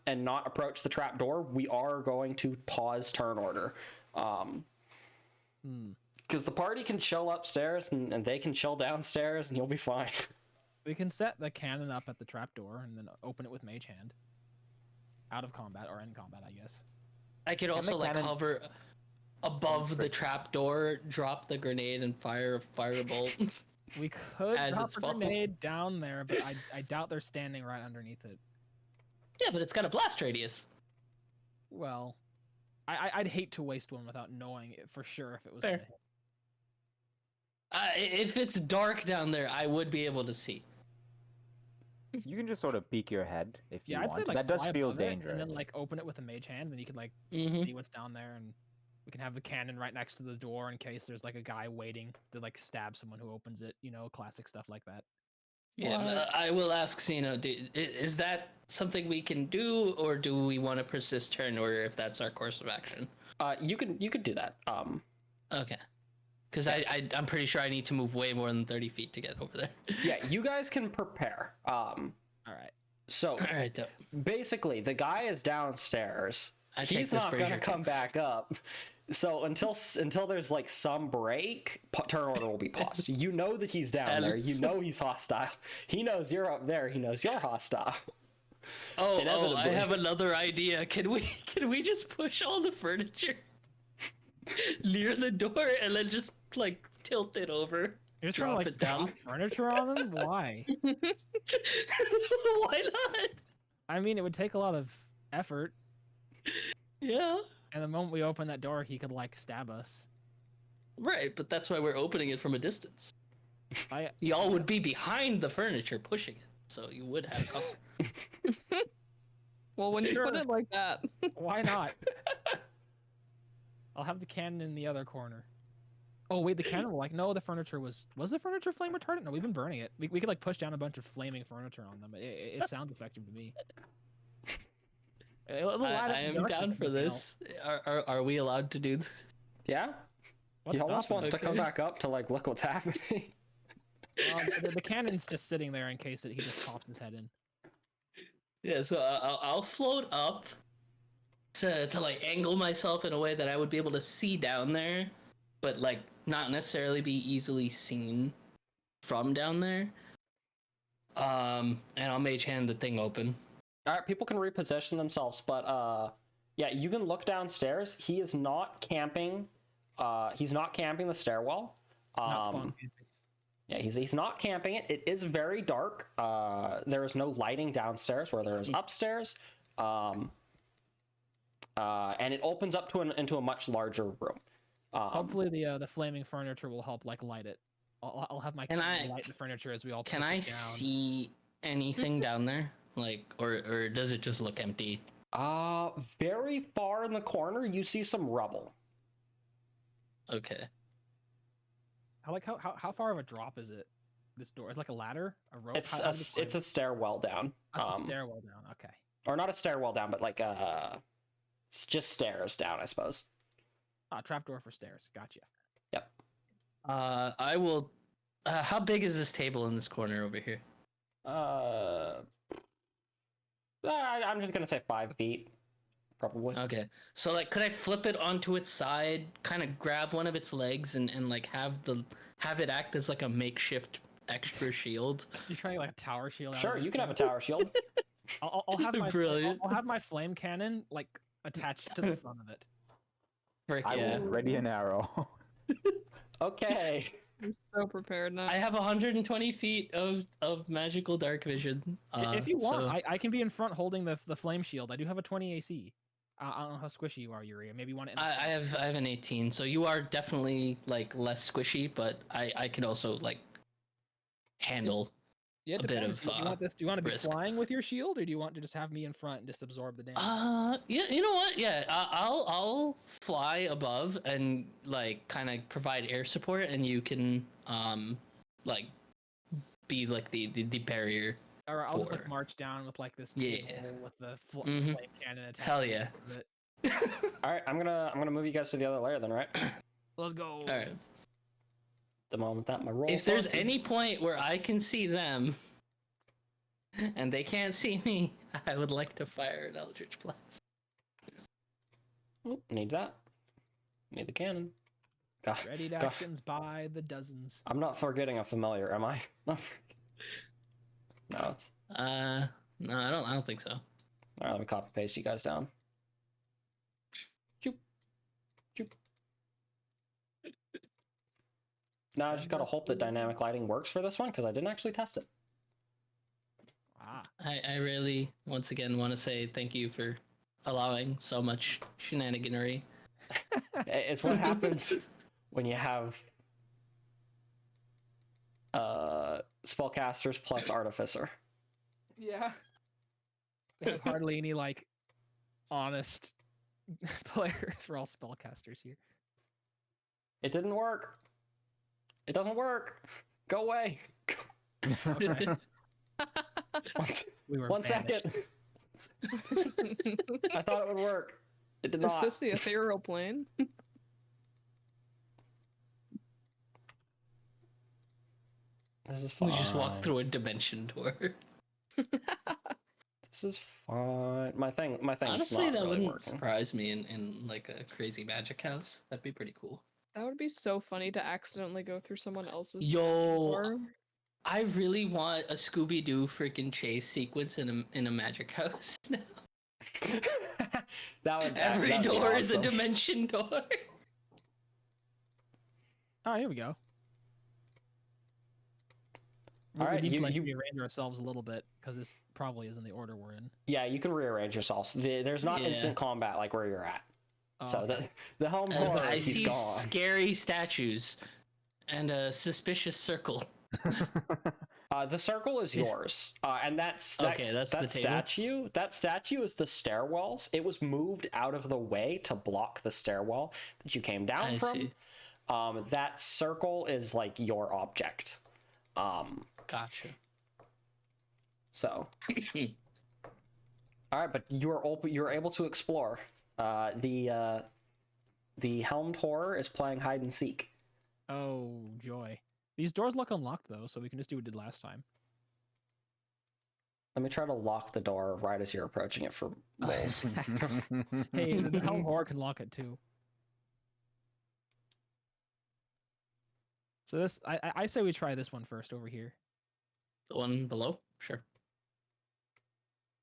approach the trapdoor, we are going to pause turn order. Because the party can chill upstairs and they can chill downstairs and you'll be fine. We can set the cannon up at the trapdoor and then open it with mage hand. Out of combat or in combat, I guess. I could also like cannon- hover above the trapdoor, drop the grenade, and fire a firebolt. We could As drop it's a full. grenade down there, but I doubt they're standing right underneath it. Yeah, but it's got a blast radius. Well, I'd hate to waste one without knowing it for sure if it was Fair. gonna hit. If it's dark down there, I would be able to see. You can just sort of peek your head if you Yeah, I'd want. say like That does fly feel above it dangerous. and then like open it with a mage hand, then you could like Mhm. see what's down there, and we can have the cannon right next to the door in case there's like a guy waiting to like stab someone who opens it. You know, classic stuff like that. Yeah, What? I will ask Sino, is that something we can do, or do we want to persist turn order if that's our course of action? You could do that. Okay. Because I'm pretty sure I need to move way more than 30 feet to get over there. Yeah, you guys can prepare. All right. So All right, dope. basically, the guy is downstairs. I take He's this not brazier gonna come knife. back up. So until there's like some break, turn order will be paused. You know that he's down there. You know he's hostile. He knows you're up there. He knows you're hostile. Oh, I Inevitably. have another idea. Can we just push all the furniture near the door and then just like tilt it over? You're trying to Drop like it down. drop furniture on them? Why? Why not? I mean, it would take a lot of effort, Yeah. and the moment we open that door, he could like stab us. Right, but that's why we're opening it from a distance. I Y'all would be behind the furniture pushing it, so you would have cover. Well, when you put Sure. it like that. Why not? I'll have the cannon in the other corner. Oh wait, the cannon will like no, the furniture was the furniture flame retardant? No, we've been burning it. We could like push down a bunch of flaming furniture on them. It sounds effective to me. It'll light up I the am darkness down if for nothing this. Are we allowed to do this? Yeah. What's He almost stopping wants us? to come Okay. back up to like look what's happening. The cannon's just sitting there in case he just pops his head in. Yeah, so I'll float up to like angle myself in a way that I would be able to see down there, but like not necessarily be easily seen from down there. And I'll mage hand the thing open. All right, people can reposition themselves, but yeah, you can look downstairs. He is not camping. He's not camping the stairwell. Not spawn camping. Yeah, he's not camping it. It is very dark. There is no lighting downstairs where there is upstairs. And it opens up to into a much larger room. Hopefully the flaming furniture will help like light it. I'll have my camera light the furniture as we all. Can I see anything down there? Like, or does it just look empty? Very far in the corner, you see some rubble. Okay. I like how far of a drop is it? This door is like a ladder, a rope. It's a stairwell down. A stairwell down. Okay. Or not a stairwell down, but like it's just stairs down, I suppose. Trapdoor for stairs. Gotcha. Yep. I will. How big is this table in this corner over here? I'm just gonna say 5 feet, probably. Okay. So like, could I flip it onto its side, kind of grab one of its legs, and like have it act as like a makeshift extra shield? You trying like a tower shield? Sure, you can have a tower shield. I'll have my Brilliant. I'll have my flame cannon like attached to the front of it. I will ready an arrow. Okay. I'm so prepared now. I have 120 feet of magical dark vision. If you want, so- I can be in front holding the flame shield. I do have a 20 AC. I don't know how squishy you are, Yuri. Maybe you want to. I have an 18, so you are definitely like less squishy, but I can also like handle it a bit depends. of Do you want this? Do you want to be risk. flying with your shield, or do you want to just have me in front and just absorb the damage? Yeah, you know what? Yeah, I'll fly above and like kind of provide air support, and you can like be like the barrier. Or I'll just like for- march down with like this Yeah. table with the Mhm. flame cannon attached. Hell yeah. to it. All right, I'm gonna move you guys to the other layer then, right? Let's go. All right. The moment that my roll. If there's starts. any point where I can see them and they can't see me, I would like to fire an Eldritch Blast. Oop, need that. Need the cannon. God, Ready God. actions by the dozens. I'm not forgetting a familiar, am I? Not no, it's. No, I don't think so. All right, let me copy paste you guys down. Choop. Choop. Now I just gotta hope that dynamic lighting works for this one because I didn't actually test it. I really, once again, want to say thank you for allowing so much shenaniganery. It's what happens when you have spellcasters plus artificer. Yeah. We have hardly any like honest players. We're all spellcasters here. It didn't work. It doesn't work. Go away. Okay. We were One banished. second. I thought it would work. It did Is not. this the ethereal plane? This is fine. We just walk through a dimension door. This is fine. My thing's Honestly, not that really wouldn't working. surprise me in like a crazy magic house. That'd be pretty cool. That would be so funny to accidentally go through someone else's Yo, door. I really want a Scooby Doo freaking chase sequence in a magic house. Every that'd be door is a awesome. dimension door. Oh, here we go. All right, we need to like you- rearrange ourselves a little bit because this probably isn't the order we're in. Yeah, you can rearrange yourselves. There's not Yeah. instant combat like where you're at. Oh, So okay. the helm horror, I he's see gone. scary statues and a suspicious circle. The circle is yours, and that's Okay, that's the that table. statue. That statue is the stairwells. It was moved out of the way to block the stairwell that you came down I from. see. That circle is like your object. Gotcha. So, all right, but you're able to explore. The helmed horror is playing hide and seek. Oh joy. These doors look unlocked though, so we can just do what we did last time. Let me try to lock the door right as you're approaching it for rolls. Hey, the Helm Horror can lock it too. So this, I say we try this one first over here. The one below? Sure.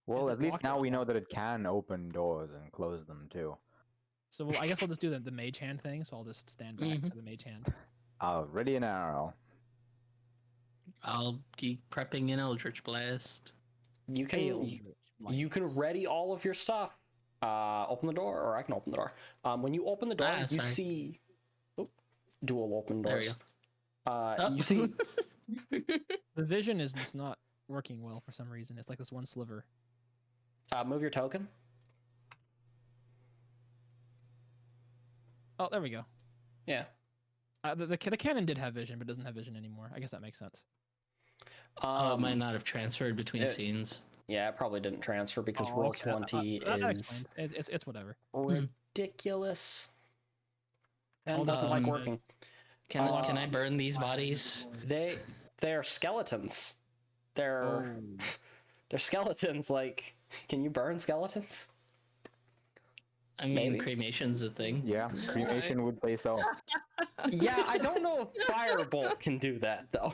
Well, Is it at least blocked or now we know unlocked? that it can open doors and close them too. So I guess we'll just do the mage hand thing. So I'll just stand back Mhm. for the mage hand. Ready an arrow. I'll keep prepping an Eldritch Blast. You can Eldritch you can Blast. ready all of your stuff. Open the door, or I can open the door. When you open the door, Ah, you sorry. see dual open There we doors. Oh. You see The vision is just not working well for some reason. It's like this one sliver. move your token. Oh, there we go. Yeah. The cannon did have vision, but doesn't have vision anymore. I guess that makes sense. Oh, it might not have transferred between it- scenes. Yeah, it probably didn't transfer because Oh, roll okay, 20 that is explains. It's whatever. ridiculous. And I'll doesn't like just- working. Can I burn these bodies? They're skeletons. They're they're skeletons. Like, can you burn skeletons? I mean, Maybe. cremation's a thing. Yeah, cremation would say so. Yeah, I don't know if firebolt can do that though.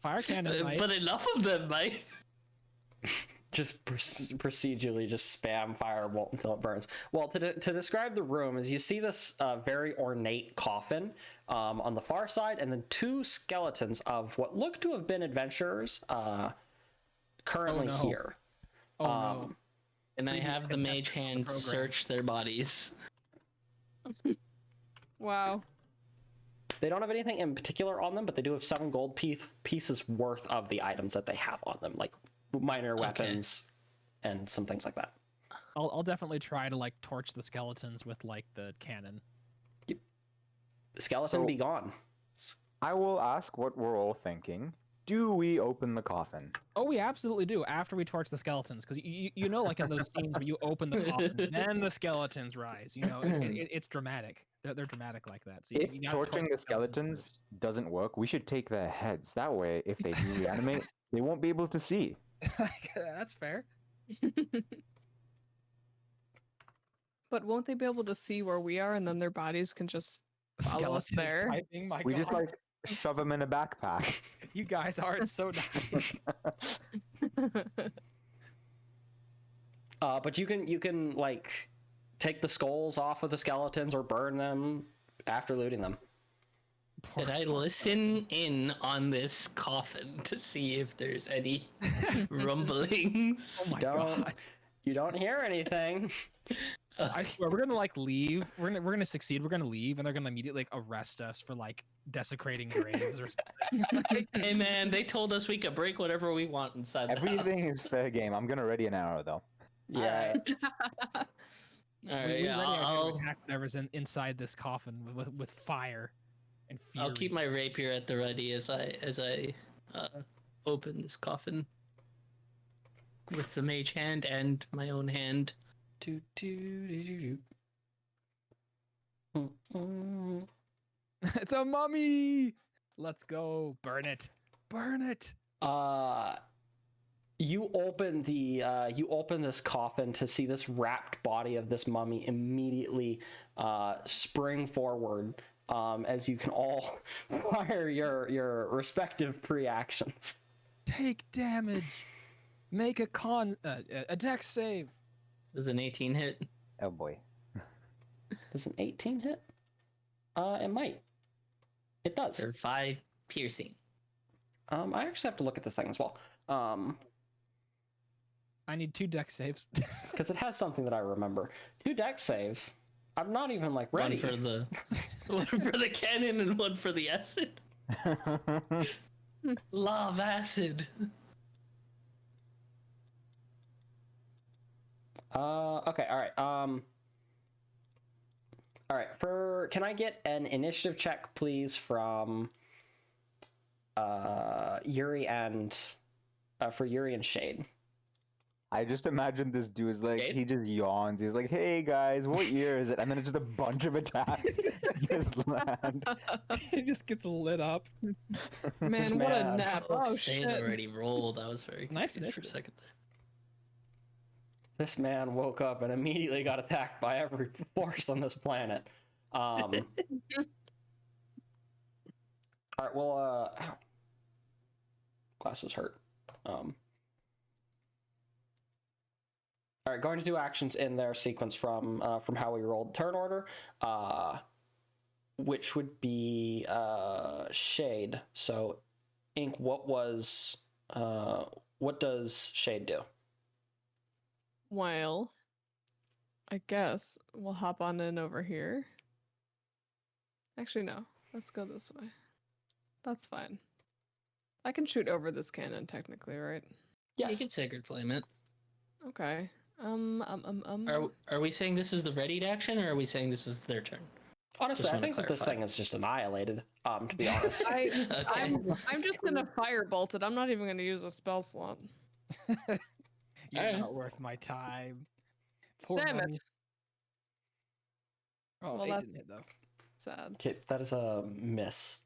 Fire cannon. might. But enough of them might. Just procedurally just spam firebolt until it burns. Well, to describe the room is you see this very ornate coffin on the far side, and then two skeletons of what look to have been adventurers currently Oh, no. here. Oh no. And I Previous have the contestant mage of the hand program. search their bodies. Wow. They don't have anything in particular on them, but they do have 7 gold pieces worth of the items that they have on them, like minor weapons and some things like that. I'll definitely try to like torch the skeletons with like the cannon. Skeleton So- be gone. I will ask what we're all thinking. Do we open the coffin? Oh, we absolutely do after we torch the skeletons, because you know, like in those scenes where you open the coffin, then the skeletons rise. You know, it's dramatic. They're dramatic like that. So If you gotta torching torch the skeletons doesn't work, we should take their heads. That way, if they do reanimate, they won't be able to see. first. That's fair. But won't they be able to see where we are, and then their bodies can just follow us Skeletons there? typing, my We just God. like shove them in a backpack. You guys aren't so nice. But you can like take the skulls off of the skeletons or burn them after looting them. Did I listen in on this coffin to see if there's any rumblings? Oh my Don't- God. You don't hear anything. I swear we're gonna like leave. We're gonna succeed. We're gonna leave, and they're gonna immediately like arrest us for like desecrating graves or something. Like, Hey man, they told us we could break whatever we want inside the Everything house. is fair game. I'm gonna ready an arrow though. Yeah. All right, we yeah, really are gonna I'll attack whatever's inside this coffin with fire and fury. I'll keep my rapier at the ready as I open this coffin with the mage hand and my own hand. Do, do, do, do, do. It's a mummy. Let's go. Burn it. Burn it. You open this coffin to see this wrapped body of this mummy immediately spring forward as you can all fire your respective pre-actions. Take damage. Make a dex save. Does an 18 hit? Oh boy. Does an 18 hit? It might. It does. For 5 piercing. I actually have to look at this thing as well. I need 2 dex saves. Because it has something that I remember. 2 dex saves. I'm not even like ready. One for the cannon and one for the acid. Love acid. Okay, all right. All right. Can I get an initiative check, please, from Yuri and for Yuri and Shade? I just imagine this dude is like, Jade? he just yawns. He's like, hey guys, what year is it? And then it's just a bunch of attacks just land. It just gets lit up. Man, what a man. nap. Oh, Oh, Shade shit. already rolled. I was very Nice confused for a initiative. second there. This man woke up and immediately got attacked by every force on this planet. All right. Well, ow. Glasses hurt. All right. Going to do actions in their sequence from how we rolled turn order, which would be Shade. So, Ink. What does Shade do? Well, I guess we'll hop on in over here. Actually, no. Let's go this way. That's fine. I can shoot over this cannon, technically, right? You Yes. can Sacred Flame it. Okay. Are we saying this is the readied action, or are we saying this is their turn? Honestly, Just I wanna think that this clarify. thing is just annihilated. To be honest. Okay. I'm just gonna firebolt it. I'm not even gonna use a spell slot. You're Alright. not worth my time. Poor Damn money. it. Oh, Well, 8 that's- didn't hit though. Sad. Okay, that is a miss.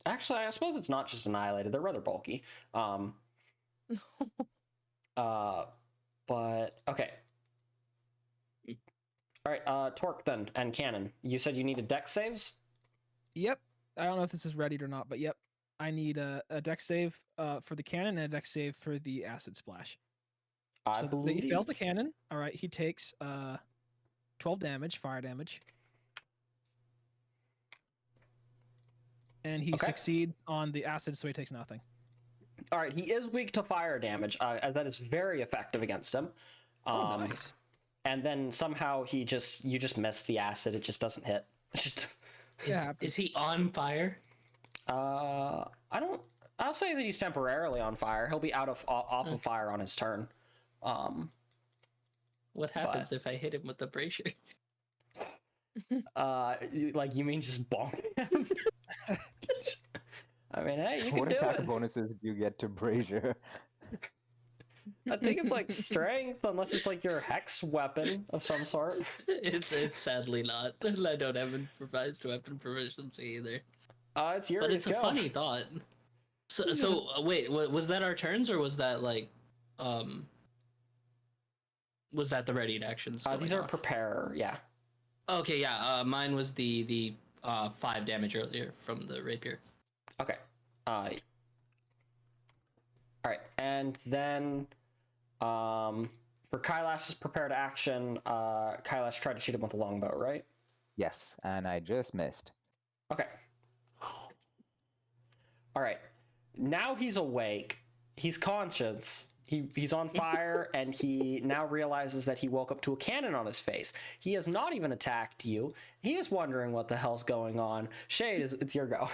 Actually, I suppose it's not just annihilated. They're rather bulky. But okay. All right, Torque then and Cannon. You said you needed dex saves. Yep. I don't know if this is readied or not, but yep. I need a dex save for the cannon and a dex save for the acid splash. I believe he fails the cannon. All right, he takes 12 damage, fire damage. And he Okay. succeeds on the acid, so he takes nothing. All right, he is weak to fire damage, as that is very effective against him. Oh, nice. And then somehow you just miss the acid. It just doesn't hit. Is he on fire? I'll say that he's temporarily on fire. He'll be off of fire on his turn. What happens if I hit him with the brazier? Like you mean just bonk him? I mean, hey, you can What do attack it. bonuses do you get to Brazier? I think it's like strength, unless it's like your hex weapon of some sort. It's sadly not. I don't have improvised weapon proficiency either. It's Yuri's But it's a go. funny thought. So wait, was that our turns, or was that like, was that the readied actions? These going are off? preparer, yeah. Okay, yeah. Mine was the 5 damage earlier from the rapier. Okay. All right, and then for Kailash's prepared action, Kailash tried to shoot him with a longbow, right? Yes, and I just missed. Okay. All right. Now he's awake. He's conscious. He's on fire, and he now realizes that he woke up to a cannon on his face. He has not even attacked you. He is wondering what the hell's going on. Shade, it's your go.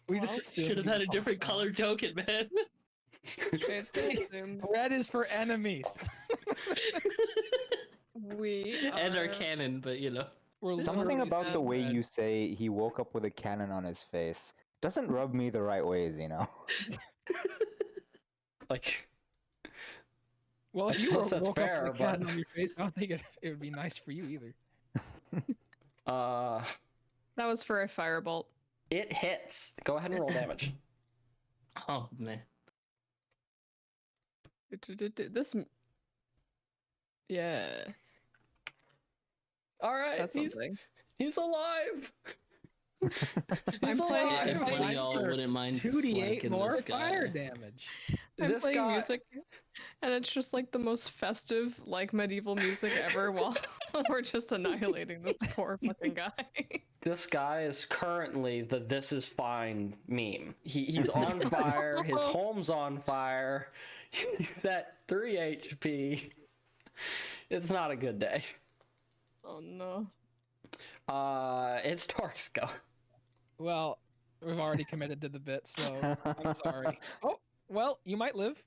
We just assumed Should have he had a was different on fire. color token, man. Shade's gonna assume Red is for enemies. we And our are- cannon, but you know. We're Something literally about the way red. you say he woke up with a cannon on his face doesn't rub me the right ways, you know? Like, Well, I if you suppose that's woke up fair, with a cannon but- on your face, I don't think it would be nice for you either. That was for a firebolt. it hits. Go ahead and roll damage. Oh man. This. Yeah, All right, that's something. he's alive. I'm He's playing- alive. If one of fine y'all for wouldn't mind 2d8 flanking more this guy. fire damage. I'm This playing guy- music, and it's just like the most festive, like medieval music ever. While we're just annihilating this poor fucking guy. This guy is currently the "this is fine" meme. He's on fire. His home's on fire. He's at 3 HP. It's not a good day. Oh no. It's Torque's go. Well, we've already committed to the bit, so I'm sorry. Oh, well, you might live.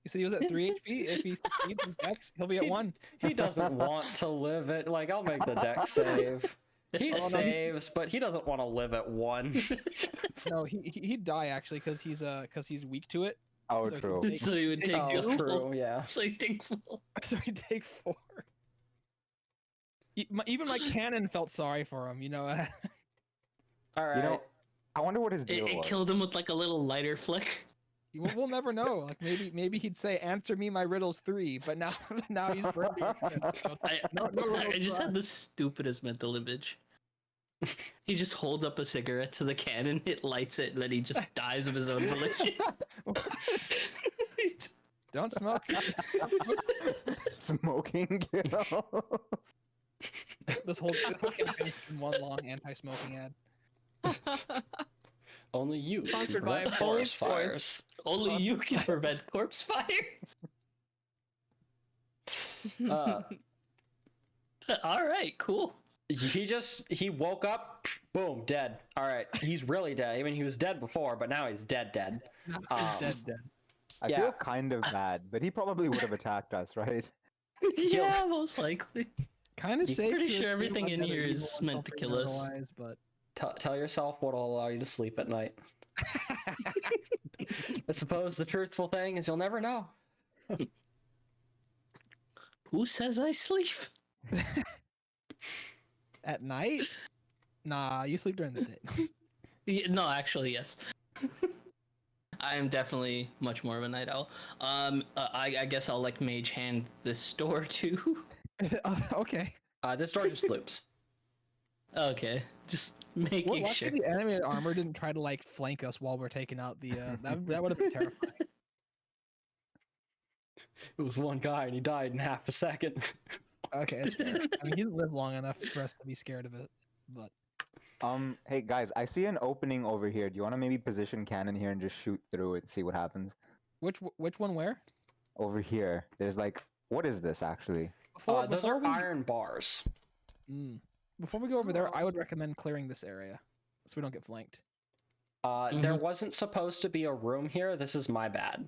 You said he was at 3 HP. If he succeeds in Dex, he'll be at 1. He doesn't want to live it. Like, I'll make the deck save. He Oh, no, he's- saves, but he doesn't want to live at 1. No, he'd die actually because he's weak to it. Oh, So he true. takes- So you would take Oh, full. true, yeah. So you take full. So he'd take 4. Even my cannon felt sorry for him, you know. All right. You know, I wonder what his It, deal it was. killed him with like a little lighter flick. We'll never know. Like maybe he'd say, "Answer me my riddles 3," but now he's burning. So, I, no I riddles just for had us. the stupidest mental image. He just holds up a cigarette to the cannon, it lights it, and then he just dies of his own volition. Don't smoke. Smoking kills. This whole campaign has been one long anti-smoking ad. Only you. can Sponsored by prevent Bold forest Boys. fires. Only you can prevent corpse fires. All right, cool. He woke up, boom, dead. All right, he's really dead. I mean, he was dead before, but now he's dead. Dead. I Yeah. feel kind of bad, but he probably would have attacked us, right? Yeah, most likely. Kind of You safe. pretty to sure assume everything in another here evil is one meant to something kill us. otherwise, but Tell yourself what'll allow you to sleep at night. I suppose the truthful thing is you'll never know. Who says I sleep? at night, nah, you sleep during the day. No, actually, yes. I am definitely much more of a night owl. I guess I'll like mage hand this door too. Okay. This door just loops. Okay, just making Luckily sure. the animated armor didn't try to like flank us while we're taking out the. That would have been terrifying. It was one guy and he died in half a second. Okay, that's fair. I mean, he didn't live long enough for us to be scared of it, but. Hey guys, I see an opening over here. Do you want to maybe position cannon here and just shoot through it, see what happens? Which one? Where? Over here, there's like, what is this actually? Those are iron bars. Before we go over there, I would recommend clearing this area so we don't get flanked. There wasn't supposed to be a room here. This is my bad.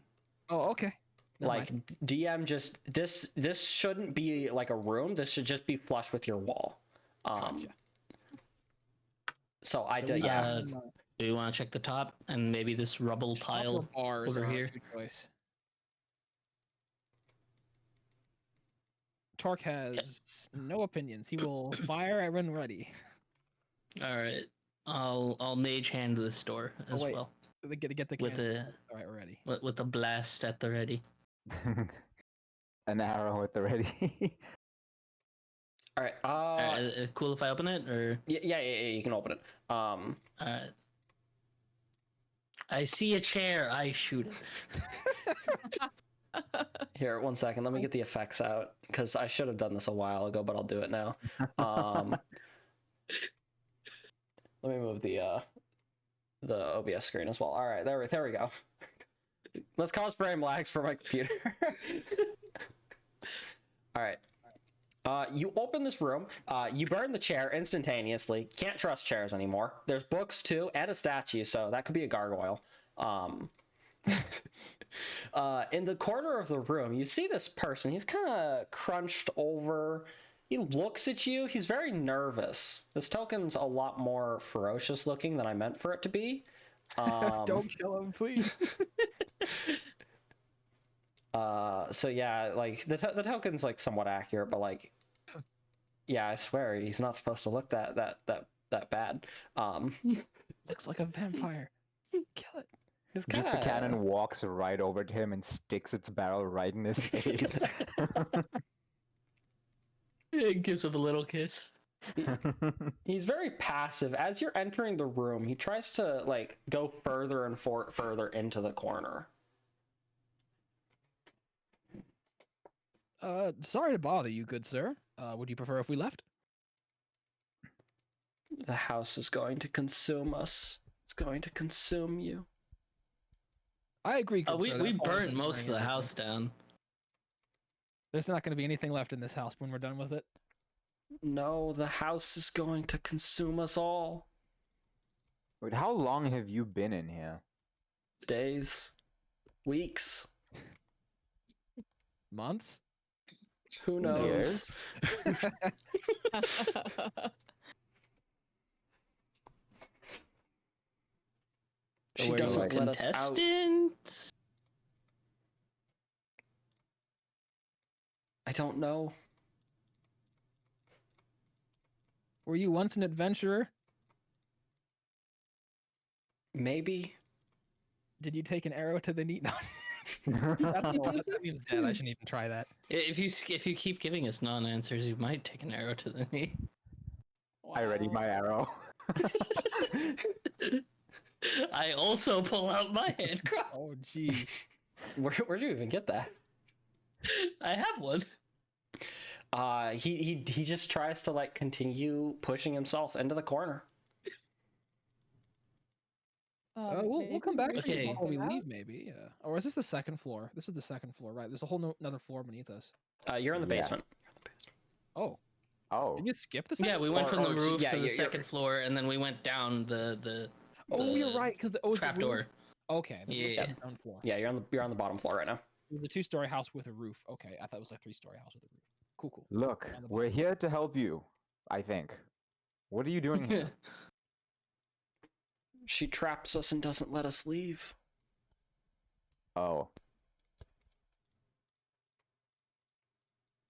Oh, okay. Never Like mind. DM just this shouldn't be like a room. This should just be flush with your wall. Gotcha. So I So did, we yeah. got, Do you want to check the top and maybe this rubble pile bars over are our here? two choice. Torque has no opinions. He will fire when ready. All right, I'll mage hand this door as wait. well Get the with cannon. a All right, we're ready. with a blast at the ready. An arrow at the ready. All right. Cool if I open it or? Yeah, you can open it. Alright. I see a chair. I shoot it. Here, 1 second. Let me get the effects out because I should have done this a while ago, but I'll do it now. Let me move the OBS screen as well. All right, there we go. Let's cause frame lags for my computer. All right. You open this room. You burn the chair instantaneously. Can't trust chairs anymore. There's books too, and a statue, so that could be a gargoyle. In the corner of the room, you see this person. He's kind of crunched over. He looks at you. He's very nervous. This token's a lot more ferocious looking than I meant for it to be. Don't kill him, please. So yeah, like the token's like somewhat accurate, but like, yeah, I swear he's not supposed to look that bad. Looks like a vampire. Kill it. He's Just the cannon walks right over to him and sticks its barrel right in his face. It gives him a little kiss. He's very passive. As you're entering the room, he tries to like go further and further into the corner. Sorry to bother you, good sir. Would you prefer if we left? The house is going to consume us. It's going to consume you. I agree, good We sir. we That's why I burnt was most of the ignoring house everything. down. There's not going to be anything left in this house when we're done with it. No, the house is going to consume us all. Wait, how long have you been in here? Days, weeks, Months? who knows? Years? She Were you a doesn't let us out. contestant? I don't know. Were you once an adventurer? Maybe. Did you take an arrow to the knee? No. That seems dead. I shouldn't even try that. If you keep giving us non-answers, you might take an arrow to the knee. I ready Wow. my arrow. I also pull out my hand cross. Oh, jeez. Where'd you even get that? I have one. He just tries to like continue pushing himself into the corner. We'll come back maybe for you Okay. before we get out? leave, maybe. Yeah. Or is this the second floor? This is the second floor, right? There's a whole another floor beneath us. You're in the Yeah. basement. Oh, Oh, did you skip the second? Yeah, we went Or- from the or- roof yeah, to the you're- second floor, and then we went down the Oh, you're right, because the trap the door. roof. Okay, the roof Yeah. is the ground floor. Yeah, you're on the bottom floor right now. It was a 2-story house with a roof. Okay, I thought it was a 3-story house with a roof. Cool. look, On the we're bottom. here to help you. I think. What are you doing here? She traps us and doesn't let us leave. Oh,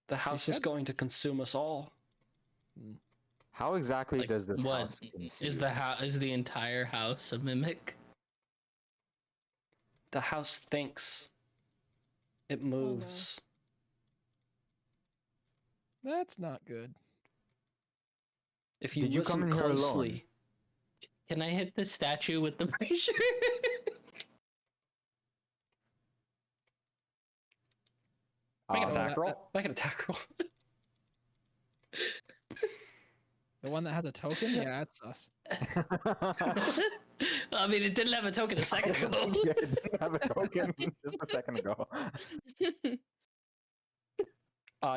The house is said- going to consume us all. how exactly Like, does this what house is the entire house a mimic? The house thinks. It moves. That's not good. If you Did you listen come in here alone? closely, Can I hit the statue with the brazier? make an Um, attack that- roll. Make an attack roll. The one that has a token? Yeah, that's us. I mean, it didn't have a token a second ago. yeah, it didn't have a token just a second ago.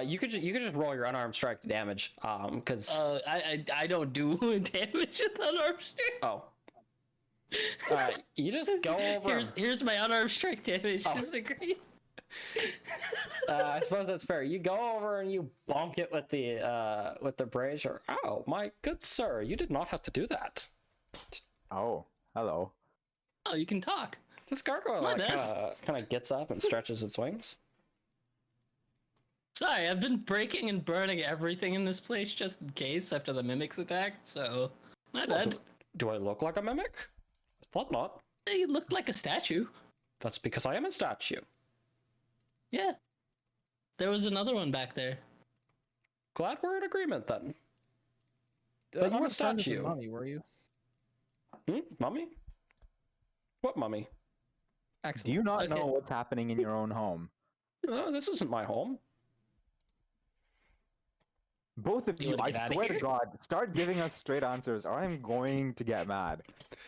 You could just roll your unarmed strike to damage. Because I don't do damage with unarmed strike. oh, you just go over. Here's my unarmed strike damage. Oh. Disagree. I suppose that's fair. You go over and you bonk it with the brazier. Oh, my good sir, you did not have to do that. Oh, hello. Oh, you can talk. This gargoyle My like, bad. kind of gets up and stretches its wings. Sorry, I've been breaking and burning everything in this place just in case after the mimics attacked. So my Well, bad. do I look like a mimic? I thought not. You looked like a statue. That's because I am a statue. Yeah. There was another one back there. Glad we're in agreement then. You I'm a weren't friends with the statue. mummy, were you? Mummy? What mummy? Excellent. Do you not Okay. know what's happening in your own home? This isn't my home. Both of You you, wanna I get outta swear to here? God, start giving us straight answers or I'm going to get mad.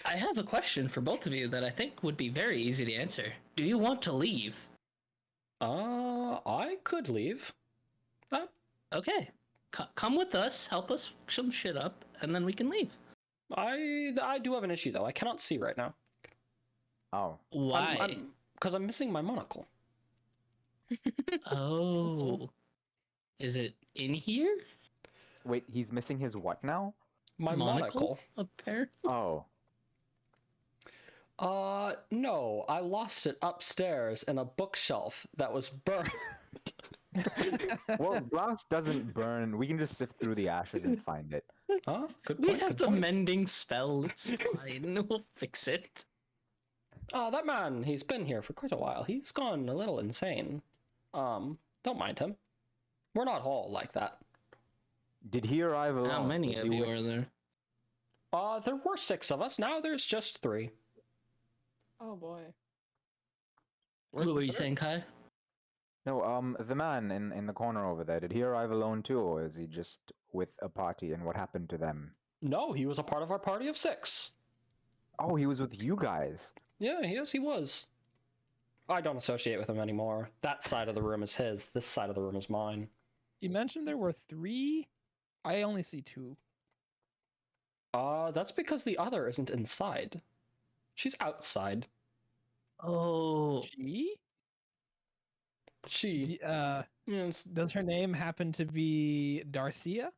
I have a question for both of you that I think would be very easy to answer. Do you want to leave? I could leave. Okay. Come with us, help us some shit up, and then we can leave. I do have an issue though. I cannot see right now. Oh, Why? Because I'm missing my monocle. Oh. Is it in here? wait, he's missing his what now? My monocle. Apparently. Oh, No, I lost it upstairs in a bookshelf that was burned. well, glass doesn't burn. We can just sift through the ashes and find it. Huh? Good We point. have Good the point. mending spell. It's fine. We'll fix it. That man, he's been here for quite a while. He's gone a little insane. Don't mind him. We're not all like that. Did he arrive alone? How many Was of he you with- are there? There were 6 of us. Now there's just 3. Oh boy. Where's Who the were you third? saying, Kai? No, the man in the corner over there. Did he arrive alone too, or is he just with a party? And what happened to them? No, he was a part of our party of 6. Oh, he was with you guys. Yeah, yes, he was. I don't associate with him anymore. That side of the room is his. This side of the room is mine. You mentioned there were 3. I only see 2. That's because the other isn't inside. She's outside. Oh. She? Yes. Does her name happen to be Darcia?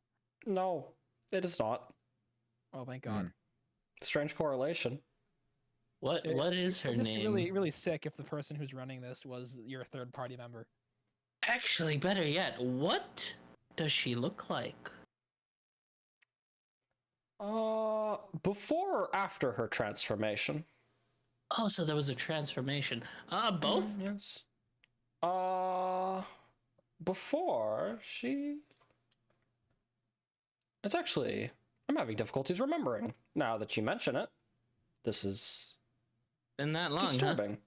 No, it is not. Oh, thank God. Strange correlation. What is her It'd just be name? Really, really sick if the person who's running this was your third party member. Actually, better yet, what does she look like? Before or after her transformation? Oh, so there was a transformation. Both? Yes. Before she... It's actually I'm having difficulties remembering now that you mention it. This is Been that long, huh? disturbing.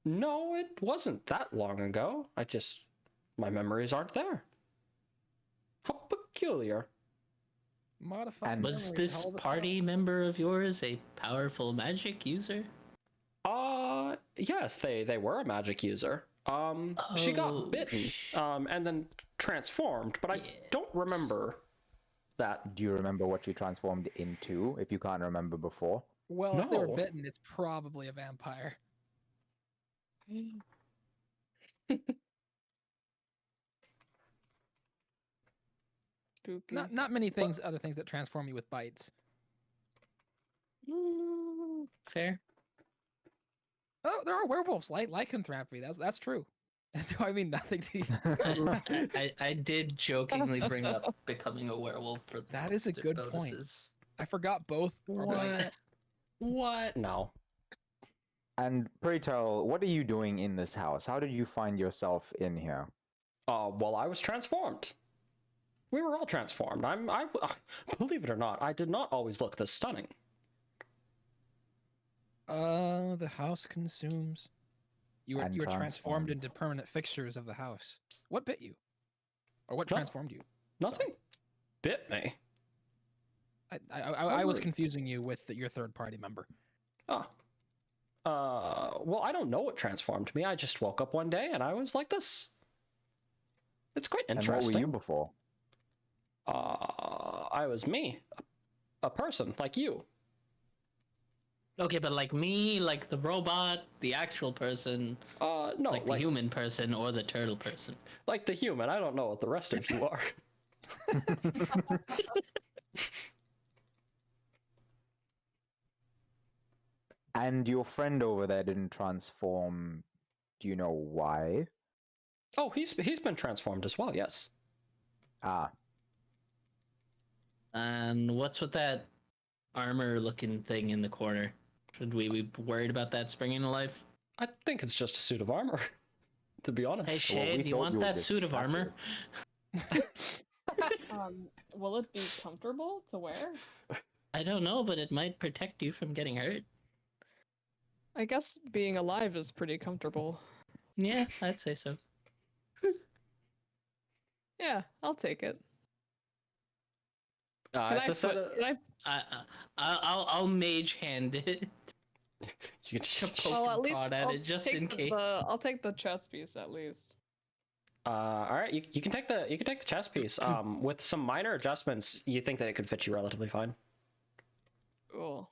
No, it wasn't that long ago. My memories aren't there. How peculiar. Modified. And- Was memories, this hold us party up. member of yours a powerful magic user? Yes, they were a magic user. She Oh, got bitten, and then transformed, but I Yes. don't remember that. Do you remember what she transformed into, if you can't remember before? Well, if they were No. bitten, it's probably a vampire. Spooky. Not many things, other things that transform you with bites. Fair. Oh, there are werewolves. Lycanthropy. That's true. Do I mean nothing to you? I did jokingly bring up becoming a werewolf for the That is a post-it good point. notices. I forgot both are bites. What? No. And pray tell, what are you doing in this house? How did you find yourself in here? Well, I was transformed. We were all transformed. Believe it or not, I did not always look this stunning. The house consumes. You were And transformed transformed. into permanent fixtures of the house. What bit you? Or what No. transformed you? Nothing bit me. I was confusing you with your third party member. Oh. Well, I don't know what transformed me. I just woke up one day and I was like this. It's quite And what interesting. were you before? I was me. A person like you. Okay, but like me, like the robot, the actual person, No, like the human person or the turtle person. like the human. I don't know what the rest of you are. And your friend over there didn't transform. Do you know why? Oh, he's been transformed as well. Yes. Ah, And what's with that armor-looking thing in the corner? Should we be worried about that springing to life? I think it's just a suit of armor. To be honest. Hey, Well, we Shade, do you thought want you were that just suit of armor? Will it be comfortable to wear? I don't know, but it might protect you from getting hurt. I guess being alive is pretty comfortable. Yeah, I'd say so. Yeah, I'll take it. It's a set of. I'll mage hand it. You can just, Poke Well, and at least prod at I'll it just take in case. I'll take the chest piece at least. all right, you can take the chest piece. With some minor adjustments, you think that it could fit you relatively fine. Cool.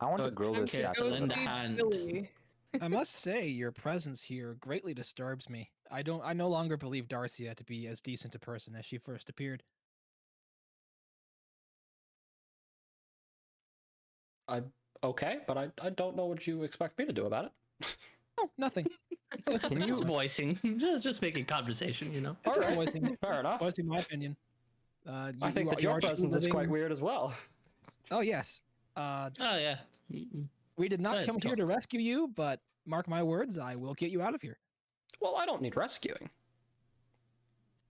I want to Okay, grow this okay, statue. Lend a Cozy hand. Billy. I must say, your presence here greatly disturbs me. I no longer believe Darcia to be as decent a person as she first appeared. Okay, but I don't know what you expect me to do about it. Oh, nothing. Can Just you- voicing, just making conversation, you know. It's just Alright, voicing, fair enough. voicing my opinion. I think that your presence is quite weird as well. Oh yes. Oh yeah. We did Go not ahead, come here to talk. rescue you, but mark my words, I will get you out of here. Well, I don't need rescuing.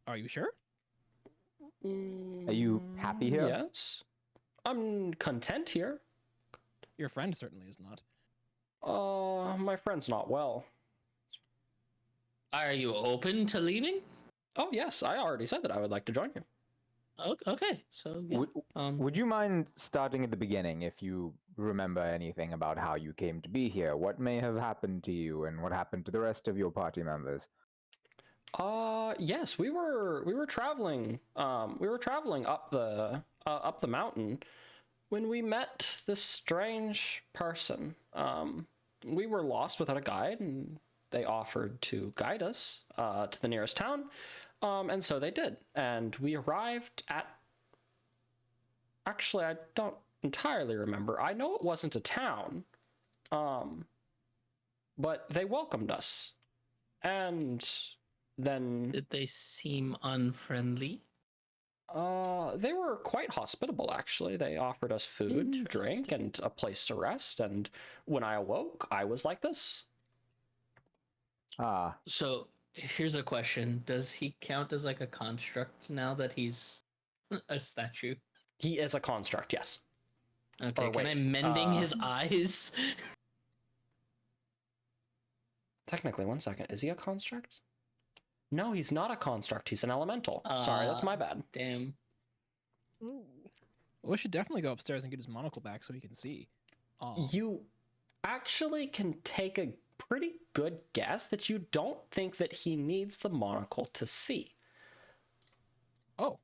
Are you sure? Are you happy here? Yes. I'm content here. Your friend certainly is not. My friend's not well. Are you open to leaving? Oh yes, I already said that I would like to join you. Okay, so yeah. Would you mind starting at the beginning if you remember anything about how you came to be here? What may have happened to you and what happened to the rest of your party members? Yes, we were traveling. We were traveling up the mountain when we met this strange person. We were lost without a guide, and they offered to guide us to the nearest town. And so they did. And we arrived at. Actually, I don't entirely remember. I know it wasn't a town. But they welcomed us. And then Did they seem unfriendly? they were quite hospitable, actually. They offered us food, drink, Interesting. and a place to rest. And when I awoke, I was like this. Ah, So here's a question: does he count as like a construct now that he's A statue. He is a construct, yes. Okay, Or can I wait, mending his eyes? Technically, 1 second. Is he a construct? No, he's not a construct. He's an elemental. Sorry, that's my bad. Damn. Ooh. We should definitely go upstairs and get his monocle back so he can see. You actually can take a pretty good guess that you don't think that he needs the monocle to see. Oh.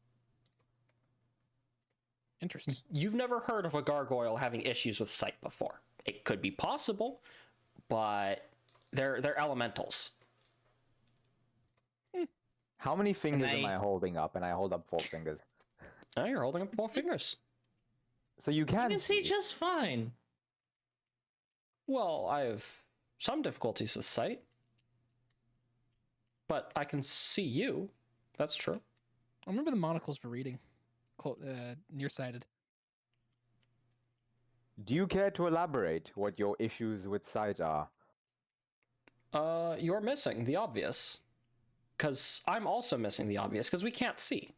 Interesting. You've never heard of a gargoyle having issues with sight before. It could be possible, but they're elementals. How many fingers am I- I holding up? And I hold up 4 fingers. Oh, you're holding up 4 fingers. So you You can can see just fine. Well, I have some difficulties with sight, but I can see you. That's true. I remember the monocles for reading. Nearsighted. Do you care to elaborate what your issues with sight are? You're missing the obvious. Because I'm also missing the obvious, because we can't see.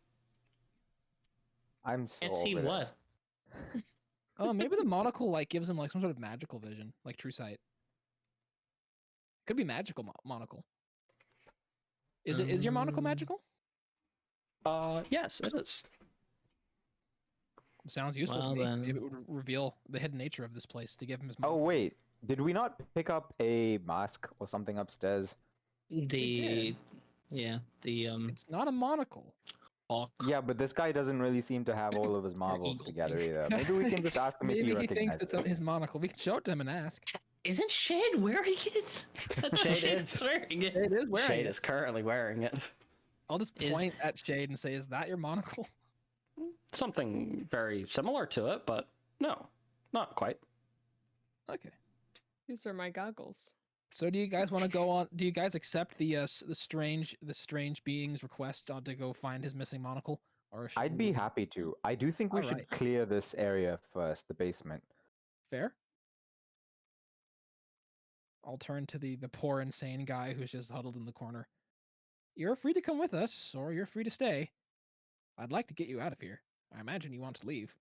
I'm so Can't see over what? this. Oh, maybe the monocle like gives him like some sort of magical vision, like true sight. Could be magical monocle. Is your monocle magical? Yes, it is. Sounds useful Well, to me. then. Maybe it would reveal the hidden nature of this place to give him his Oh monocle. wait, did we not pick up a mask or something upstairs? The It's not a monocle. hawk. Yeah, but this guy doesn't really seem to have all of his marbles eagle together thing. either. Maybe we can just ask him if Maybe he he thinks recognizes it's it. his monocle. We can show it to him and ask. Isn't Shade wearing it? Shade Shade's is. wearing it. It is wearing Shade it. is currently wearing it. I'll just Is- point at Shade and say, "Is that your monocle?" Something very similar to it, but no, not quite. Okay. These are my goggles. So do you guys want to go on? Do you guys accept the strange being's request to go find his missing monocle? Or should I'd we be wait? happy to. I do think we should Alright. clear this area first, the basement. Fair. I'll turn to the poor insane guy who's just huddled in the corner. You're free to come with us, or you're free to stay. I'd like to get you out of here. I imagine you want to leave.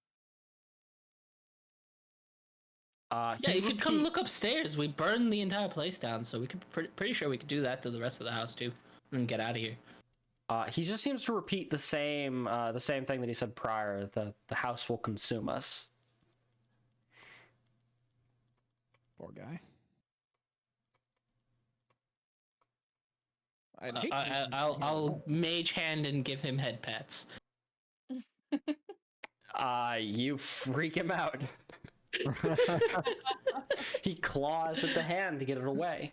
Yeah, He you could come repeat- look upstairs. We burned the entire place down, so we could pretty sure we could do that to the rest of the house too, and get out of here. He just seems to repeat the same thing that he said prior. The house will consume us. Poor guy. I'd hate to leave him I'll mage hand and give him head pats. You freak him out. He claws at the hand to get it away.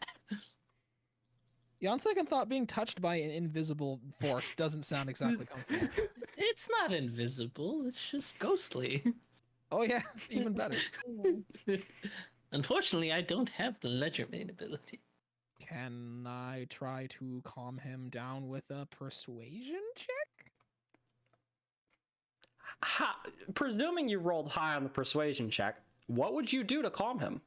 Yeah, on second thought, being touched by an invisible force doesn't sound exactly comfortable. It's not invisible. It's just ghostly. Oh yeah, even better. Unfortunately, I don't have the ledger main ability. Can I try to calm him down with a persuasion check? Presuming you rolled high on the persuasion check, what would you do to calm him?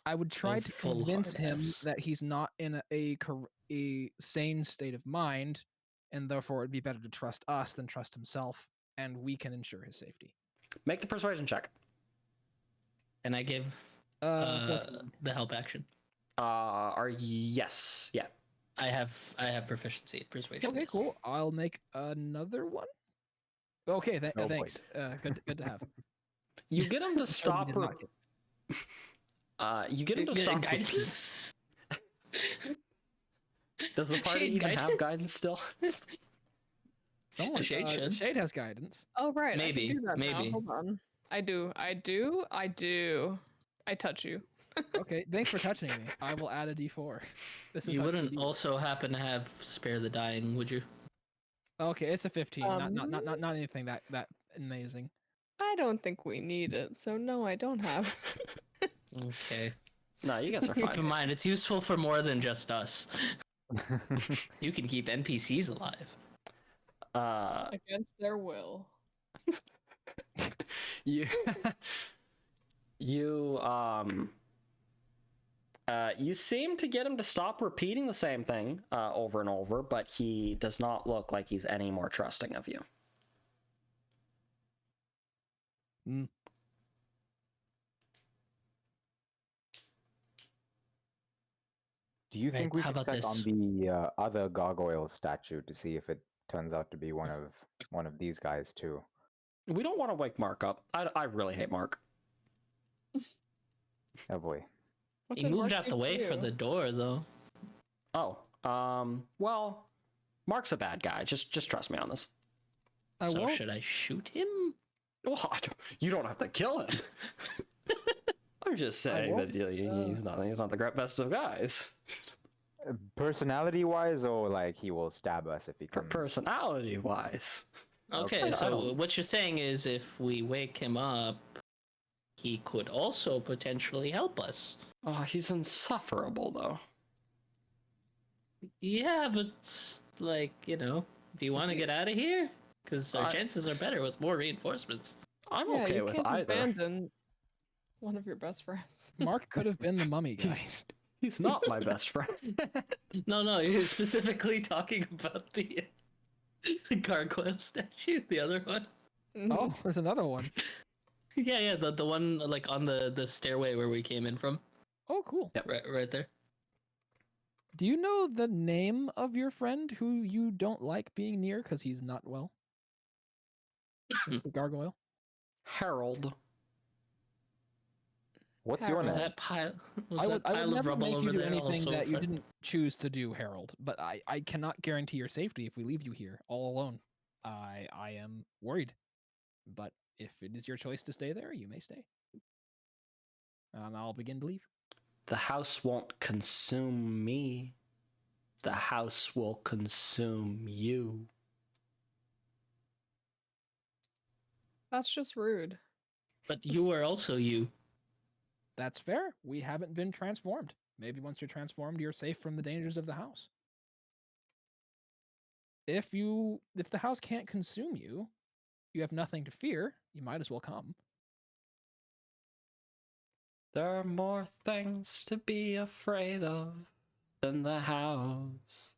I would try to full convince him hard-ass. that he's not in a sane state of mind, and therefore it'd be better to trust us than trust himself, and we can ensure his safety. Make the persuasion check. And I give 14. the help action. Yes, yeah. I have proficiency in persuasion. Okay, yes. cool. I'll make another one. Okay, Oh, boy. thanks. Good to have. You get him to Sure we stop. did not get- You get him to Get stop. guidance. Does the party Shade even have guidance. guidance still? Someone Shade should. Shade has guidance. Oh right, I can Maybe, do that now. maybe. Hold on. I do. I touch you. Okay, thanks for touching me. I will add a D4. This is You how wouldn't D4 also happen to have spare the dying, would you? Okay, it's a 15. Not Um, anything that amazing. I don't think we need it, so no, I don't have. Okay. No, you guys are Keep in fine. mind, it's useful for more than just us. You can keep NPCs alive. Against their will. You You seem to get him to stop repeating the same thing over and over, but he does not look like he's any more trusting of you. Do you think Right, we how should about check on this? the other gargoyle statue to see if it turns out to be one of these guys too? We don't want to wake Mark up. I really hate Mark. Oh boy. What He did moved Mark out do the way for you? the door, though. Oh, well, Mark's a bad guy. Just trust me on this. I So won't. should I shoot him? Well, you don't have to kill him. I'm just saying that he's not the best of guys. Personality-wise, or like he will stab us if he comes. Personality-wise. Okay, Okay. so what you're saying is if we wake him up, he could also potentially help us. Oh, he's insufferable, though. Yeah, but like, do you want to get out of here? Because our chances are better with more reinforcements. I'm Yeah, okay you with can't either. abandon one of your best friends. Mark could have been the mummy, guys. He's not my best friend. No, you're specifically talking about the gargoyle statue, the other one. Oh, there's another one. Yeah, the one like on the stairway where we came in from. Oh, cool. Yep. Right there. Do you know the name of your friend who you don't like being near because he's not well? The gargoyle? Harold. What's your Harold. Was name? that pile? Was I that would pile of never rubble make over you do there anything also that you friend? didn't choose to do, Harold. But I cannot guarantee your safety if we leave you here all alone. I am worried. But if it is your choice to stay there, you may stay. And I'll begin to leave. The house won't consume me. The house will consume you. That's just rude. But you are also you. That's fair. We haven't been transformed. Maybe once you're transformed, you're safe from the dangers of the house. If the house can't consume you, you have nothing to fear. You might as well come. There are more things to be afraid of than the house.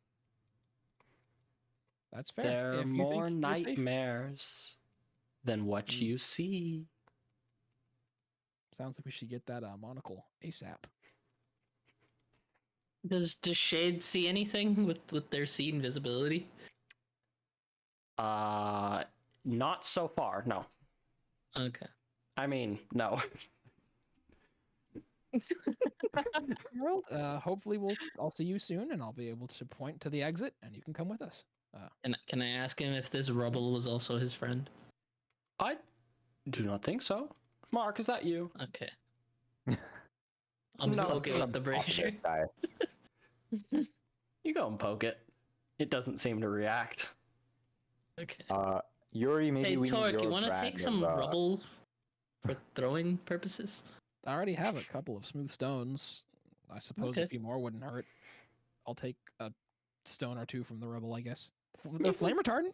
That's fair. There are If you more think you're safe. nightmares than what you see. Sounds like we should get that monocle ASAP. Does Shade see anything with their see invisibility? Not so far, no. Okay. I mean, no. Harold, hopefully I'll see you soon, and I'll be able to point to the exit, and you can come with us. Can I ask him if this rubble was also his friend? I do not think so. Mark, is that you? Okay. I'm No, okay He's a with the brazier. positive guy. You go and poke it. It doesn't seem to react. Okay. Yuri, maybe Hey, we need Torque, your you want to brand take some of, rubble for throwing purposes? I already have a couple of smooth stones. I suppose Okay. a few more wouldn't hurt. I'll take a stone or two from the rubble, I guess. The flame retardant?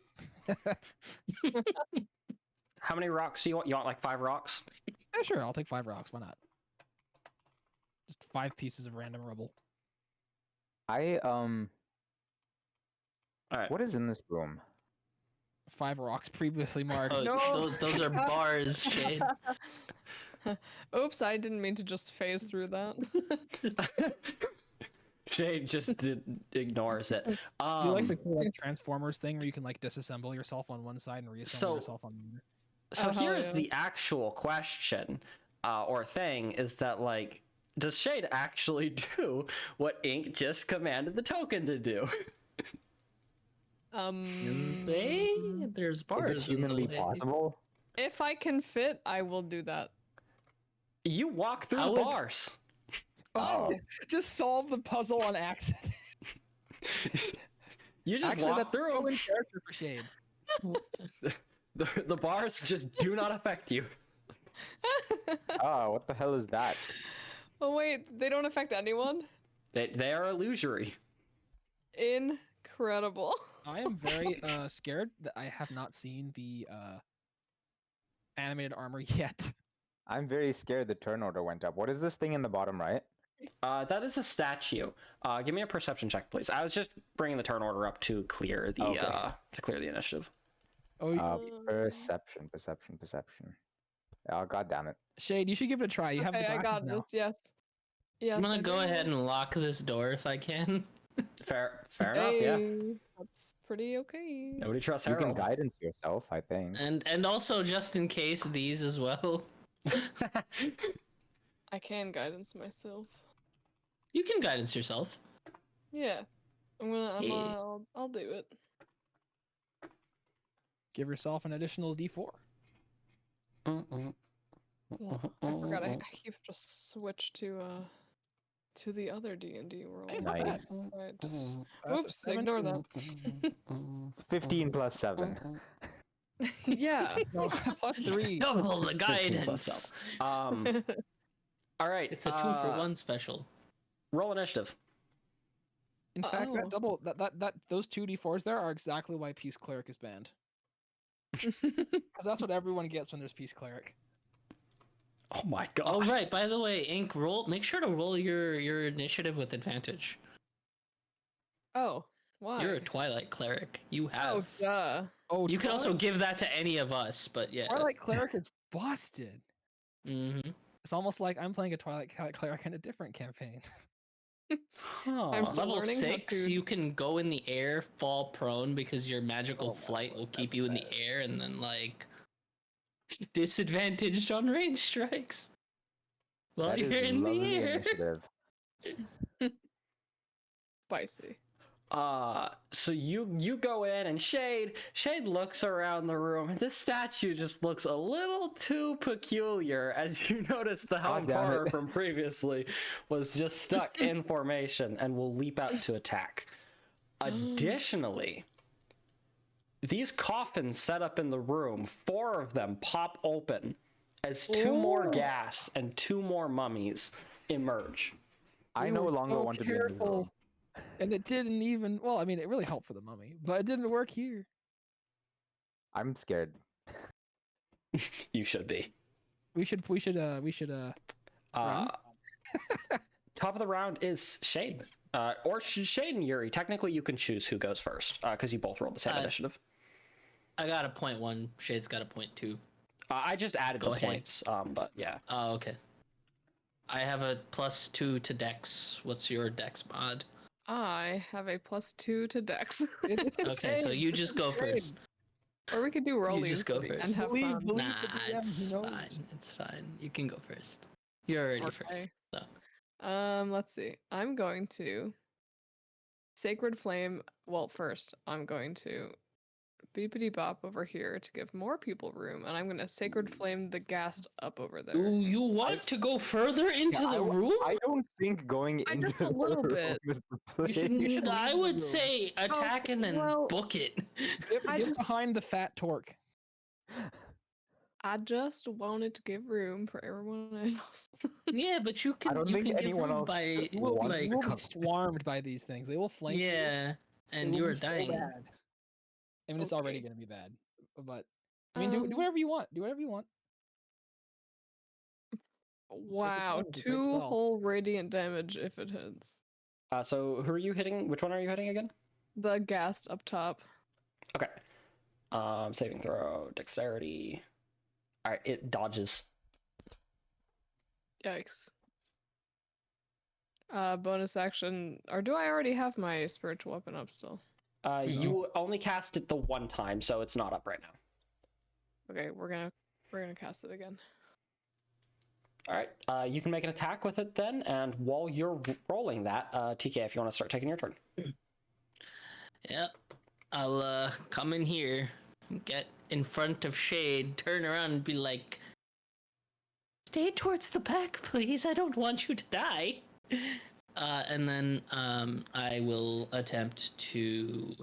How many rocks do you want? You want like 5 rocks? Yeah, sure, I'll take 5 rocks. Why not? Just 5 pieces of random rubble. All right. What is in this room? 5 rocks previously marked. Oh, No! those are bars, Shade. Oops, I didn't mean to just phase through that. Shade just ignores it. You like the cool Transformers thing where you can like disassemble yourself on one side and reassemble yourself on the other? So Oh, hell here's yeah. the actual question, or thing, is that like, does Shade actually do what Ink just commanded the token to do? There's Is bars. it in the humanly way. possible? If I can fit, I will do that. You walk through I the would- bars. Oh. Just solve the puzzle on accident. You just Actually, walk that's through so 'em. in character for Shade. The bars just do not affect you. Oh, what the hell is that? Oh wait, they don't affect anyone? They are illusory. Incredible. I am very scared that I have not seen the animated armor yet. I'm very scared the turn order went up. What is this thing in the bottom right? That is a statue. Give me a perception check, please. I was just bringing the turn order up to clear the initiative. Oh, Perception. Oh, god damn it. Shade, you should give it a try. You have the Okay, I glasses got now. this. Yes. Yes. I'm gonna I go do. ahead and lock this door if I can. Fair enough. Yeah. Hey, that's pretty okay. Nobody trusts You can Harold. guidance yourself, I think. And also just in case these as well. I can guidance myself. You can guidance yourself. Yeah. Yeah. I'll do it. Give yourself an additional D4. I forgot I keep just switched to the other D&D world. Hey, not Nice. bad. Right, just That's a oops, ignore that. 15 plus 7. Yeah. No, +3. Double the 15 plus guidance. self. All right. It's a 2-for-1 special. Roll initiative. In fact, Oh. that double that those 2d4s there are exactly why Peace Cleric is banned. Because that's what everyone gets when there's Peace Cleric. Oh my god. Oh right, by the way, Ink, make sure to roll your initiative with advantage. Oh, why? You're a Twilight cleric. You Oh, have. duh. Oh, You can also give that to any of us, but yeah. Twilight Cleric is busted. Mm-hmm. It's almost like I'm playing a Twilight Cleric in a different campaign. Huh. I'm still Level learning how 6, to- you can go in the air, fall prone because your magical Oh my flight lord, will keep that's you in the bad. air, and then like disadvantaged on range strikes while That you're is in the lovely air. initiative. Spicy. So you go in and Shade looks around the room and this statue just looks a little too peculiar as you notice the Helm damn horror it. from previously was just stuck in formation and will leap out to attack. Additionally, these coffins set up in the room, 4 of them pop open as 2 more Ooh. gas and 2 more mummies emerge. I We no were longer so want to be in this careful. room. And it didn't even. Well, I mean, it really helped for the mummy, but it didn't work here. I'm scared. You should be. We should. Run? Top of the round is Shade. Or Shade and Yuri. Technically, you can choose who goes first, because you both rolled the same initiative. I got a 0.1. Shade's got a 0.2. I just added Go the ahead. points, but yeah. Oh, okay. I have a +2 to Dex. What's your Dex mod? I have a +2 to Dex. It's the Okay, so same, you it's just the go same. first. Or we could do rollies just go and first. have Believe- fun. believe- Nah, the DM, it's he knows. fine. It's fine. You can go first. You're already Okay. first. So. Let's see. I'm going to Sacred Flame. Well, first, I'm going to beepity bop over here to give more people room, and I'm going to Sacred Flame the ghast up over there. Ooh, you want to go further into the room? I don't think going into just a the little room bit. is the play. You should I leave the would room. say attack and then well, book it. Get behind the fat torque. I just wanted to give room for everyone else. Yeah, but you can. don't You think can give anyone room else by You will, wants you like will be swarmed by these things. They will flank you. yeah, It and will you be are so dying. bad. I mean, it's already Okay. going to be bad. But I mean, do Um, whatever you want. Do whatever you want. Wow, Flame is a great 2 spell. whole radiant damage if it hits. So who are you hitting? Which one are you hitting again? The ghast up top. Okay. Saving throw, dexterity. All right, it dodges. Yikes. Bonus action. Or do I already have my spiritual weapon up still? You only cast it the one time, so it's not up right now. Okay, we're gonna cast it again. All right, you can make an attack with it then, and while you're rolling that, TK, if you want to start taking your turn. Yep. I'll come in here, get in front of Shade, turn around and be like, "Stay towards the back, please. I don't want you to die." And then I will attempt to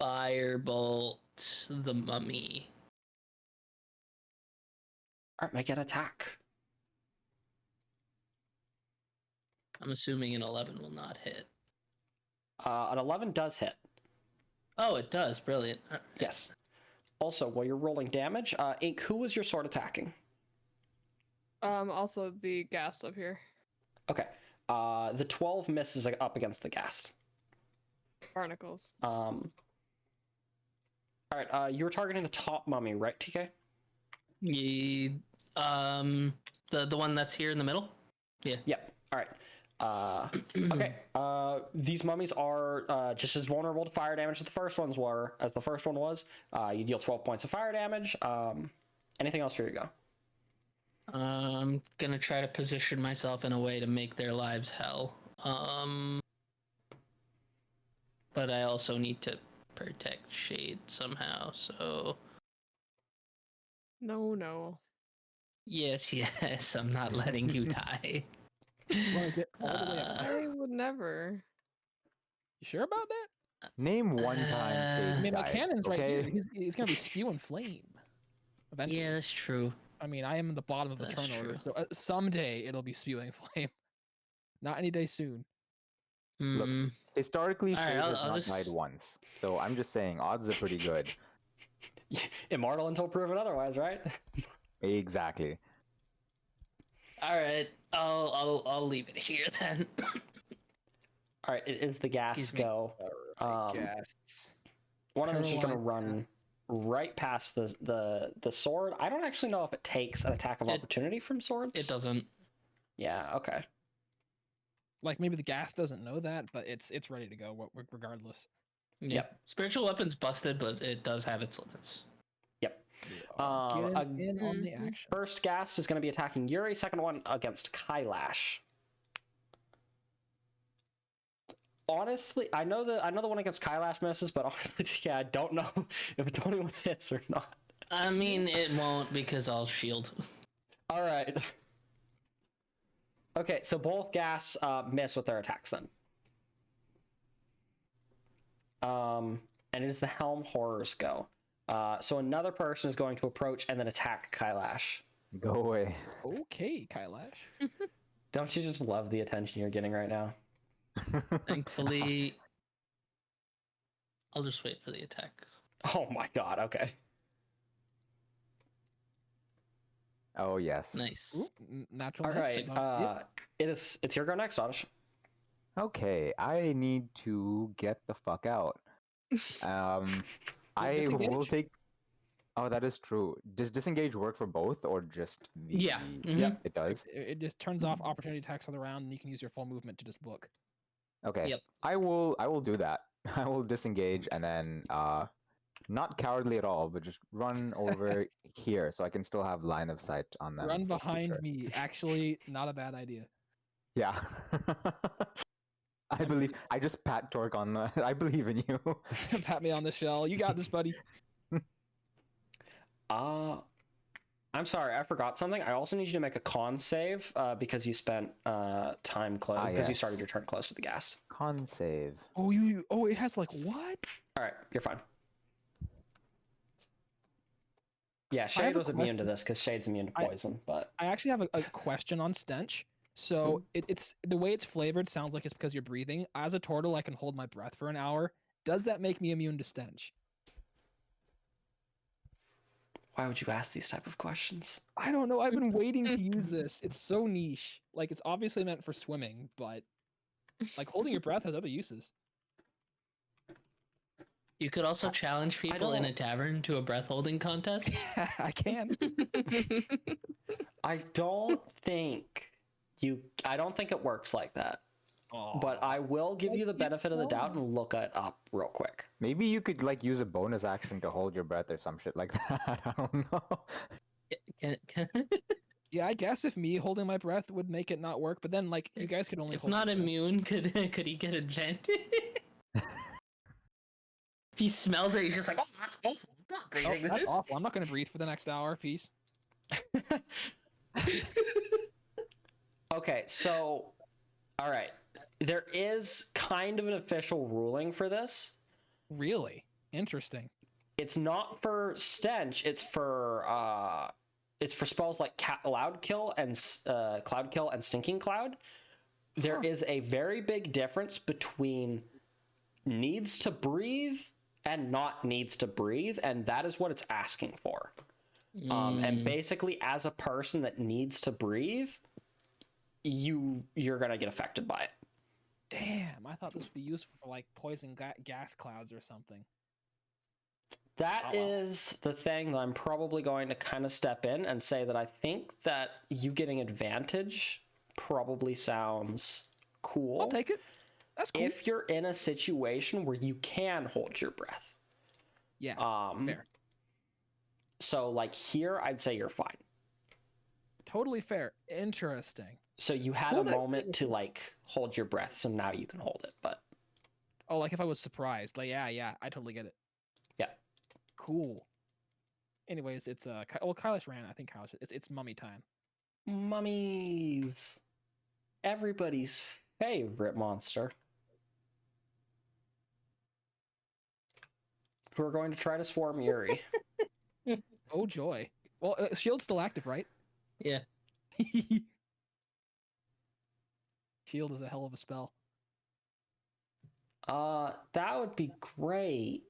firebolt the mummy. All right, make an attack. I'm assuming an 11 will not hit. An 11 does hit. Oh, it does. Brilliant. Yes. Also, while you're rolling damage, Ink, who was your sword attacking? Also the ghast up here. Okay. The 12 misses up against the ghast. Barnacles. All right. You were targeting the top mummy, right, TK? The one that's here in the middle. Yeah. Yep. All right. Okay. These mummies are just as vulnerable to fire damage as the first one was. You deal 12 points of fire damage. Anything else? Here you go. I'm gonna try to position myself in a way to make their lives hell. But I also need to protect Shade somehow, so... No. Yes, I'm not letting you die. Wanna get all the way up? I would never. You sure about that? Name one time I Shade's mean, my died, cannon's right okay? here. He's gonna be spewing flame. Eventually. Yeah, that's true. I mean, I am the bottom of the That's turn order, true. so someday it'll be spewing flame. Not any day soon. Look, Hmm. Historically, All right, Shade has I'll not just- died once, so I'm just saying odds are pretty good. Immortal until proven otherwise, right? Exactly. All right, I'll leave it here then. All right. It is the ghast Excuse me. go. Ghasts. One of them's just gonna Paralyzed run right past the sword. I don't actually know if it takes an attack of opportunity from swords. It doesn't. Yeah. Okay. Like maybe the gas doesn't know that, but it's ready to go regardless. Yeah. Yep. Spiritual weapon's busted, but it does have its limits. Yep. Get in on the Mhm. action. First ghast is going to be attacking Yuri. Second one against Kailash. Honestly, I know the one against Kailash misses, but honestly, yeah, I don't know if a 21 hits or not. I mean, it won't because I'll shield. All right. Okay, so both ghasts miss with their attacks then. And it is the Helm Horrors go. So another person is going to approach and then attack Kailash. Go away. Okay, Kailash. Don't you just love the attention you're getting right now? Thankfully, I'll just wait for the attack. Oh my god, okay. Oh yes. Nice. Natural. All miss. right, it's your go next, Oddish. Okay, I need to get the fuck out. I will disengage? take. Oh, that is true. Does disengage work for both, or just the? Yeah. Yep. It does. It just turns off opportunity attacks on the round, and you can use your full movement to just book. Okay. Yep. I will do that. I will disengage and then not cowardly at all, but just run over here so I can still have line of sight on them. Run for behind future. me. Actually, not a bad idea. Yeah. I just pat Torque on the I believe in you. Pat me on the shell. You got this, buddy. I'm sorry, I forgot something. I also need you to make a con save because you spent time close because you yes. started your turn close to the ghast. Con save. Oh, it has like what? All right, you're fine. Yeah, have Shade a was immune to question. this because Shade's immune to poison, but I actually have a question on stench. So it's the way it's flavored sounds like it's because you're breathing. As a turtle, I can hold my breath for an hour. Does that make me immune to stench? why would you ask these type of questions? I don't know. I've been waiting to use this. It's so niche. Like it's obviously meant for swimming, but like holding your breath has other uses. You could also challenge people in a don't- tavern to a breath holding contest. I can. I don't think it works like that. But I will give you the benefit of the doubt and look it up real quick. Maybe you could like use a bonus action to hold your breath or some shit like that. I don't know. Yeah, I guess if me holding my breath would make it not work, but then like you guys could only If hold not your breath. immune, could he get advantage? If he smells it, he's just like, oh, that's awful. I'm not Oh, breathing that's this. awful. I'm not gonna breathe for the next hour. Peace. Okay, so all right. There is kind of an official ruling for this. Really interesting. It's not for stench, it's for spells like Cloud Kill and Stinking Cloud. There is a very big difference between needs to breathe and not needs to breathe, and that is what it's asking for. And basically, as a person that needs to breathe, you're gonna get affected by it. Damn, I thought this would be useful for like poison gas clouds or something. That is the thing that I'm probably going to kind of step in and say that I think that you getting advantage probably sounds cool. I'll take it. That's cool. If you're in a situation where you can hold your breath. Yeah, fair. So like here, I'd say you're fine. Totally fair. Interesting. So you had a moment to like hold your breath, so now you can hold it. But oh, like if I was surprised, like yeah, I totally get it. Yeah. Cool. Anyways, it's well, Kailash ran. I think Kailash. It's mummy time. Mummies, everybody's favorite monster. Who are going to try to swarm Yuri. Oh joy. Well, shield's still active, right? Yeah. Shield is a hell of a spell. That would be great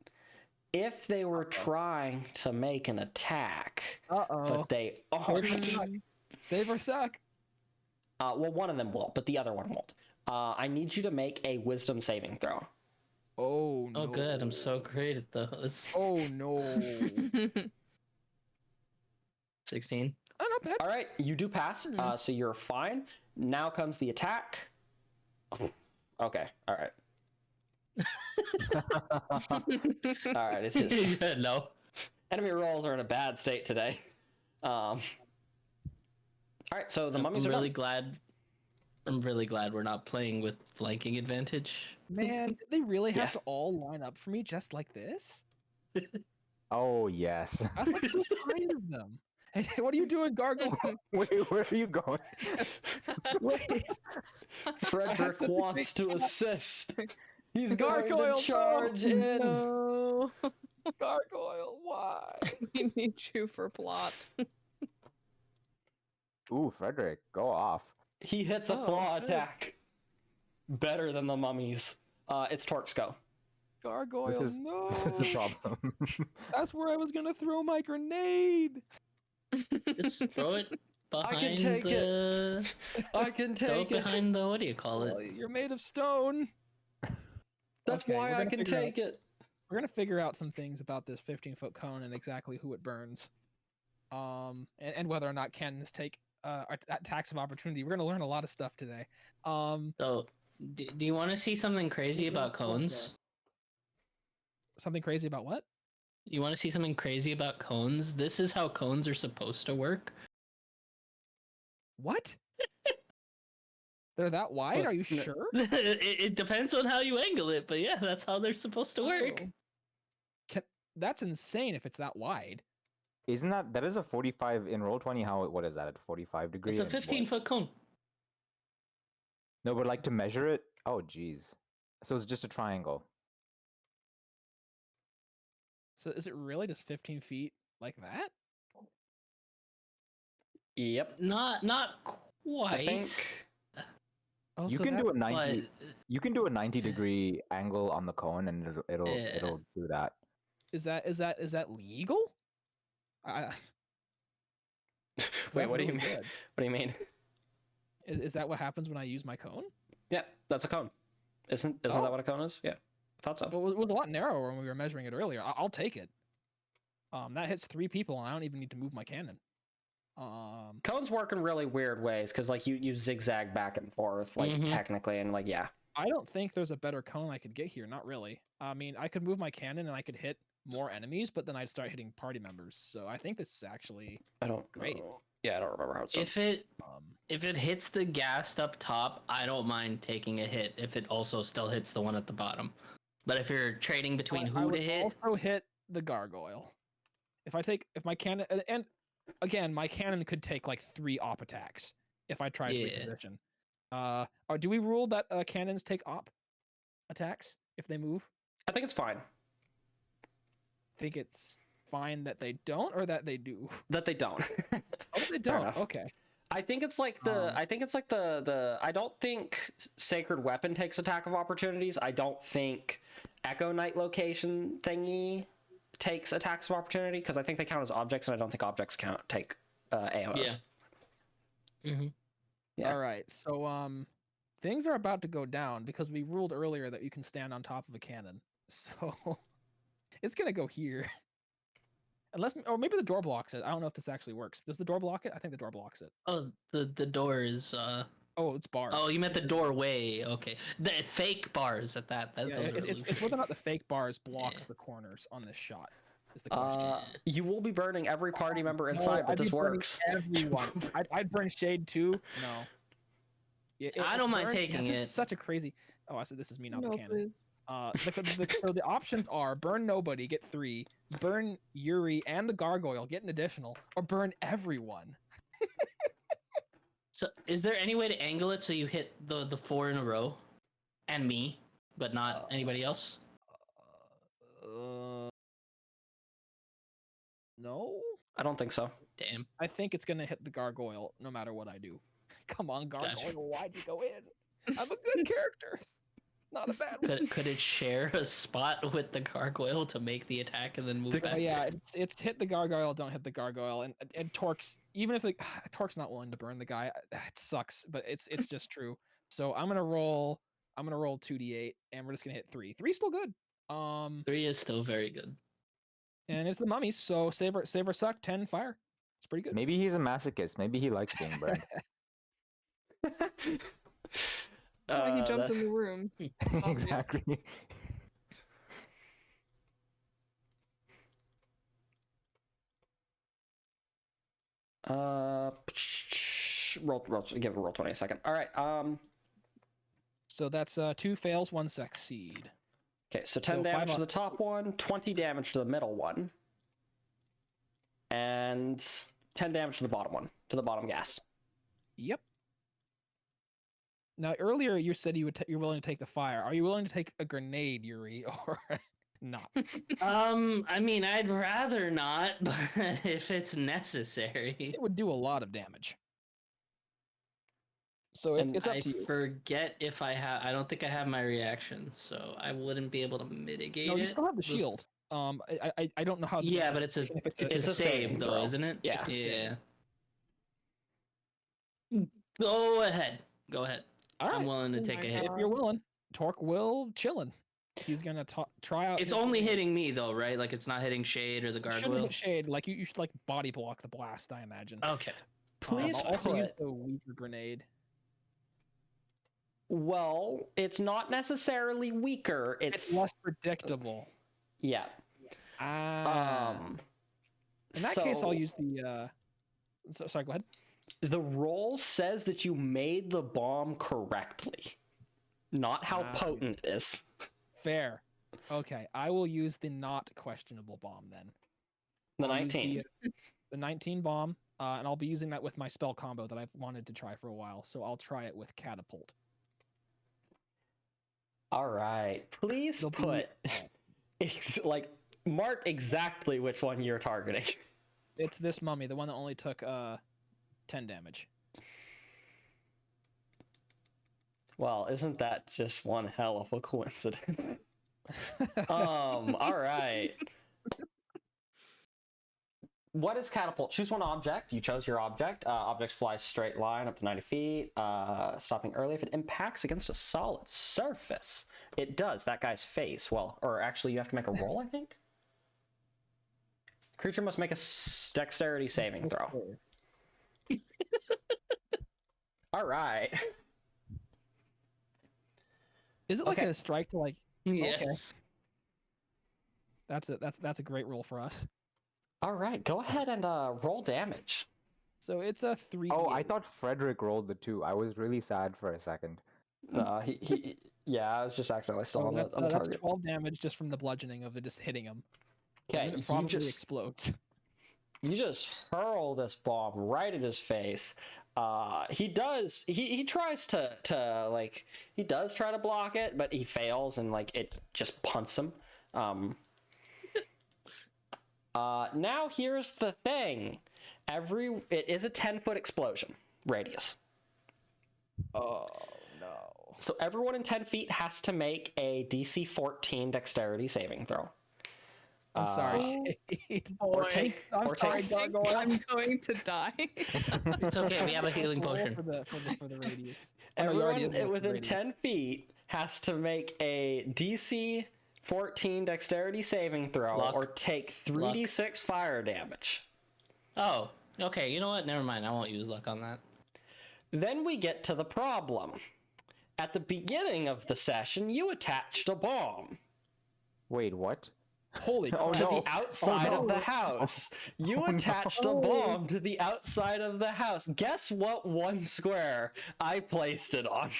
if they were trying to make an attack. But they aren't. Save or suck. Well, one of them will, but the other one won't. I need you to make a wisdom saving throw. Oh no. Oh, good. I'm so great at those. Oh no. 16. Oh, not bad. All right, you do pass, so you're fine. Now comes the attack. Oh, okay, all right. All right, it's just No. enemy rolls are in a bad state today. All right, so the mummies I'm are really done. glad. I'm really glad we're not playing with flanking advantage. Man, did they really have Yeah. to all line up for me just like this? Oh yes. I was like so kind of them. Hey, what are you doing, Gargoyle? Wait, where are you going? Wait. Frederick such a wants big to assist. He's Gargoyle, going no! to charge in. No, Gargoyle, why? we need you for plot. Ooh, Frederick, go off. He hits a Oh, claw good. attack. Better than the mummies. It's Torque's go. Gargoyle, This is no. this is a problem. That's where I was gonna throw my grenade. Just throw it behind can take it. the... I can Throw it take it. behind the... What do you call Well, it? you're made of stone. That's Okay, why we're I gonna can figure take it. We're gonna figure out some things about this 15-foot cone and exactly who it burns. And whether or not cannons take attacks of opportunity. We're gonna learn a lot of stuff today. So, do you want to see something crazy about cones? Something crazy about what? You want to see something crazy about cones? This is how cones are supposed to work. What? They're that wide? Are you sure? It depends on how you angle it, but yeah, that's how they're supposed to work. Oh. That's insane if it's that wide. Isn't that is a 45 in roll 20? What is that at 45 degrees? It's a 15-foot cone. No, but like to measure it. Oh, geez. So it's just a triangle. So is it really just 15 feet like that? Yep. Not quite. I think Oh, You so can do a that's- 90. But You can do a 90-degree angle on the cone, and it'll Yeah. do that. Is that legal? I, Wait, that's what do you really mean? good. What do you mean? Is that what happens when I use my cone? Yeah, that's a cone. Isn't Oh. that what a cone is? Yeah, I thought so. Well, it was a lot narrower when we were measuring it earlier. I'll take it. That hits 3 people, and I don't even need to move my cannon. Cones work in really weird ways because like you zigzag back and forth, like Mhm. technically, and like yeah. I don't think there's a better cone I could get here. Not really. I mean, I could move my cannon and I could hit more enemies, but then I'd start hitting party members. So I think this is actually I don't Great. know. Yeah, I don't remember how it's done. if it hits the ghast up top, I don't mind taking a hit if it also still hits the one at the bottom. But if you're trading between I who to would hit, also hit the gargoyle. If my cannon and again, my cannon could take like 3 op attacks if I tried to Yeah. reposition. Or do we rule that cannons take op attacks if they move? I think it's fine Think it's fine that they don't or that they do? that they don't. Oh, they Fair don't. enough. Okay. I think it's like the. Um, I think it's like the. I don't think Sacred Weapon takes attack of opportunities. I don't think Echo Knight location thingy takes attacks of opportunity because I think they count as objects, and I don't think objects take AOs. Yeah. Yeah. All right. So things are about to go down because we ruled earlier that you can stand on top of a cannon. So it's gonna go here. Unless, or maybe the door blocks it. I don't know if this actually works. Does the door block it? I think the door blocks it. Oh, the door is Oh, it's barred. Oh, you meant the doorway. Okay, the fake bars at that. Yeah, Those are it's whether or not the fake bars blocks Yeah. the corners on this shot. Is the question. You will be burning every party member No, inside, but I'd this be burning works. Everyone. I'd burn shade too. No. Yeah, I don't mind taking this it. is such a crazy. Oh, I said this is me, not No, the cannon. please. So the options are burn nobody, get 3, burn Yuri and the gargoyle, get an additional, or burn everyone. So, is there any way to angle it so you hit the 4 in a row, and me, but not anybody else? No. I don't think so. Damn. I think it's gonna hit the gargoyle no matter what I do. Come on, gargoyle, Gotcha. why'd you go in? I'm a good character, not a bad one. Could it share a spot with the gargoyle to make the attack and then move back? Yeah, it's hit the gargoyle, don't hit the gargoyle, and Torque's, even if Torque's not willing to burn the guy, it sucks, but it's just true. So I'm gonna roll 2d8, and we're just gonna hit 3. 3's still good. 3 is still very good. And it's the mummies, so save or suck, 10 fire. It's pretty good. Maybe he's a masochist. Maybe he likes being burned. That's why he jumped that- in the room. Exactly. Give it a roll 20 a second. All right. So that's 2 fails, 1 succeed. Okay, so 10 So damage five to the top one, 20 damage to the middle one, and 10 damage to the bottom one, to the bottom gas. Yep. Now earlier you said you're willing to take the fire. Are you willing to take a grenade, Yuri, or not? I mean, I'd rather not, but if it's necessary. It would do a lot of damage. So And it's up I to you. forget if I have. I don't think I have my reaction, so I wouldn't be able to mitigate No, it. you still have the with- shield. I don't know how. Yeah, but it's a if it's, it's a a save saving though, throw. isn't it? Yeah. It's a save. Yeah. Go ahead. Go ahead. All right. I'm willing to Oh take my a hit. If you're willing, Torque will chillin'. He's gonna try out. It's only hitting me though, right? Like it's not hitting Shade or the You shouldn't gargoyle. hit shade. Like you should like body block the blast. I imagine. Okay. Please I'll also use put. the weaker grenade. Well, it's not necessarily weaker. It's less predictable. Yeah. In that case, I'll use the. Sorry, go ahead. The roll says that you made the bomb correctly, not how Ah. potent it is. Fair. Okay, I will use the not questionable bomb then. The I'll use 19. The 19 bomb, and I'll be using that with my spell combo that I've wanted to try for a while. So I'll try it with catapult. All right. Please It'll be- put like mark exactly which one you're targeting. It's this mummy, the one that only took 10 damage. Well, isn't that just one hell of a coincidence? All right. What is catapult? Choose one object. You chose your object. Objects fly straight line up to 90 feet, stopping early if it impacts against a solid surface. It does. That guy's face. Well, or actually, you have to make a roll, I think. Creature must make a dexterity saving throw. All right. Is it like Okay. a strike to like? Yes. That's a great roll for us. All right. Go ahead and roll damage. So it's a 3. Oh, I thought Frederick rolled the 2. I was really sad for a second. Yeah, I was just accidentally still on the that's target. 12 damage just from the bludgeoning of it just hitting him. Okay, And it probably you just explodes. you just hurl this bomb right at his face. He does. He tries to like he does try to block it, but he fails and like it just punts him. Now here's the thing. It is a 10-foot explosion radius. Oh no. So everyone in 10 feet has to make a DC 14 dexterity saving throw. I'm sorry, Shade. Or Boy, take, I'm or sorry, take, Gargoyle. I'm going to die. It's okay. We have a healing Roll potion. for the radius. Oh, no, you already everyone did the within radius. 10 feet has to make a DC 14 dexterity saving throw Luck. or take 3d6 fire damage. Oh, okay. You know what? Never mind. I won't use luck on that. Then we get to the problem. At the beginning of the session, you attached a bomb Wait, what? Holy Oh, crap. to no. the outside no. of the house. You Oh, no. attached a bomb to the outside of the house. Guess what one square I placed it on?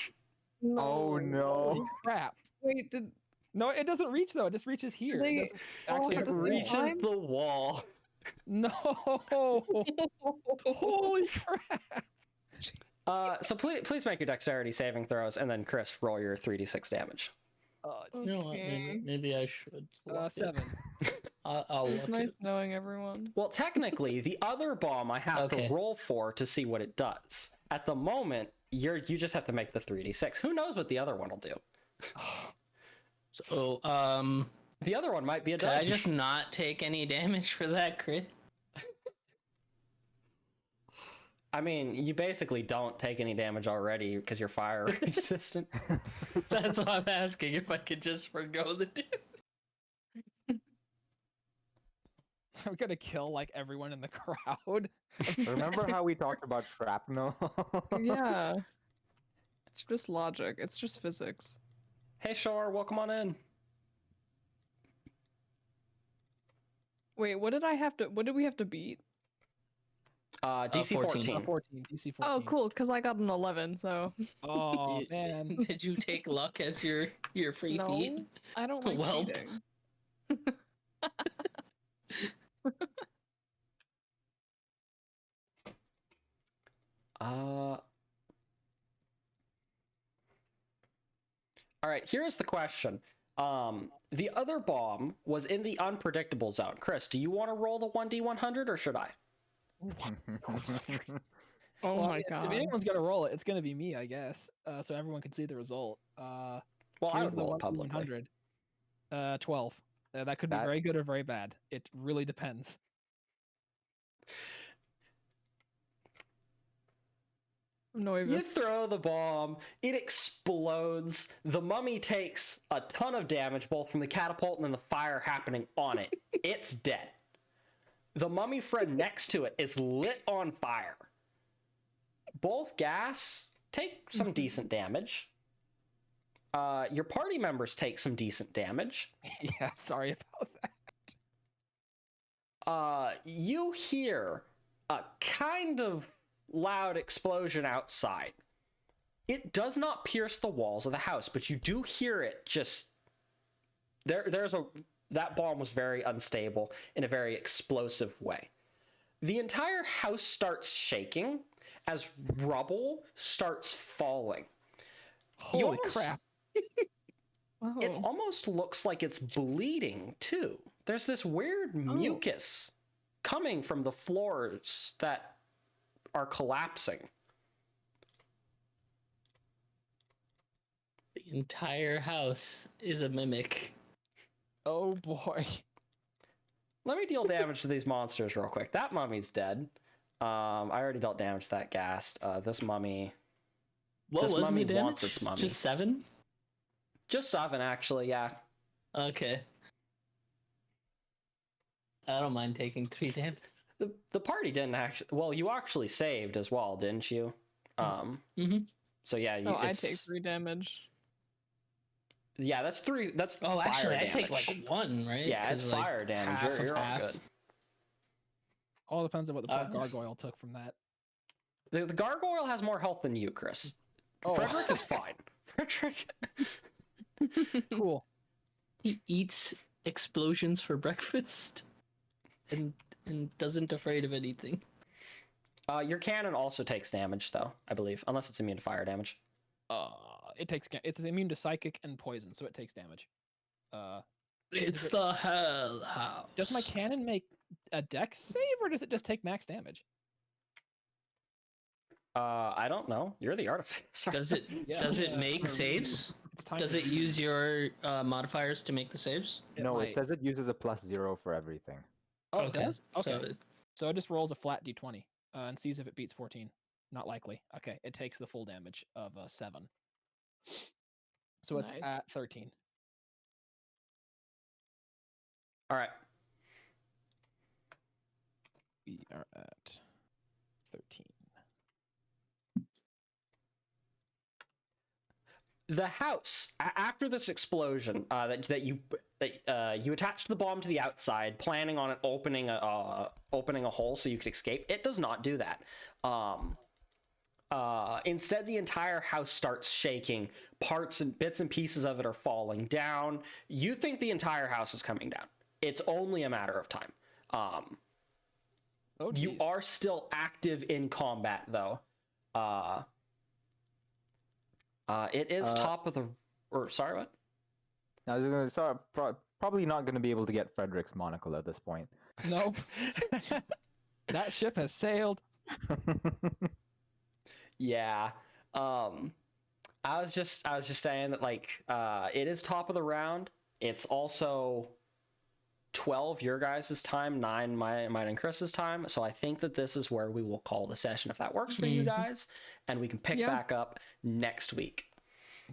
Oh no. Holy crap. Wait, did No, it doesn't reach though. It just reaches here. They It doesn't all actually have It the same reaches time? the wall. No. Holy crap. So please make your dexterity saving throws, and then Chris, roll your 3d6 damage. You know what? Okay. Maybe I should. luck it. 7. I'll It's look nice it. knowing everyone. Well, technically, the other bomb I have Okay. to roll for to see what it does. At the moment, you just have to make the 3d6. Who knows what the other one will do? So, The other one might be a could I dodge. just not take any damage for that crit? I mean, you basically don't take any damage already because you're fire resistant. That's what I'm asking. If I could just forgo the damage. I'm gonna kill like everyone in the crowd. Remember how we talked about shrapnel? Yeah. It's just logic. It's just physics. Hey, Shore, welcome on in. Wait, what did we have to beat? DC 14. 14. 14. DC 14. Oh, cool, because I got an 11, so Oh You- man. Did you take luck as your free no, feat? I don't like Well. cheating. All right, here's the question. The other bomb was in the unpredictable zone. Chris, do you want to roll the 1d100 or should I? Oh Well, my if god. anyone's gonna roll it, it's gonna be me, I guess. So everyone can see the result. Well, I Here's would the roll it publicly. 100. 12. That could be That- very good or very bad. It really depends. I'm You nervous. throw the bomb, it explodes. The mummy takes a ton of damage, both from the catapult and then the fire happening on it. It's dead. The mummy friend next to it is lit on fire. Both gas take some decent damage. Your party members take some decent damage. Yeah, sorry about that. You hear a kind of loud explosion outside. It does not pierce the walls of the house, but you do hear it just that bomb was very unstable in a very explosive way. The entire house starts shaking as rubble starts falling. Holy almost- crap. Oh. It almost looks like it's bleeding too. There's this weird mucus coming from the floors that are collapsing. The entire house is a mimic. Oh boy. Let me deal damage to these monsters real quick. That mummy's dead. I already dealt damage to that ghast. This mummy, What This was mummy the damage? wants its mummy. Just 7? just 7 actually, yeah. Okay. I don't mind taking 3 damage. The party didn't actually. Well, you actually saved as well, didn't you? Mm-hmm. So yeah, So I take it's- 3 damage. Yeah, that's 3. That's Oh, fire actually, I damage. take like 1, right? Yeah, it's 'Cause, like, fire damage. half of You're all half. good. All depends on what the poor Uh, gargoyle took from that. The gargoyle has more health than you, Chris. Oh. Frederick is fine. Frederick. Cool. He eats explosions for breakfast and doesn't afraid of anything. Your cannon also takes damage, though, I believe, unless it's immune to fire damage. It's immune to psychic and poison, so it takes damage. It's the hell house. Does my cannon make a dex save, or does it just take max damage? I don't know. You're the artificer. Does it Yeah. does it Yeah. make saves? It's time. Does to it do- use your modifiers to make the saves? No, might. it says it uses a +0 for everything. Oh, it does. Okay. So So it just rolls a flat d20 and sees if it beats 14. Not likely. Okay, it takes the full damage of 7. So it's Nice. at 13. All right. We are at 13. The house after this explosion that you attached the bomb to the outside, planning on it opening a hole so you could escape. It does not do that. Instead, the entire house starts shaking. Parts and bits and pieces of it are falling down. You think the entire house is coming down. It's only a matter of time. Oh, You geez. are still active in combat, though. It is top of the. Or sorry, what? I was gonna start. Probably not gonna be able to get Frederick's monocle at this point. Nope. That ship has sailed. Yeah. I was just saying that it is top of the round. It's also 12 your guys' time, 9 mine and Chris's time. So I think that this is where we will call the session if that works for you guys, and we can pick Yeah. back up next week.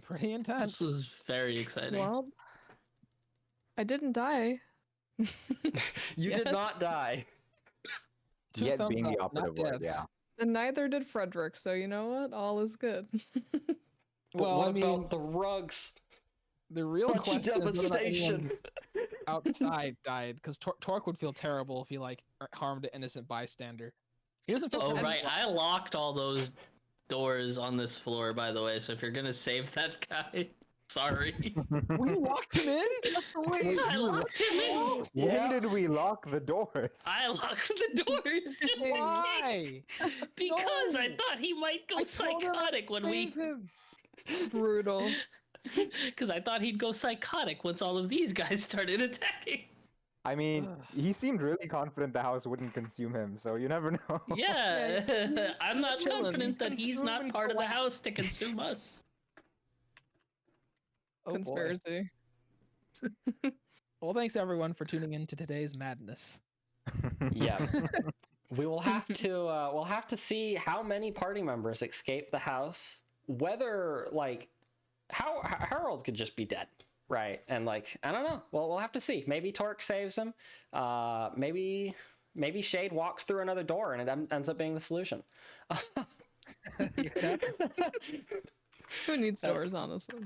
Pretty this intense. was very exciting. Well, I didn't die. You did Yes. not die. Two Yet thumbs being the up, not operative word, dead. yeah. And neither did Frederick, so you know what? All is good. But Well, what I mean, about the rugs? the real Such question is whether or not devastation. anyone outside died, because Torque would feel terrible if he harmed an innocent bystander. He doesn't feel. Oh terrible. right, I locked all those doors on this floor, by the way. So if you're gonna save that guy, sorry. We locked him in. Wait, I locked him in. when did we lock the doors? I locked the doors just in case. Why? Because I No. thought he might go I told her I'd psychotic when we. save him. Brutal. Because I thought he'd go psychotic once all of these guys started attacking. I mean, Ugh. he seemed really confident the house wouldn't consume him, so you never know. Yeah, I'm not chilling. confident that he's Consume not and part of the collapse. house to consume us. Oh, boy. Conspiracy. Well, thanks everyone for tuning in to today's madness. Yeah. We will have to we'll have to see how many party members escape the house. Whether how Harold could just be dead, right? And I don't know. Well, we'll have to see. Maybe Torque saves him. Maybe Shade walks through another door and it ends up being the solution. Who needs doors, honestly?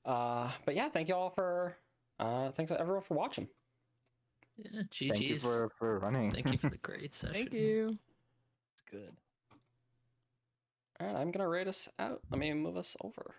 But yeah, thank you all for thanks everyone for watching. Yeah, GG's. Thank you for running. Thank you for the great session. Thank you. It's good. All right, I'm gonna rate us out. Let me move us over.